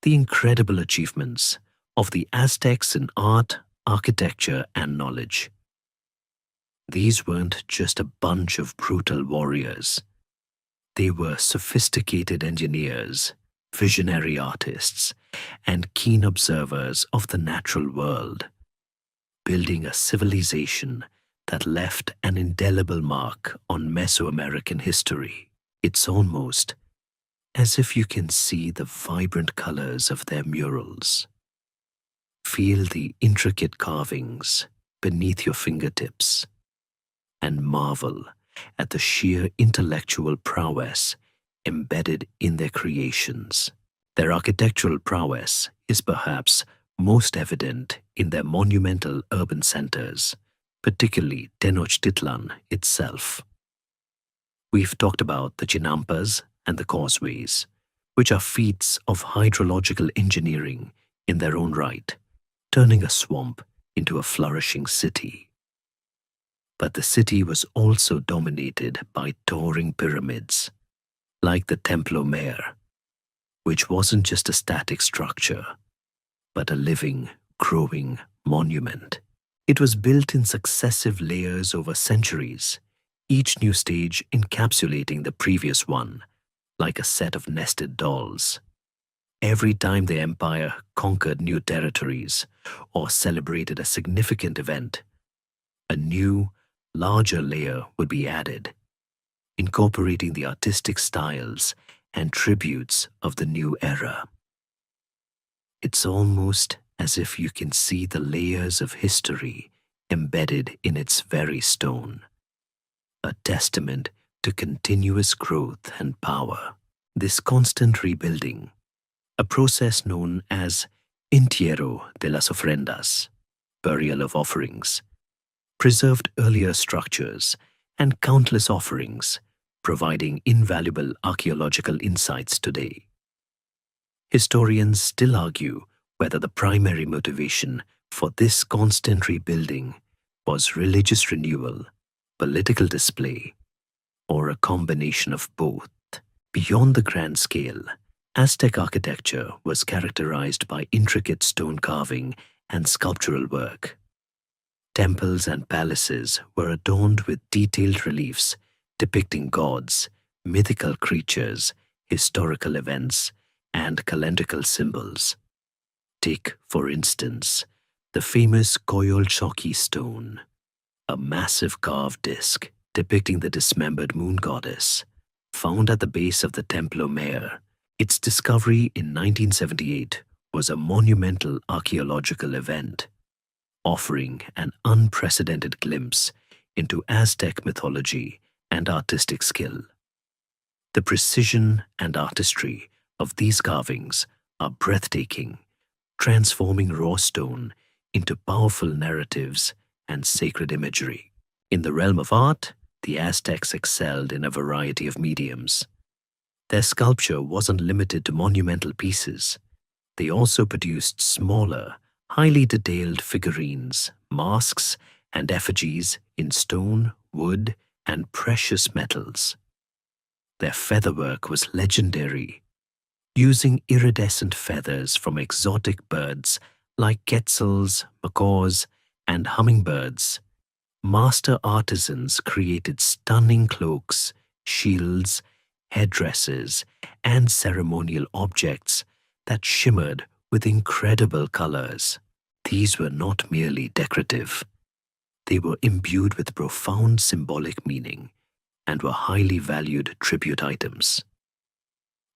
The incredible achievements of the Aztecs in art, architecture, and knowledge. These weren't just a bunch of brutal warriors. They were sophisticated engineers, visionary artists, and keen observers of the natural world, building a civilization that left an indelible mark on Mesoamerican history. It's almost as if you can see the vibrant colors of their murals. Feel the intricate carvings beneath your fingertips, and marvel at the sheer intellectual prowess embedded in their creations. Their architectural prowess is perhaps most evident in their monumental urban centers, particularly Tenochtitlan itself. We've talked about the chinampas and the causeways, which are feats of hydrological engineering in their own right, turning a swamp into a flourishing city. But the city was also dominated by towering pyramids, like the Templo Mayor, which wasn't just a static structure, but a living, growing monument. It was built in successive layers over centuries, each new stage encapsulating the previous one, like a set of nested dolls. Every time the empire conquered new territories or celebrated a significant event, a new, larger layer would be added, incorporating the artistic styles and tributes of the new era. It's almost as if you can see the layers of history embedded in its very stone, a testament to continuous growth and power. This constant rebuilding, a process known as entierro de las ofrendas, burial of offerings, preserved earlier structures and countless offerings, providing invaluable archaeological insights today. Historians still argue whether the primary motivation for this constant rebuilding was religious renewal, political display, or a combination of both. Beyond the grand scale, Aztec architecture was characterized by intricate stone carving and sculptural work. Temples and palaces were adorned with detailed reliefs depicting gods, mythical creatures, historical events, and calendrical symbols. Take, for instance, the famous Coyolxauhqui stone, a massive carved disc depicting the dismembered moon goddess, found at the base of the Templo Mayor. Its discovery in 1978 was a monumental archaeological event, offering an unprecedented glimpse into Aztec mythology and artistic skill. The precision and artistry of these carvings are breathtaking, transforming raw stone into powerful narratives and sacred imagery. In the realm of art, the Aztecs excelled in a variety of mediums. Their sculpture wasn't limited to monumental pieces. They also produced smaller, highly detailed figurines, masks, and effigies in stone, wood, and precious metals. Their featherwork was legendary, using iridescent feathers from exotic birds like quetzals, macaws, and hummingbirds. Master artisans created stunning cloaks, shields, headdresses, and ceremonial objects that shimmered with incredible colors. These were not merely decorative. They were imbued with profound symbolic meaning and were highly valued tribute items.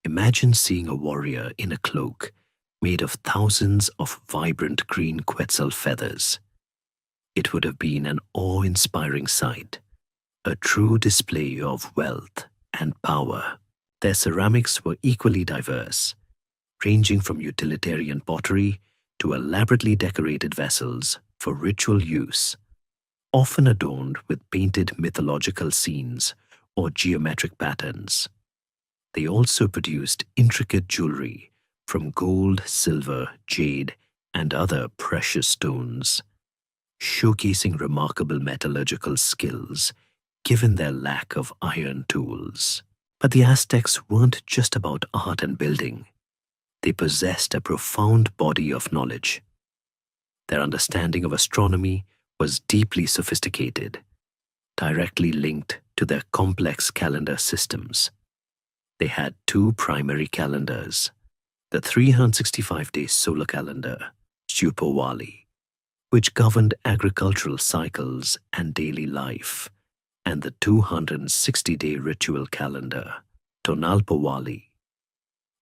Imagine seeing a warrior in a cloak made of thousands of vibrant green quetzal feathers. It would have been an awe-inspiring sight, a true display of wealth and power. Their ceramics were equally diverse, ranging from utilitarian pottery to elaborately decorated vessels for ritual use, often adorned with painted mythological scenes or geometric patterns. They also produced intricate jewelry from gold, silver, jade, and other precious stones, showcasing remarkable metallurgical skills given their lack of iron tools. But the Aztecs weren't just about art and building. They possessed a profound body of knowledge. Their understanding of astronomy was deeply sophisticated, directly linked to their complex calendar systems. They had two primary calendars: the 365-day solar calendar, Shupawali, which governed agricultural cycles and daily life, and the 260-day ritual calendar, Tonalpawali,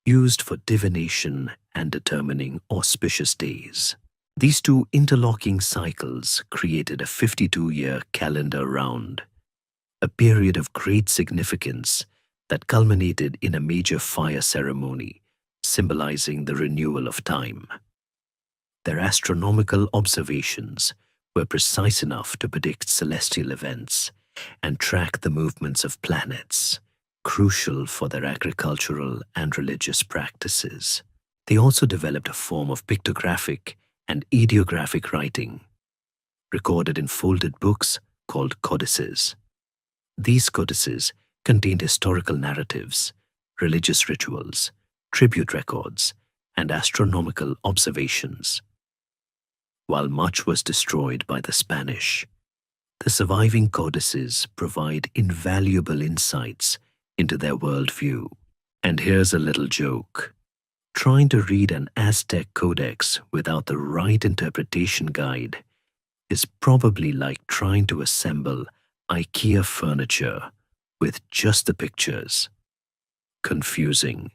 used for divination and determining auspicious days. These two interlocking cycles created a 52-year calendar round, a period of great significance that culminated in a major fire ceremony symbolizing the renewal of time. Their astronomical observations were precise enough to predict celestial events and track the movements of planets, crucial for their agricultural and religious practices. They also developed a form of pictographic and ideographic writing, recorded in folded books called codices. These codices contained historical narratives, religious rituals, tribute records, and astronomical observations. While much was destroyed by the Spanish, the surviving codices provide invaluable insights into their worldview. And here's a little joke. Trying to read an Aztec codex without the right interpretation guide is probably like trying to assemble IKEA furniture with just the pictures. Confusing,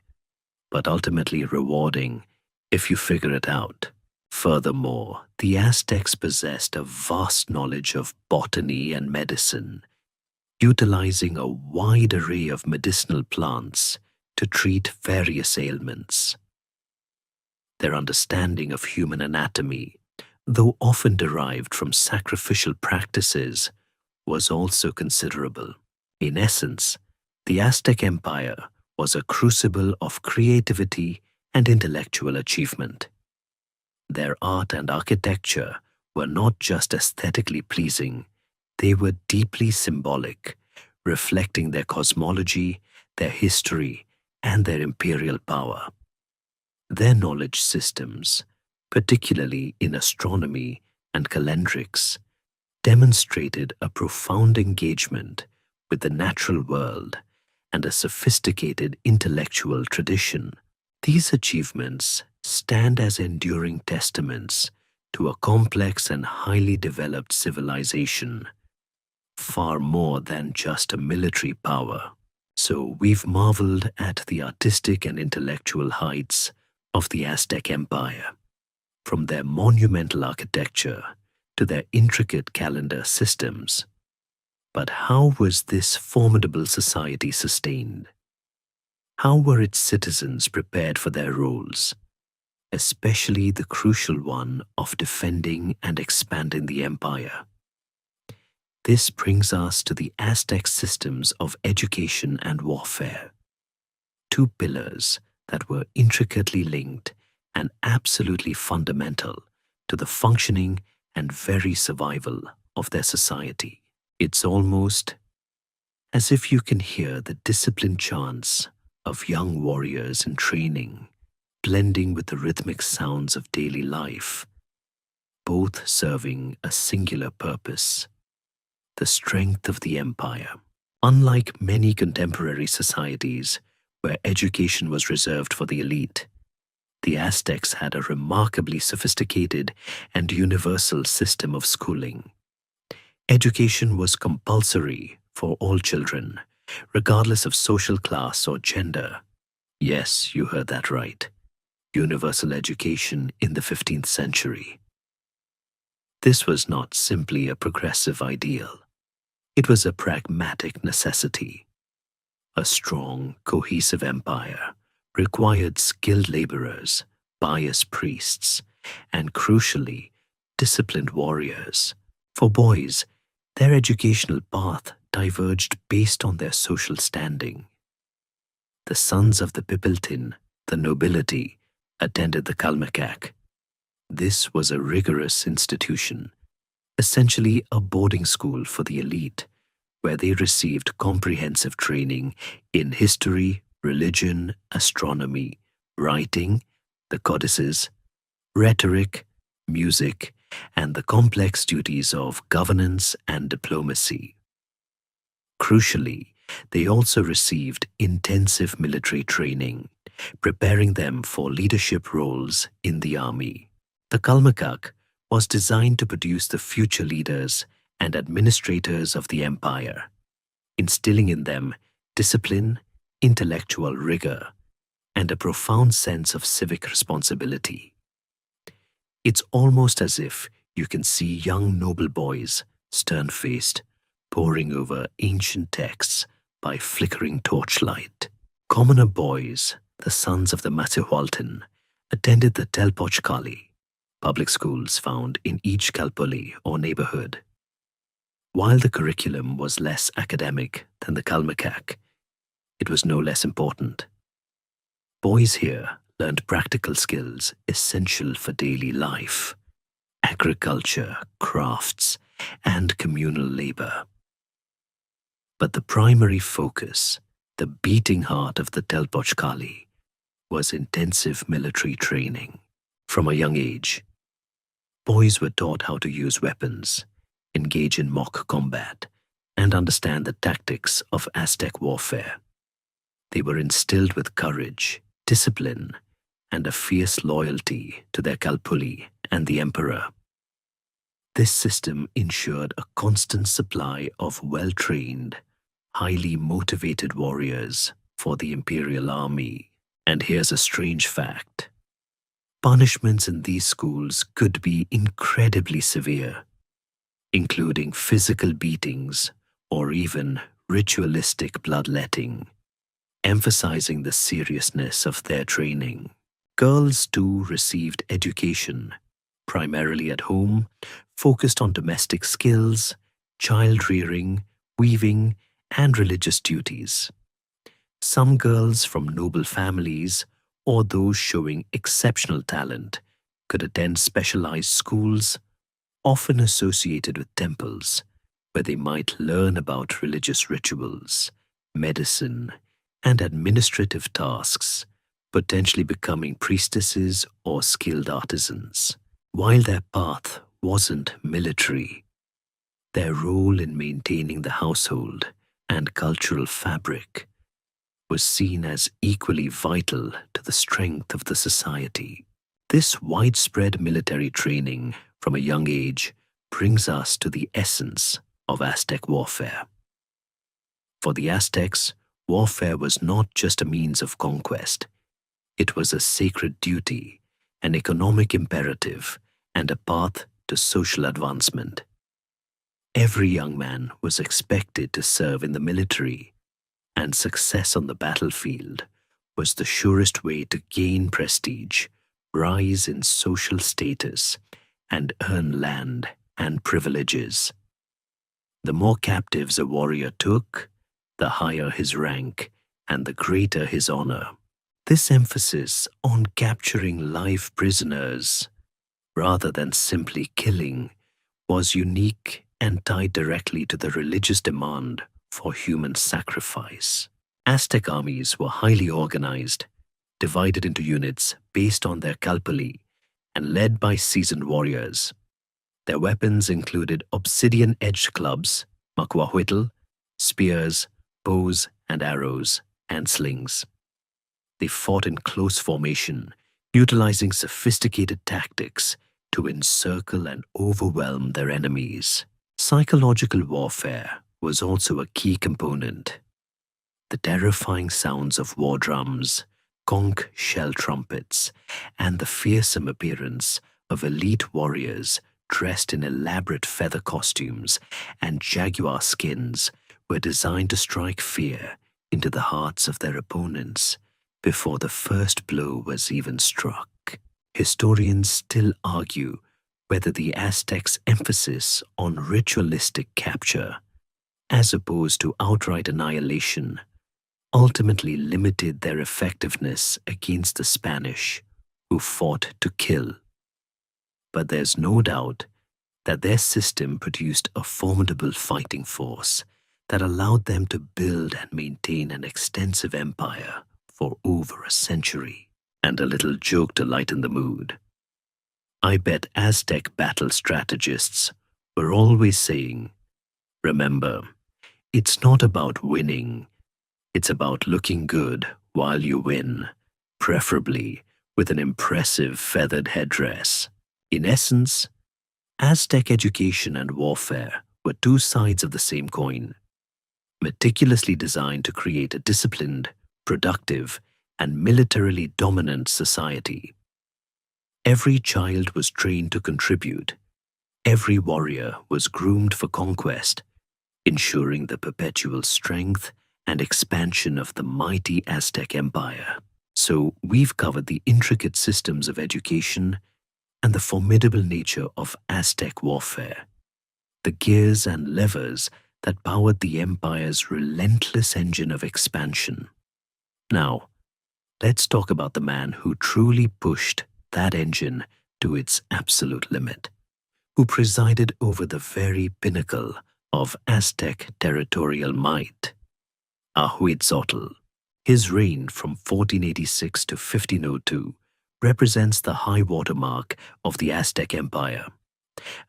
but ultimately rewarding if you figure it out. Furthermore, the Aztecs possessed a vast knowledge of botany and medicine, utilizing a wide array of medicinal plants to treat various ailments. Their understanding of human anatomy, though often derived from sacrificial practices, was also considerable. In essence, the Aztec Empire was a crucible of creativity and intellectual achievement. Their art and architecture were not just aesthetically pleasing, they were deeply symbolic, reflecting their cosmology, their history, and their imperial power. Their knowledge systems, particularly in astronomy and calendrics, demonstrated a profound engagement with the natural world and a sophisticated intellectual tradition. These achievements stand as enduring testaments to a complex and highly developed civilization, far more than just a military power. So we've marveled at the artistic and intellectual heights of the Aztec Empire, from their monumental architecture to their intricate calendar systems. But how was this formidable society sustained? How were its citizens prepared for their roles, especially the crucial one of defending and expanding the empire? This brings us to the Aztec systems of education and warfare, two pillars that were intricately linked and absolutely fundamental to the functioning and very survival of their society. It's almost as if you can hear the disciplined chants of young warriors in training, blending with the rhythmic sounds of daily life, both serving a singular purpose: the strength of the empire. Unlike many contemporary societies where education was reserved for the elite, the Aztecs had a remarkably sophisticated and universal system of schooling. Education was compulsory for all children, regardless of social class or gender. Yes, you heard that right. Universal education in the 15th century. This was not simply a progressive ideal. It was a pragmatic necessity. A strong, cohesive empire required skilled laborers, pious priests, and crucially, disciplined warriors. For boys, their educational path diverged based on their social standing. The sons of the Pipiltin, the nobility, attended the Kalmakak. This was a rigorous institution, essentially a boarding school for the elite, where they received comprehensive training in history, religion, astronomy, writing, the codices, rhetoric, music, and the complex duties of governance and diplomacy. Crucially, they also received intensive military training, preparing them for leadership roles in the army. The Kalmakak was designed to produce the future leaders and administrators of the empire, instilling in them discipline, intellectual rigor, and a profound sense of civic responsibility. It's almost as if you can see young noble boys, stern-faced, poring over ancient texts by flickering torchlight. Commoner boys, the sons of the Matihualtin, attended the Telpochkali, public schools found in each kalpuli or neighborhood. While the curriculum was less academic than the Kalmakak, it was no less important. Boys here learned practical skills essential for daily life: agriculture, crafts, and communal labor. But the primary focus, the beating heart of the Telpochkali, was intensive military training. From a young age, boys were taught how to use weapons, engage in mock combat, and understand the tactics of Aztec warfare. They were instilled with courage, discipline, and a fierce loyalty to their kalpuli and the emperor. This system ensured a constant supply of well-trained, highly motivated warriors for the imperial army. And here's a strange fact. Punishments in these schools could be incredibly severe, including physical beatings or even ritualistic bloodletting, emphasizing the seriousness of their training. Girls too received education, primarily at home, focused on domestic skills, child-rearing, weaving, and religious duties. Some girls from noble families or those showing exceptional talent could attend specialized schools, often associated with temples, where they might learn about religious rituals, medicine, and administrative tasks, potentially becoming priestesses or skilled artisans. While their path wasn't military, their role in maintaining the household and cultural fabric was seen as equally vital to the strength of the society. This widespread military training from a young age brings us to the essence of Aztec warfare. For the Aztecs, warfare was not just a means of conquest. It was a sacred duty, an economic imperative, and a path to social advancement. Every young man was expected to serve in the military, and success on the battlefield was the surest way to gain prestige, rise in social status, and earn land and privileges. The more captives a warrior took, the higher his rank and the greater his honor. This emphasis on capturing live prisoners, rather than simply killing, was unique and tied directly to the religious demand for human sacrifice. Aztec armies were highly organized, divided into units based on their kalpuli, and led by seasoned warriors. Their weapons included obsidian-edged clubs, macuahuitl, spears, bows and arrows, and slings. They fought in close formation, utilizing sophisticated tactics to encircle and overwhelm their enemies. Psychological warfare was also a key component. The terrifying sounds of war drums, conch shell trumpets, and the fearsome appearance of elite warriors dressed in elaborate feather costumes and jaguar skins were designed to strike fear into the hearts of their opponents before the first blow was even struck. Historians still argue whether the Aztecs' emphasis on ritualistic capture, as opposed to outright annihilation, ultimately limited their effectiveness against the Spanish, who fought to kill. But there's no doubt that their system produced a formidable fighting force that allowed them to build and maintain an extensive empire for over a century. And a little joke to lighten the mood. I bet Aztec battle strategists were always saying, remember, it's not about winning, it's about looking good while you win, preferably with an impressive feathered headdress. In essence, Aztec education and warfare were two sides of the same coin, meticulously designed to create a disciplined, productive, and militarily dominant society. Every child was trained to contribute. Every warrior was groomed for conquest, ensuring the perpetual strength and expansion of the mighty Aztec Empire. So we've covered the intricate systems of education and the formidable nature of Aztec warfare, the gears and levers that powered the empire's relentless engine of expansion. Now, let's talk about the man who truly pushed that engine to its absolute limit, who presided over the very pinnacle of Aztec territorial might, Ahuitzotl. His reign from 1486 to 1502 represents the high water mark of the Aztec Empire,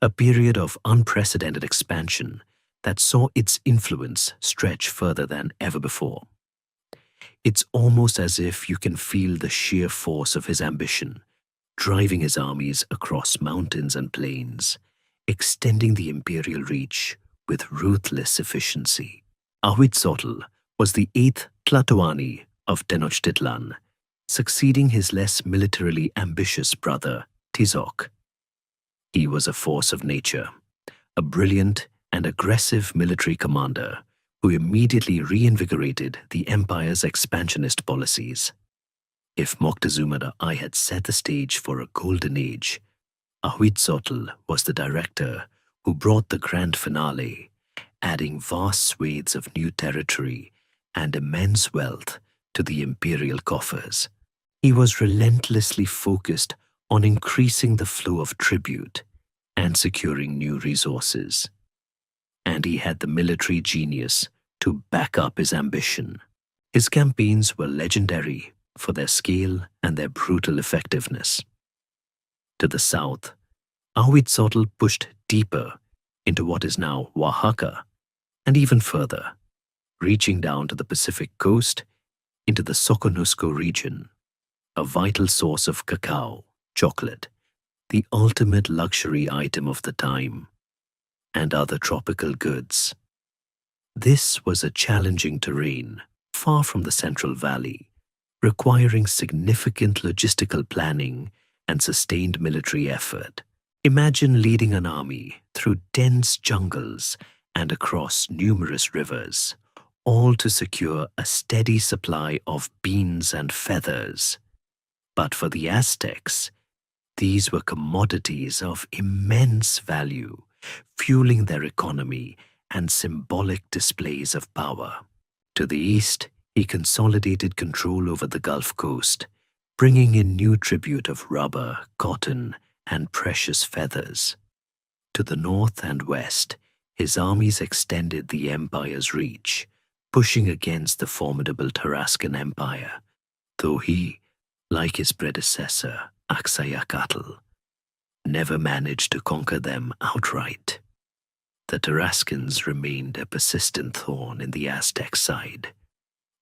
a period of unprecedented expansion that saw its influence stretch further than ever before. It's almost as if you can feel the sheer force of his ambition, driving his armies across mountains and plains, extending the imperial reach with ruthless efficiency. Ahuitzotl was the 8th Tlatoani of Tenochtitlan, succeeding his less militarily ambitious brother, Tizoc. He was a force of nature, a brilliant and aggressive military commander who immediately reinvigorated the empire's expansionist policies. If Moctezuma I had set the stage for a golden age, Ahuitzotl was the director who brought the grand finale, adding vast swathes of new territory and immense wealth to the imperial coffers. He was relentlessly focused on increasing the flow of tribute and securing new resources. And he had the military genius to back up his ambition. His campaigns were legendary for their scale and their brutal effectiveness. To the south, Ahuitzotl pushed deeper into what is now Oaxaca, and even further, reaching down to the Pacific coast into the Soconusco region, a vital source of cacao, chocolate, the ultimate luxury item of the time, and other tropical goods. This was a challenging terrain, far from the Central Valley, requiring significant logistical planning and sustained military effort. Imagine leading an army through dense jungles and across numerous rivers, all to secure a steady supply of beans and feathers. But for the Aztecs, these were commodities of immense value, fueling their economy and symbolic displays of power. To the east, he consolidated control over the Gulf Coast, bringing in new tribute of rubber, cotton, and precious feathers. To the north and west, his armies extended the empire's reach, pushing against the formidable Tarascan Empire, though he, like his predecessor, Axayacatl, never managed to conquer them outright. The Tarascans remained a persistent thorn in the Aztec side,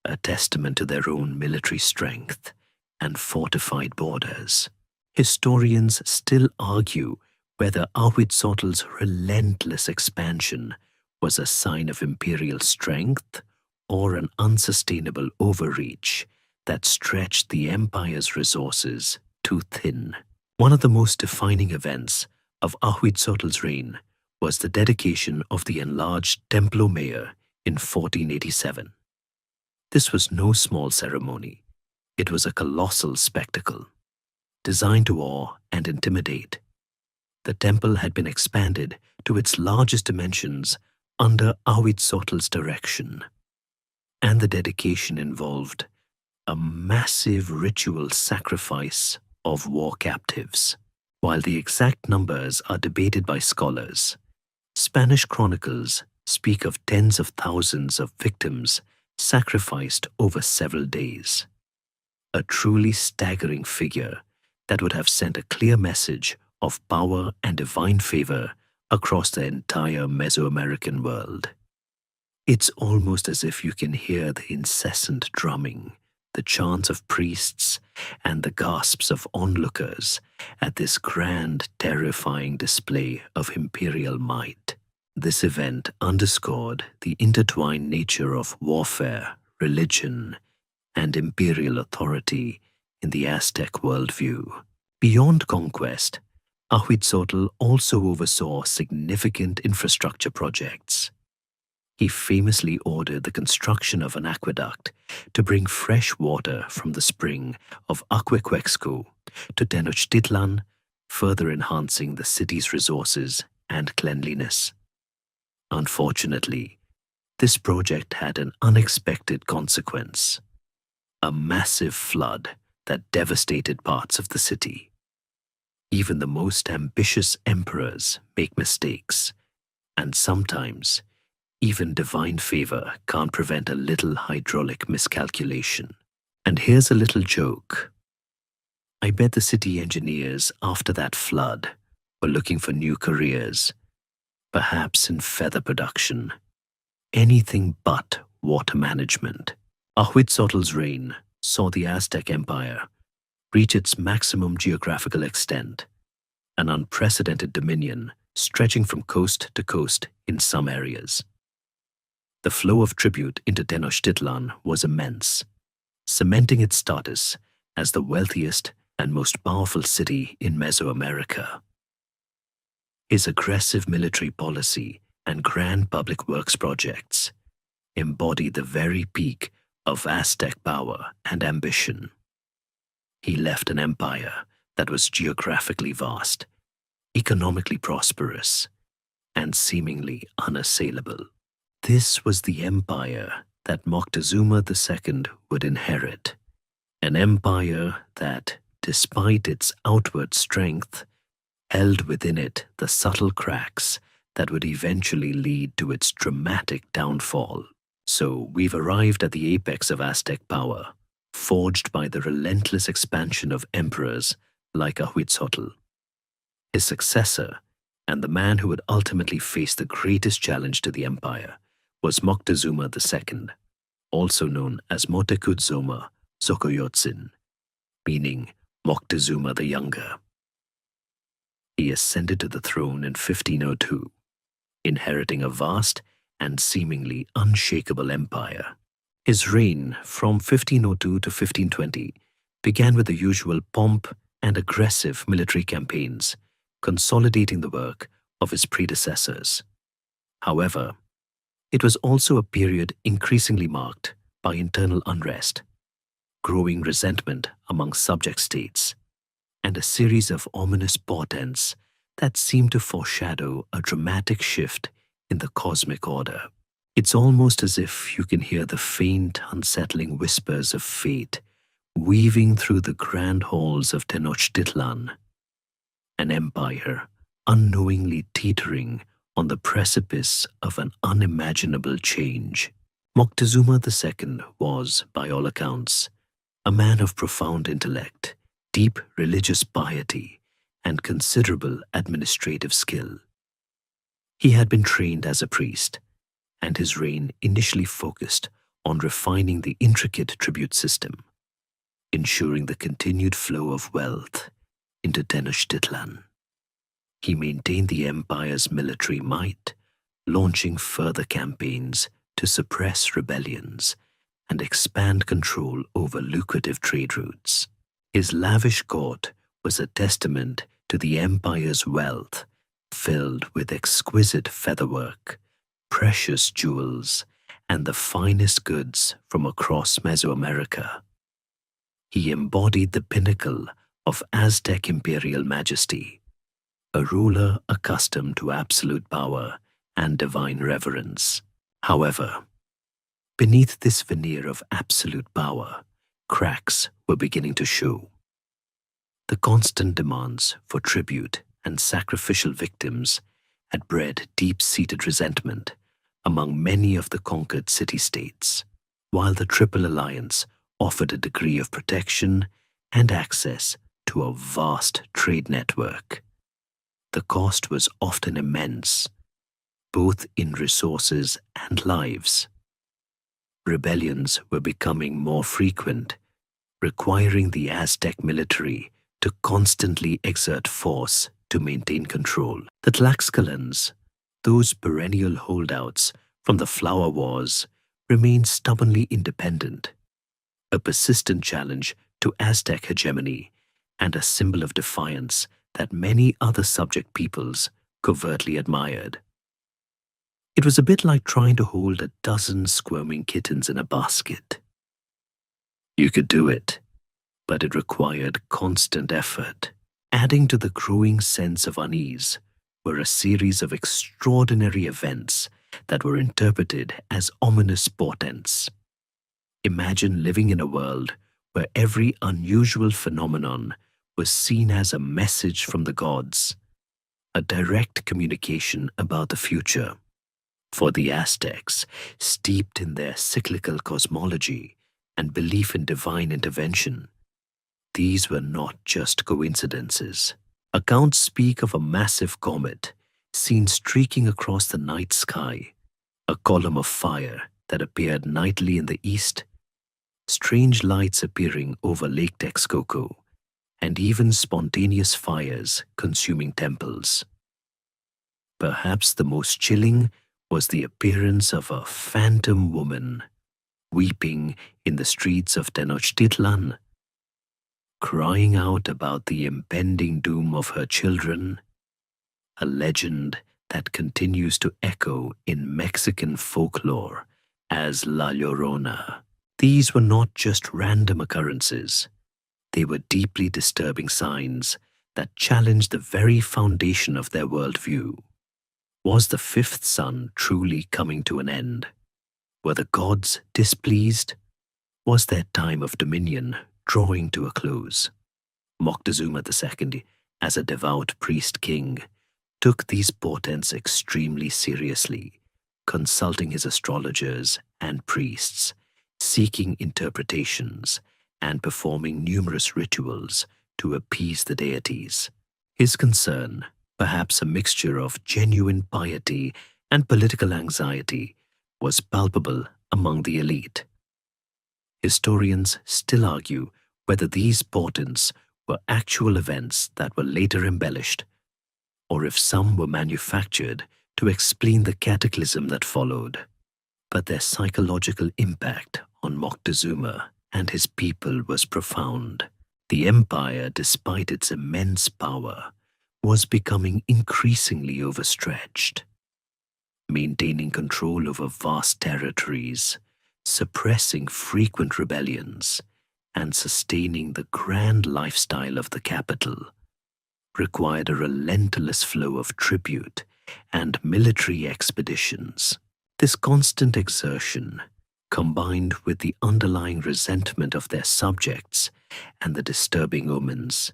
a testament to their own military strength and fortified borders. Historians still argue whether Ahuitzottl's relentless expansion was a sign of imperial strength or an unsustainable overreach that stretched the empire's resources too thin. One of the most defining events of Ahuitzottl's reign was the dedication of the enlarged Templo Mayor in 1487. This was no small ceremony. It was a colossal spectacle, designed to awe and intimidate. The temple had been expanded to its largest dimensions under Ahuitzottl's direction, and the dedication involved a massive ritual sacrifice of war captives. While the exact numbers are debated by scholars, Spanish chronicles speak of tens of thousands of victims sacrificed over several days. A truly staggering figure that would have sent a clear message of power and divine favor across the entire Mesoamerican world. It's almost as if you can hear the incessant drumming, the chants of priests, and the gasps of onlookers at this grand, terrifying display of imperial might. This event underscored the intertwined nature of warfare, religion, and imperial authority in the Aztec worldview. Beyond conquest, Ahuitzotl also oversaw significant infrastructure projects. He famously ordered the construction of an aqueduct to bring fresh water from the spring of Aquequexco to Tenochtitlan, further enhancing the city's resources and cleanliness. Unfortunately, this project had an unexpected consequence: a massive flood that devastated parts of the city. Even the most ambitious emperors make mistakes, and sometimes even divine favor can't prevent a little hydraulic miscalculation. And here's a little joke. I bet the city engineers after that flood were looking for new careers, perhaps in feather production, anything but water management. Ahuitzottl's reign saw the Aztec Empire reach its maximum geographical extent, an unprecedented dominion stretching from coast to coast in some areas. The flow of tribute into Tenochtitlan was immense, cementing its status as the wealthiest and most powerful city in Mesoamerica. His aggressive military policy and grand public works projects embody the very peak of Aztec power and ambition. He left an empire that was geographically vast, economically prosperous, and seemingly unassailable. This was the empire that Moctezuma II would inherit, an empire that, despite its outward strength, held within it the subtle cracks that would eventually lead to its dramatic downfall. So we've arrived at the apex of Aztec power, forged by the relentless expansion of emperors like Ahuitzotl. His successor, and the man who would ultimately face the greatest challenge to the empire, was Moctezuma II, also known as Motekudzoma Xocoyotzin, meaning Moctezuma the Younger. He ascended to the throne in 1502, inheriting a vast and seemingly unshakable empire. His reign from 1502 to 1520 began with the usual pomp and aggressive military campaigns, consolidating the work of his predecessors. However, it was also a period increasingly marked by internal unrest, growing resentment among subject states, and a series of ominous portents that seemed to foreshadow a dramatic shift in the cosmic order. It's almost as if you can hear the faint, unsettling whispers of fate weaving through the grand halls of Tenochtitlan, an empire unknowingly teetering on the precipice of an unimaginable change. Moctezuma II was, by all accounts, a man of profound intellect, deep religious piety, and considerable administrative skill. He had been trained as a priest, and his reign initially focused on refining the intricate tribute system, ensuring the continued flow of wealth into Tenochtitlan. He maintained the empire's military might, launching further campaigns to suppress rebellions and expand control over lucrative trade routes. His lavish court was a testament to the empire's wealth, filled with exquisite featherwork, precious jewels, and the finest goods from across Mesoamerica. He embodied the pinnacle of Aztec imperial majesty, a ruler accustomed to absolute power and divine reverence. However, beneath this veneer of absolute power, cracks were beginning to show. The constant demands for tribute and sacrificial victims had bred deep-seated resentment among many of the conquered city-states, while the Triple Alliance offered a degree of protection and access to a vast trade network. The cost was often immense, both in resources and lives. Rebellions were becoming more frequent, requiring the Aztec military to constantly exert force to maintain control. The Tlaxcalans, those perennial holdouts from the Flower Wars, remained stubbornly independent, a persistent challenge to Aztec hegemony and a symbol of defiance that many other subject peoples covertly admired. It was a bit like trying to hold a dozen squirming kittens in a basket. You could do it, but it required constant effort. Adding to the growing sense of unease were a series of extraordinary events that were interpreted as ominous portents. Imagine living in a world where every unusual phenomenon was seen as a message from the gods, a direct communication about the future. For the Aztecs, steeped in their cyclical cosmology and belief in divine intervention, these were not just coincidences. Accounts speak of a massive comet seen streaking across the night sky, a column of fire that appeared nightly in the east, strange lights appearing over Lake Texcoco, and even spontaneous fires consuming temples. Perhaps the most chilling was the appearance of a phantom woman weeping in the streets of Tenochtitlan, crying out about the impending doom of her children, a legend that continues to echo in Mexican folklore as La Llorona. These were not just random occurrences. They were deeply disturbing signs that challenged the very foundation of their worldview. Was the fifth sun truly coming to an end? Were the gods displeased? Was their time of dominion drawing to a close? Moctezuma II, as a devout priest-king, took these portents extremely seriously, consulting his astrologers and priests, seeking interpretations, and performing numerous rituals to appease the deities. His concern, perhaps a mixture of genuine piety and political anxiety, was palpable among the elite. Historians still argue whether these portents were actual events that were later embellished, or if some were manufactured to explain the cataclysm that followed. But their psychological impact on Moctezuma and his people was profound. The empire, despite its immense power, was becoming increasingly overstretched. Maintaining control over vast territories, suppressing frequent rebellions, and sustaining the grand lifestyle of the capital required a relentless flow of tribute and military expeditions. This constant exertion, combined with the underlying resentment of their subjects and the disturbing omens,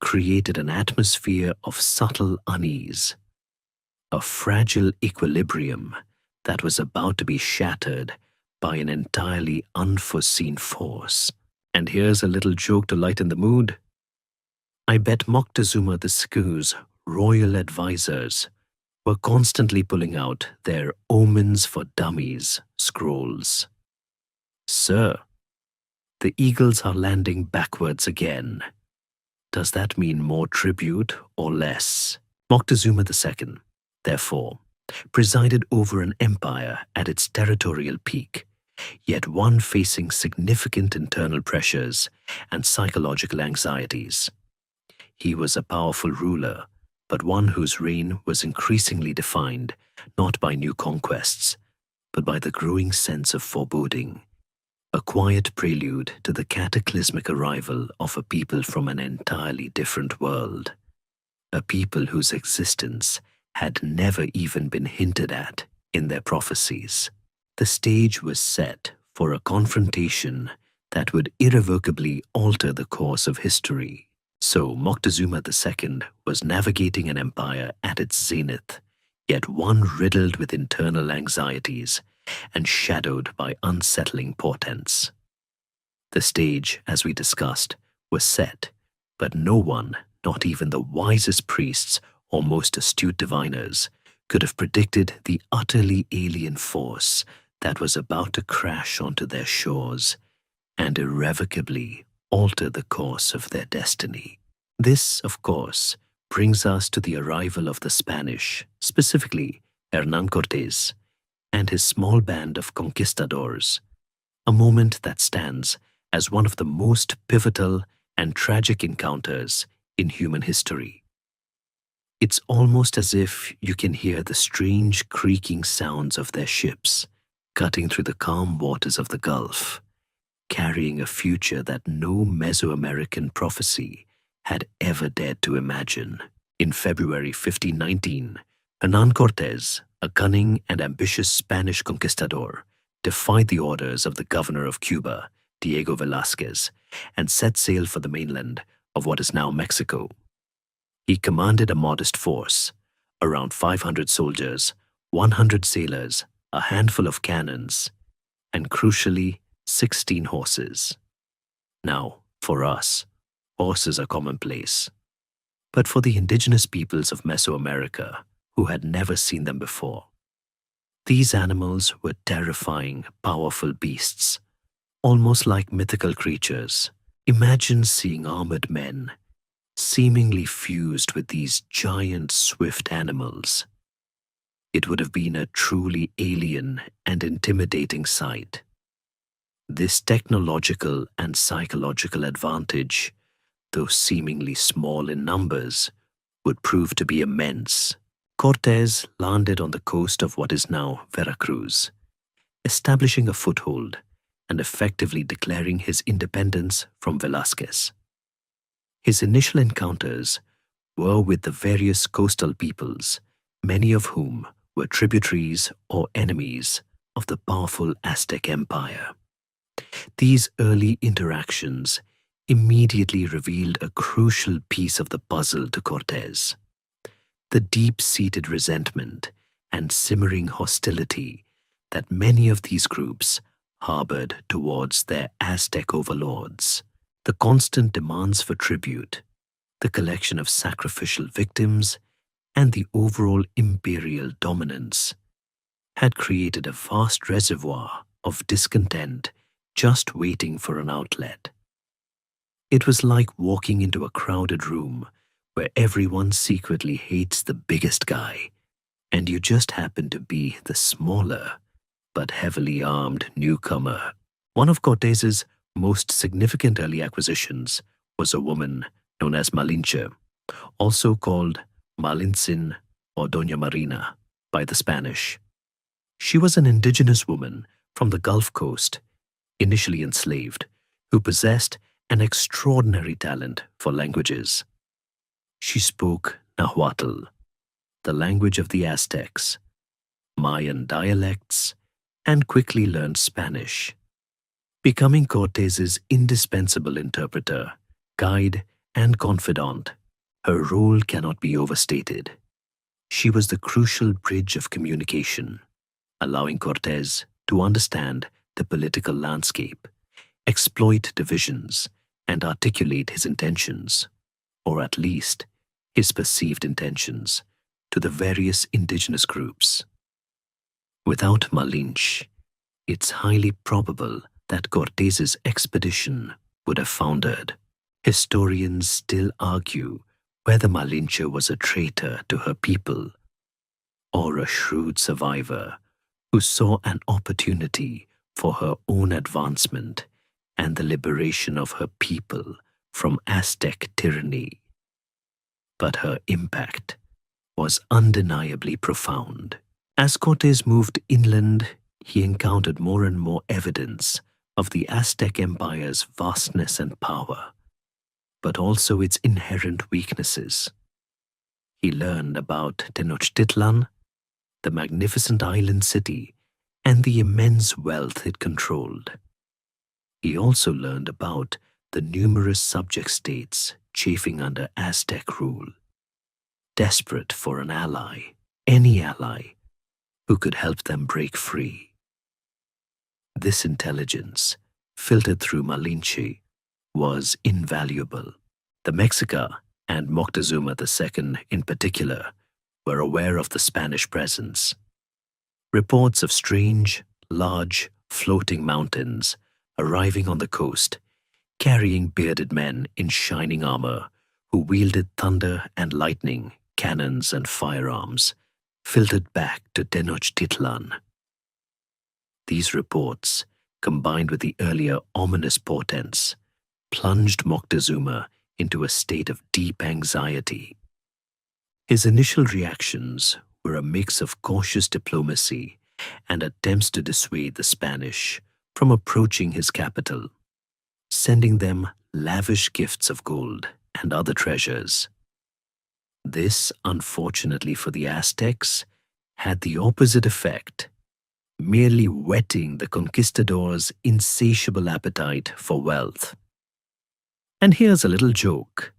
created an atmosphere of subtle unease, a fragile equilibrium that was about to be shattered by an entirely unforeseen force. And here's a little joke to lighten the mood. I bet Moctezuma II's royal advisors were constantly pulling out their omens for dummies scrolls. Sir, the eagles are landing backwards again. Does that mean more tribute or less? Moctezuma II, therefore, presided over an empire at its territorial peak, yet one facing significant internal pressures and psychological anxieties. He was a powerful ruler, but one whose reign was increasingly defined not by new conquests, but by the growing sense of foreboding, a quiet prelude to the cataclysmic arrival of a people from an entirely different world, a people whose existence had never even been hinted at in their prophecies. The stage was set for a confrontation that would irrevocably alter the course of history. So Moctezuma II was navigating an empire at its zenith, yet one riddled with internal anxieties and shadowed by unsettling portents. The stage, as we discussed, was set, but no one, not even the wisest priests or most astute diviners, could have predicted the utterly alien force that was about to crash onto their shores and irrevocably alter the course of their destiny. This, of course, brings us to the arrival of the Spanish, specifically Hernán Cortés, and his small band of conquistadors, a moment that stands as one of the most pivotal and tragic encounters in human history. It's almost as if you can hear the strange creaking sounds of their ships cutting through the calm waters of the Gulf, carrying a future that no Mesoamerican prophecy had ever dared to imagine. In February 1519, Hernán Cortés, a cunning and ambitious Spanish conquistador, defied the orders of the governor of Cuba, Diego Velázquez, and set sail for the mainland of what is now Mexico. He commanded a modest force, around 500 soldiers, 100 sailors, a handful of cannons, and crucially, 16 horses. Now, for us, horses are commonplace. But for the indigenous peoples of Mesoamerica, who had never seen them before, these animals were terrifying, powerful beasts, almost like mythical creatures. Imagine seeing armored men, seemingly fused with these giant, swift animals. It would have been a truly alien and intimidating sight. This technological and psychological advantage, though seemingly small in numbers, would prove to be immense. Cortés landed on the coast of what is now Veracruz, establishing a foothold and effectively declaring his independence from Velázquez. His initial encounters were with the various coastal peoples, many of whom were tributaries or enemies of the powerful Aztec Empire. These early interactions immediately revealed a crucial piece of the puzzle to Cortés: the deep-seated resentment and simmering hostility that many of these groups harbored towards their Aztec overlords. The constant demands for tribute, the collection of sacrificial victims, and the overall imperial dominance had created a vast reservoir of discontent just waiting for an outlet. It was like walking into a crowded room where everyone secretly hates the biggest guy, and you just happen to be the smaller but heavily armed newcomer. One of Cortés's most significant early acquisitions was a woman known as Malinche, also called Malintzin or Doña Marina by the Spanish. She was an indigenous woman from the Gulf Coast, initially enslaved, who possessed an extraordinary talent for languages. She spoke Nahuatl, the language of the Aztecs, Mayan dialects, and quickly learned Spanish, becoming Cortés's indispensable interpreter, guide, and confidant. Her role cannot be overstated. She was the crucial bridge of communication, allowing Cortés to understand the political landscape, exploit divisions, and articulate his intentions, or at least his perceived intentions, to the various indigenous groups. Without Malinche, it's highly probable that Cortés's expedition would have foundered. Historians still argue whether Malinche was a traitor to her people or a shrewd survivor who saw an opportunity for her own advancement and the liberation of her people from Aztec tyranny. But her impact was undeniably profound. As Cortés moved inland, he encountered more and more evidence of the Aztec Empire's vastness and power, but also its inherent weaknesses. He learned about Tenochtitlan, the magnificent island city, and the immense wealth it controlled. He also learned about the numerous subject states chafing under Aztec rule, desperate for an ally, any ally, who could help them break free. This intelligence, filtered through Malinche, was invaluable. The Mexica and Moctezuma II in particular were aware of the Spanish presence. Reports of strange, large, floating mountains arriving on the coast, carrying bearded men in shining armor who wielded thunder and lightning, cannons and firearms, filtered back to Tenochtitlan. These reports, combined with the earlier ominous portents, plunged Moctezuma into a state of deep anxiety. His initial reactions were a mix of cautious diplomacy and attempts to dissuade the Spanish from approaching his capital, sending them lavish gifts of gold and other treasures. This, unfortunately for the Aztecs, had the opposite effect, merely whetting the conquistadors' insatiable appetite for wealth. And here's a little joke.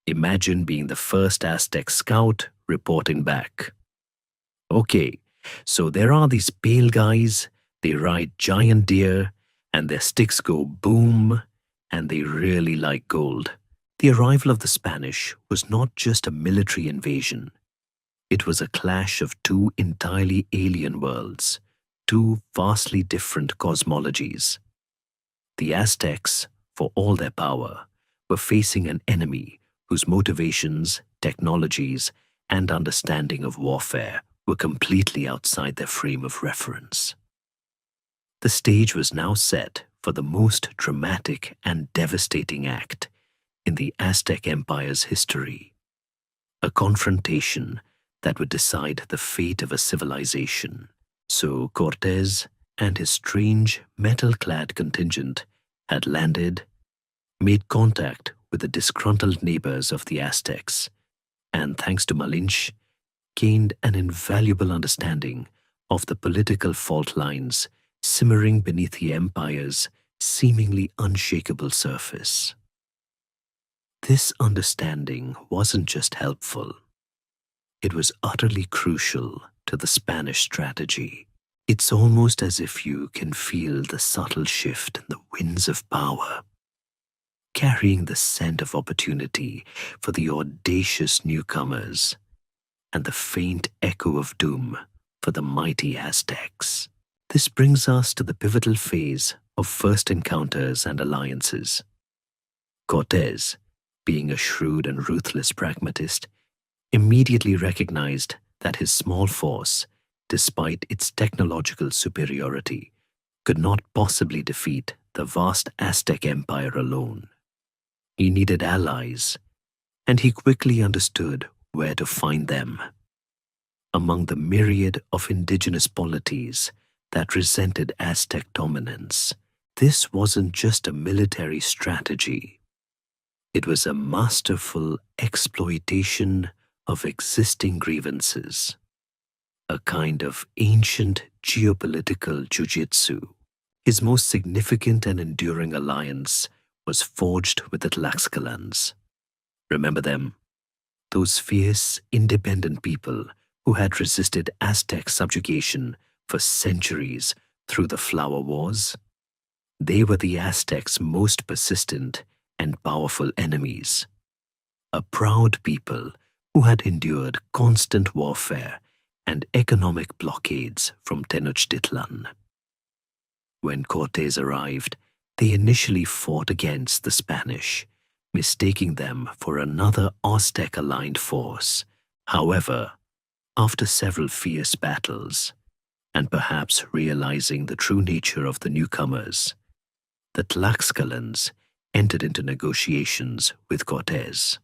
Imagine being the first Aztec scout reporting back. Okay, so there are these pale guys, they ride giant deer, and their sticks go boom, and they really like gold. The arrival of the Spanish was not just a military invasion. It was a clash of two entirely alien worlds, two vastly different cosmologies. The Aztecs, for all their power, were facing an enemy whose motivations, technologies, and understanding of warfare were completely outside their frame of reference. The stage was now set for the most dramatic and devastating act in the Aztec Empire's history, a confrontation that would decide the fate of a civilization. So Cortés and his strange metal-clad contingent had landed, made contact with the disgruntled neighbors of the Aztecs, and thanks to Malinche, gained an invaluable understanding of the political fault lines simmering beneath the empire's seemingly unshakable surface. This understanding wasn't just helpful, it was utterly crucial to the Spanish strategy. It's almost as if you can feel the subtle shift in the winds of power, carrying the scent of opportunity for the audacious newcomers and the faint echo of doom for the mighty Aztecs. This brings us to the pivotal phase of first encounters and alliances. Cortés, being a shrewd and ruthless pragmatist, immediately recognized that his small force, despite its technological superiority, could not possibly defeat the vast Aztec Empire alone. He needed allies, and he quickly understood where to find them. Among the myriad of indigenous polities that resented Aztec dominance, this wasn't just a military strategy. It was a masterful exploitation of existing grievances, a kind of ancient geopolitical jujitsu. His most significant and enduring alliance was forged with the Tlaxcalans. Remember them? Those fierce, independent people who had resisted Aztec subjugation for centuries through the Flower Wars. They were the Aztecs' most persistent and powerful enemies. A proud people who had endured constant warfare and economic blockades from Tenochtitlan. When Cortés arrived, they initially fought against the Spanish, mistaking them for another Aztec-aligned force. However, after several fierce battles, and perhaps realizing the true nature of the newcomers, the Tlaxcalans entered into negotiations with Cortés.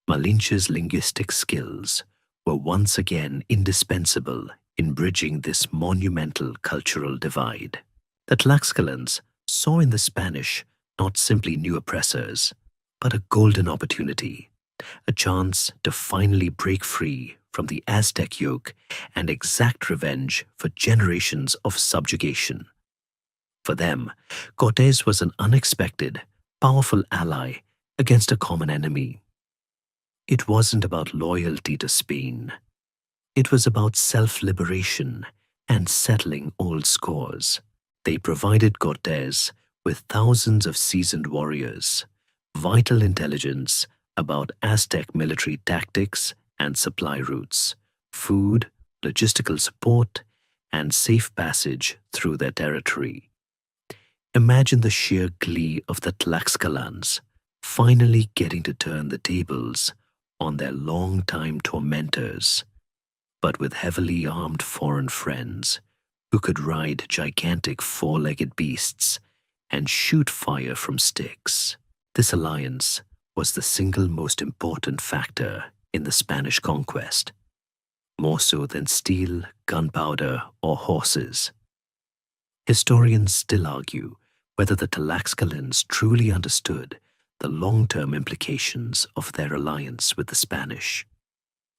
Malinche's linguistic skills were once again indispensable in bridging this monumental cultural divide. The Tlaxcalans saw in the Spanish not simply new oppressors, but a golden opportunity, a chance to finally break free from the Aztec yoke and exact revenge for generations of subjugation. For them, Cortés was an unexpected, powerful ally against a common enemy. It wasn't about loyalty to Spain. It was about self-liberation and settling old scores. They provided Cortés with thousands of seasoned warriors, vital intelligence about Aztec military tactics and supply routes, food, logistical support, and safe passage through their territory. Imagine the sheer glee of the Tlaxcalans finally getting to turn the tables on their long-time tormentors, but with heavily armed foreign friends who could ride gigantic four-legged beasts and shoot fire from sticks. This alliance was the single most important factor in the Spanish conquest, more so than steel, gunpowder, or horses. Historians still argue whether the Tlaxcalans truly understood the long-term implications of their alliance with the Spanish,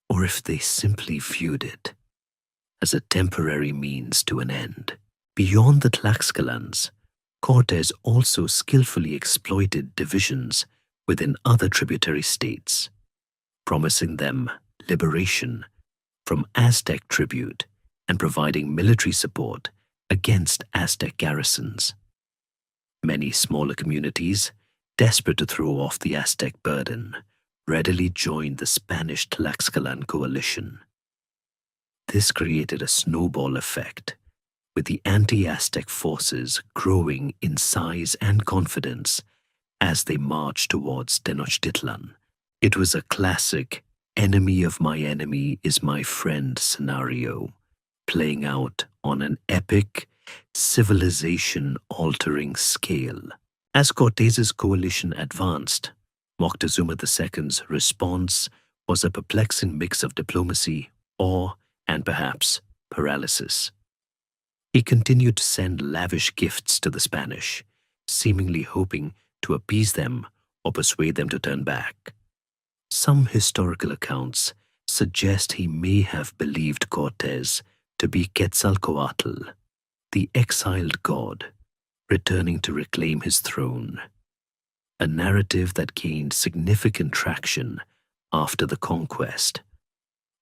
or if they simply viewed it as a temporary means to an end. Beyond the Tlaxcalans, Cortés also skillfully exploited divisions within other tributary states, promising them liberation from Aztec tribute and providing military support against Aztec garrisons. Many smaller communities, desperate to throw off the Aztec burden, readily joined the Spanish Tlaxcalan coalition. This created a snowball effect, with the anti-Aztec forces growing in size and confidence as they marched towards Tenochtitlan. It was a classic enemy of my enemy is my friend scenario, playing out on an epic, civilization-altering scale. As Cortés's coalition advanced, Moctezuma II's response was a perplexing mix of diplomacy, awe, and perhaps paralysis. He continued to send lavish gifts to the Spanish, seemingly hoping to appease them or persuade them to turn back. Some historical accounts suggest he may have believed Cortés to be Quetzalcoatl, the exiled god, returning to reclaim his throne, a narrative that gained significant traction after the conquest,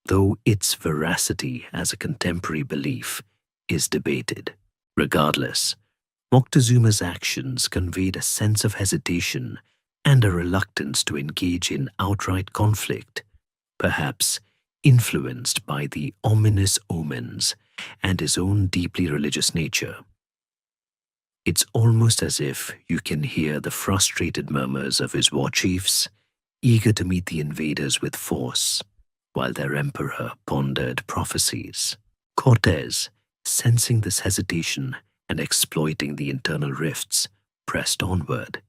though its veracity as a contemporary belief is debated. Regardless, Moctezuma's actions conveyed a sense of hesitation and a reluctance to engage in outright conflict, perhaps influenced by the ominous omens and his own deeply religious nature. It's almost as if you can hear the frustrated murmurs of his war chiefs, eager to meet the invaders with force, while their emperor pondered prophecies. Cortés, sensing this hesitation and exploiting the internal rifts, pressed onward.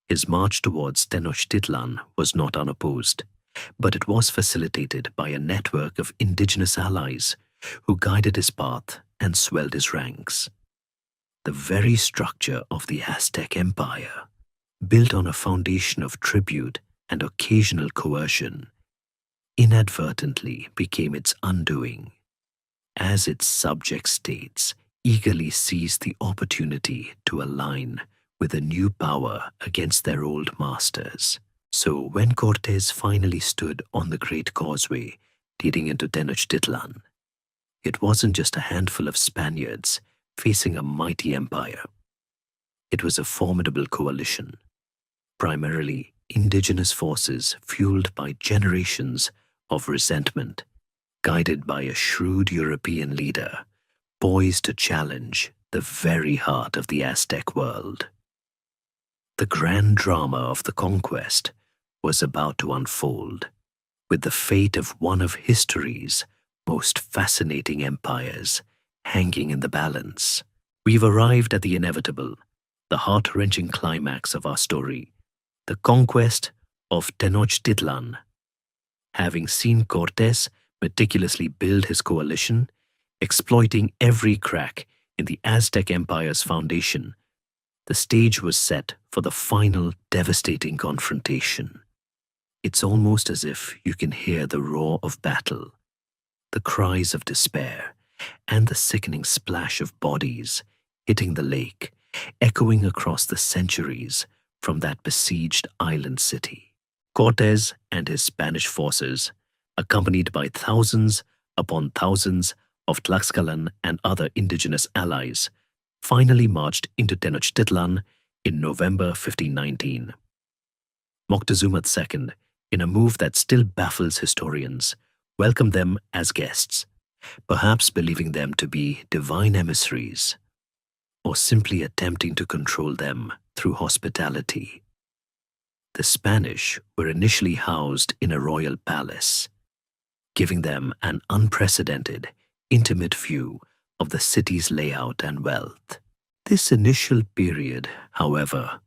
His march towards Tenochtitlan was not unopposed, but it was facilitated by a network of indigenous allies who guided his path and swelled his ranks. The very structure of the Aztec Empire, built on a foundation of tribute and occasional coercion, inadvertently became its undoing, as its subject states eagerly seized the opportunity to align with a new power against their old masters. So when Cortés finally stood on the Great Causeway leading into Tenochtitlan, it wasn't just a handful of Spaniards facing a mighty empire. It was a formidable coalition, primarily indigenous forces fueled by generations of resentment, guided by a shrewd European leader, poised to challenge the very heart of the Aztec world. The grand drama of the conquest was about to unfold, with the fate of one of history's most fascinating empires hanging in the balance. We've arrived at the inevitable, the heart-wrenching climax of our story, the conquest of Tenochtitlan. Having seen Cortés meticulously build his coalition, exploiting every crack in the Aztec Empire's foundation, the stage was set for the final devastating confrontation. It's almost as if you can hear the roar of battle, the cries of despair, and the sickening splash of bodies hitting the lake, echoing across the centuries from that besieged island city. Cortés and his Spanish forces, accompanied by thousands upon thousands of Tlaxcalan and other indigenous allies, finally marched into Tenochtitlan in November 1519. Moctezuma II, in a move that still baffles historians, welcomed them as guests, perhaps believing them to be divine emissaries, or simply attempting to control them through hospitality. The Spanish were initially housed in a royal palace, giving them an unprecedented, intimate view of the city's layout and wealth. This initial period, however,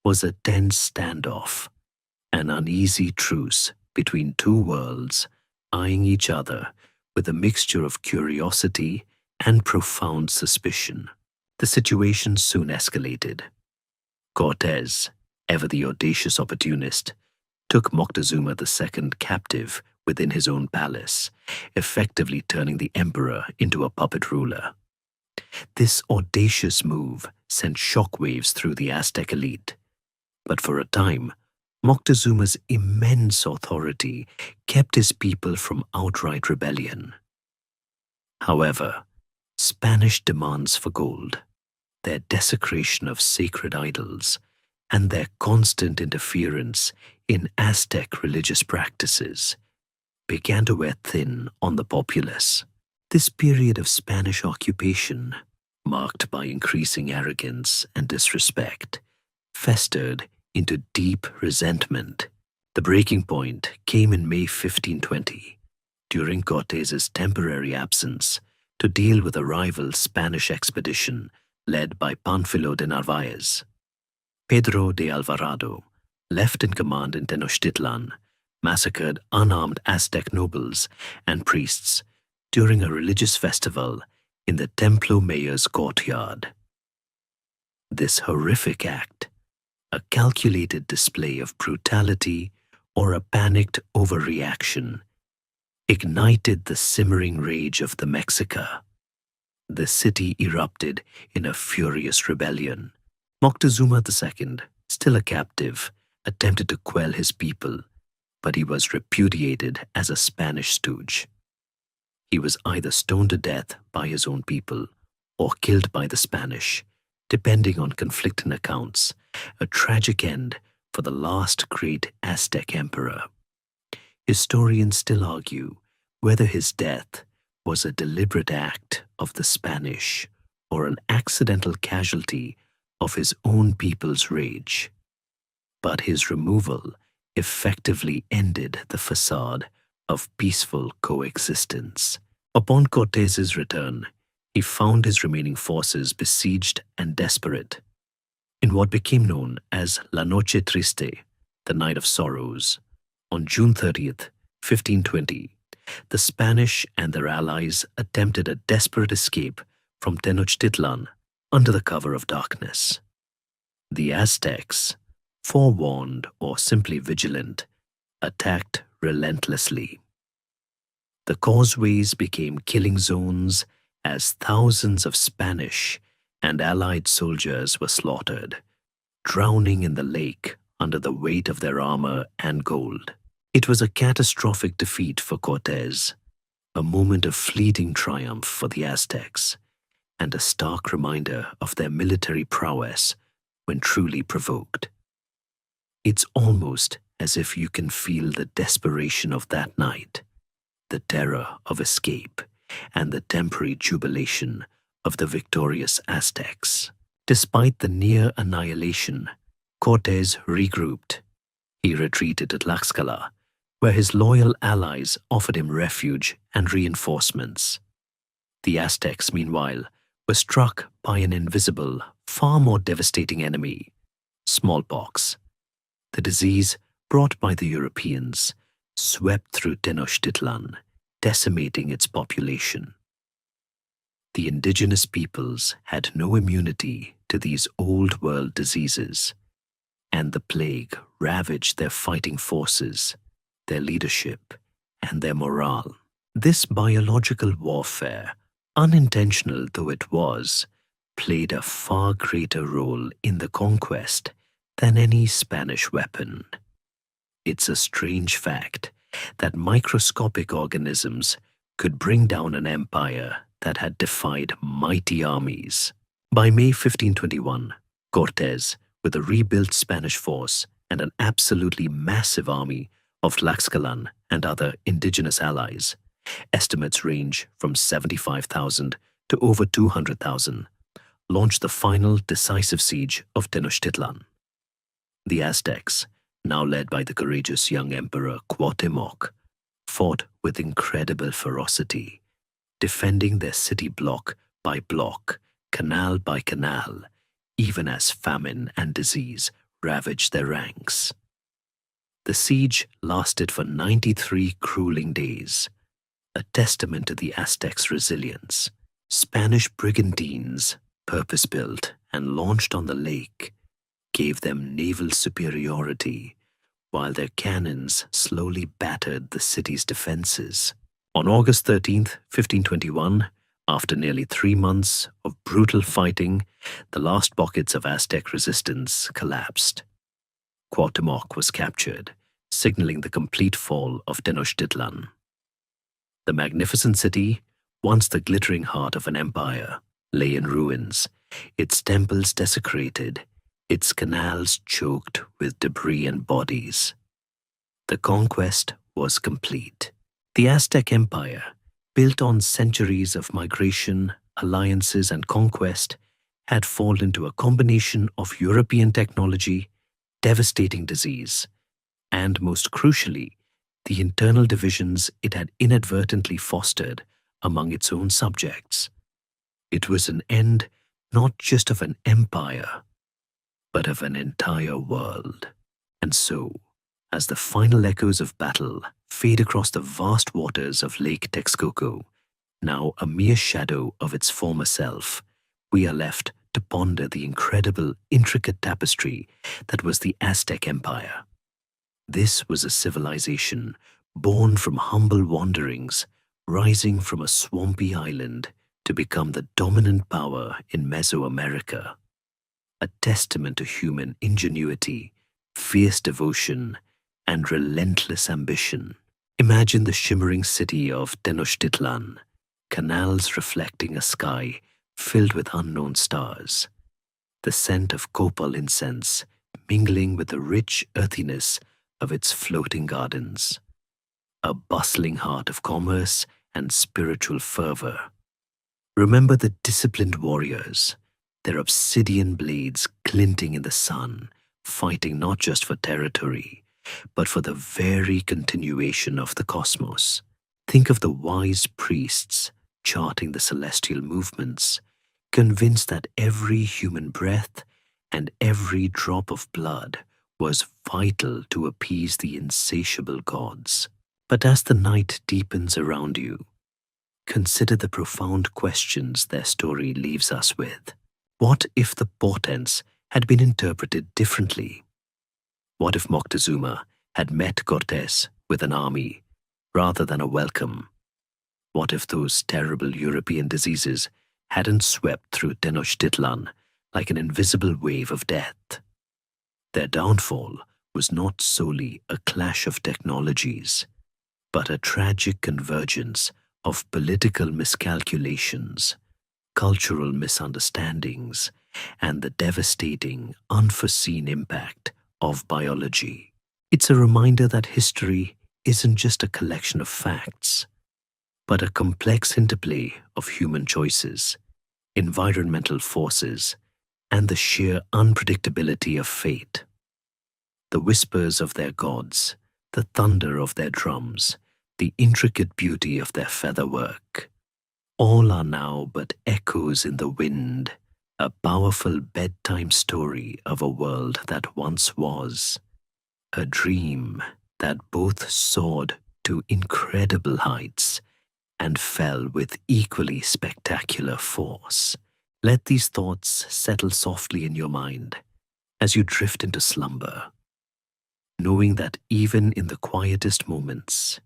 was a tense standoff, an uneasy truce between two worlds eyeing each other with a mixture of curiosity and profound suspicion. The situation soon escalated. Cortés, ever the audacious opportunist, took Moctezuma II captive within his own palace, effectively turning the emperor into a puppet ruler. This audacious move sent shockwaves through the Aztec elite, but for a time, Moctezuma's immense authority kept his people from outright rebellion. However, Spanish demands for gold, their desecration of sacred idols, and their constant interference in Aztec religious practices began to wear thin on the populace. This period of Spanish occupation, marked by increasing arrogance and disrespect, festered into deep resentment. The breaking point came in May 1520, during Cortés's temporary absence to deal with a rival Spanish expedition led by Pánfilo de Narváez. Pedro de Alvarado, left in command in Tenochtitlan, massacred unarmed Aztec nobles and priests during a religious festival in the Templo Mayor's courtyard. This horrific act, a calculated display of brutality or a panicked overreaction, ignited the simmering rage of the Mexica. The city erupted in a furious rebellion. Moctezuma II, still a captive, attempted to quell his people, but he was repudiated as a Spanish stooge. He was either stoned to death by his own people or killed by the Spanish, depending on conflicting accounts, a tragic end for the last great Aztec emperor. Historians still argue whether his death was a deliberate act of the Spanish or an accidental casualty of his own people's rage. But his removal effectively ended the facade of peaceful coexistence. Upon Cortés's return, he found his remaining forces besieged and desperate. In what became known as La Noche Triste, the Night of Sorrows, on June 30th, 1520, the Spanish and their allies attempted a desperate escape from Tenochtitlan under the cover of darkness. The Aztecs, forewarned or simply vigilant, attacked relentlessly. The causeways became killing zones as thousands of Spanish and Allied soldiers were slaughtered, drowning in the lake under the weight of their armor and gold. It was a catastrophic defeat for Cortés, a moment of fleeting triumph for the Aztecs, and a stark reminder of their military prowess when truly provoked. It's almost as if you can feel the desperation of that night, the terror of escape, and the temporary jubilation of the victorious Aztecs. Despite the near annihilation, Cortés regrouped. He retreated to Tlaxcala, where his loyal allies offered him refuge and reinforcements. The Aztecs, meanwhile, were struck by an invisible, far more devastating enemy, smallpox. The disease, brought by the Europeans, swept through Tenochtitlan, decimating its population. The indigenous peoples had no immunity to these old-world diseases, and the plague ravaged their fighting forces, their leadership, and their morale. This biological warfare, unintentional though it was, played a far greater role in the conquest than any Spanish weapon. It's a strange fact that microscopic organisms could bring down an empire that had defied mighty armies. By May 1521, Cortés, with a rebuilt Spanish force and an absolutely massive army of Tlaxcalan and other indigenous allies, estimates range from 75,000 to over 200,000, launched the final decisive siege of Tenochtitlan. The Aztecs, now led by the courageous young emperor Cuauhtemoc, fought with incredible ferocity, defending their city block by block, canal by canal, even as famine and disease ravaged their ranks. The siege lasted for 93 grueling days, a testament to the Aztecs' resilience. Spanish brigantines, purpose-built and launched on the lake, gave them naval superiority, while their cannons slowly battered the city's defenses. On August 13th, 1521, after nearly 3 months of brutal fighting, the last pockets of Aztec resistance collapsed. Cuauhtemoc was captured, signaling the complete fall of Tenochtitlan. The magnificent city, once the glittering heart of an empire, lay in ruins, its temples desecrated, its canals choked with debris and bodies. The conquest was complete. The Aztec Empire, built on centuries of migration, alliances, and conquest, had fallen into a combination of European technology, devastating disease, and, most crucially, the internal divisions it had inadvertently fostered among its own subjects. It was an end not just of an empire, but of an entire world. And so, as the final echoes of battle fade across the vast waters of Lake Texcoco, now a mere shadow of its former self, we are left to ponder the incredible, intricate tapestry that was the Aztec Empire. This was a civilization born from humble wanderings, rising from a swampy island to become the dominant power in Mesoamerica. A testament to human ingenuity, fierce devotion, and relentless ambition. Imagine the shimmering city of Tenochtitlan, canals reflecting a sky filled with unknown stars, the scent of copal incense mingling with the rich earthiness of its floating gardens, a bustling heart of commerce and spiritual fervor. Remember the disciplined warriors, their obsidian blades glinting in the sun, fighting not just for territory, but for the very continuation of the cosmos. Think of the wise priests charting the celestial movements, convinced that every human breath and every drop of blood was vital to appease the insatiable gods. But as the night deepens around you, consider the profound questions their story leaves us with. What if the portents had been interpreted differently? What if Moctezuma had met Cortés with an army rather than a welcome? What if those terrible European diseases hadn't swept through Tenochtitlan like an invisible wave of death? Their downfall was not solely a clash of technologies, but a tragic convergence of political miscalculations, cultural misunderstandings, and the devastating, unforeseen impact of biology. It's a reminder that history isn't just a collection of facts, but a complex interplay of human choices, environmental forces, and the sheer unpredictability of fate. The whispers of their gods, the thunder of their drums, the intricate beauty of their featherwork, all are now but echoes in the wind, a powerful bedtime story of a world that once was, a dream that both soared to incredible heights and fell with equally spectacular force. Let these thoughts settle softly in your mind as you drift into slumber, knowing that even in the quietest moments,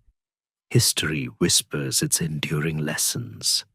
history whispers its enduring lessons.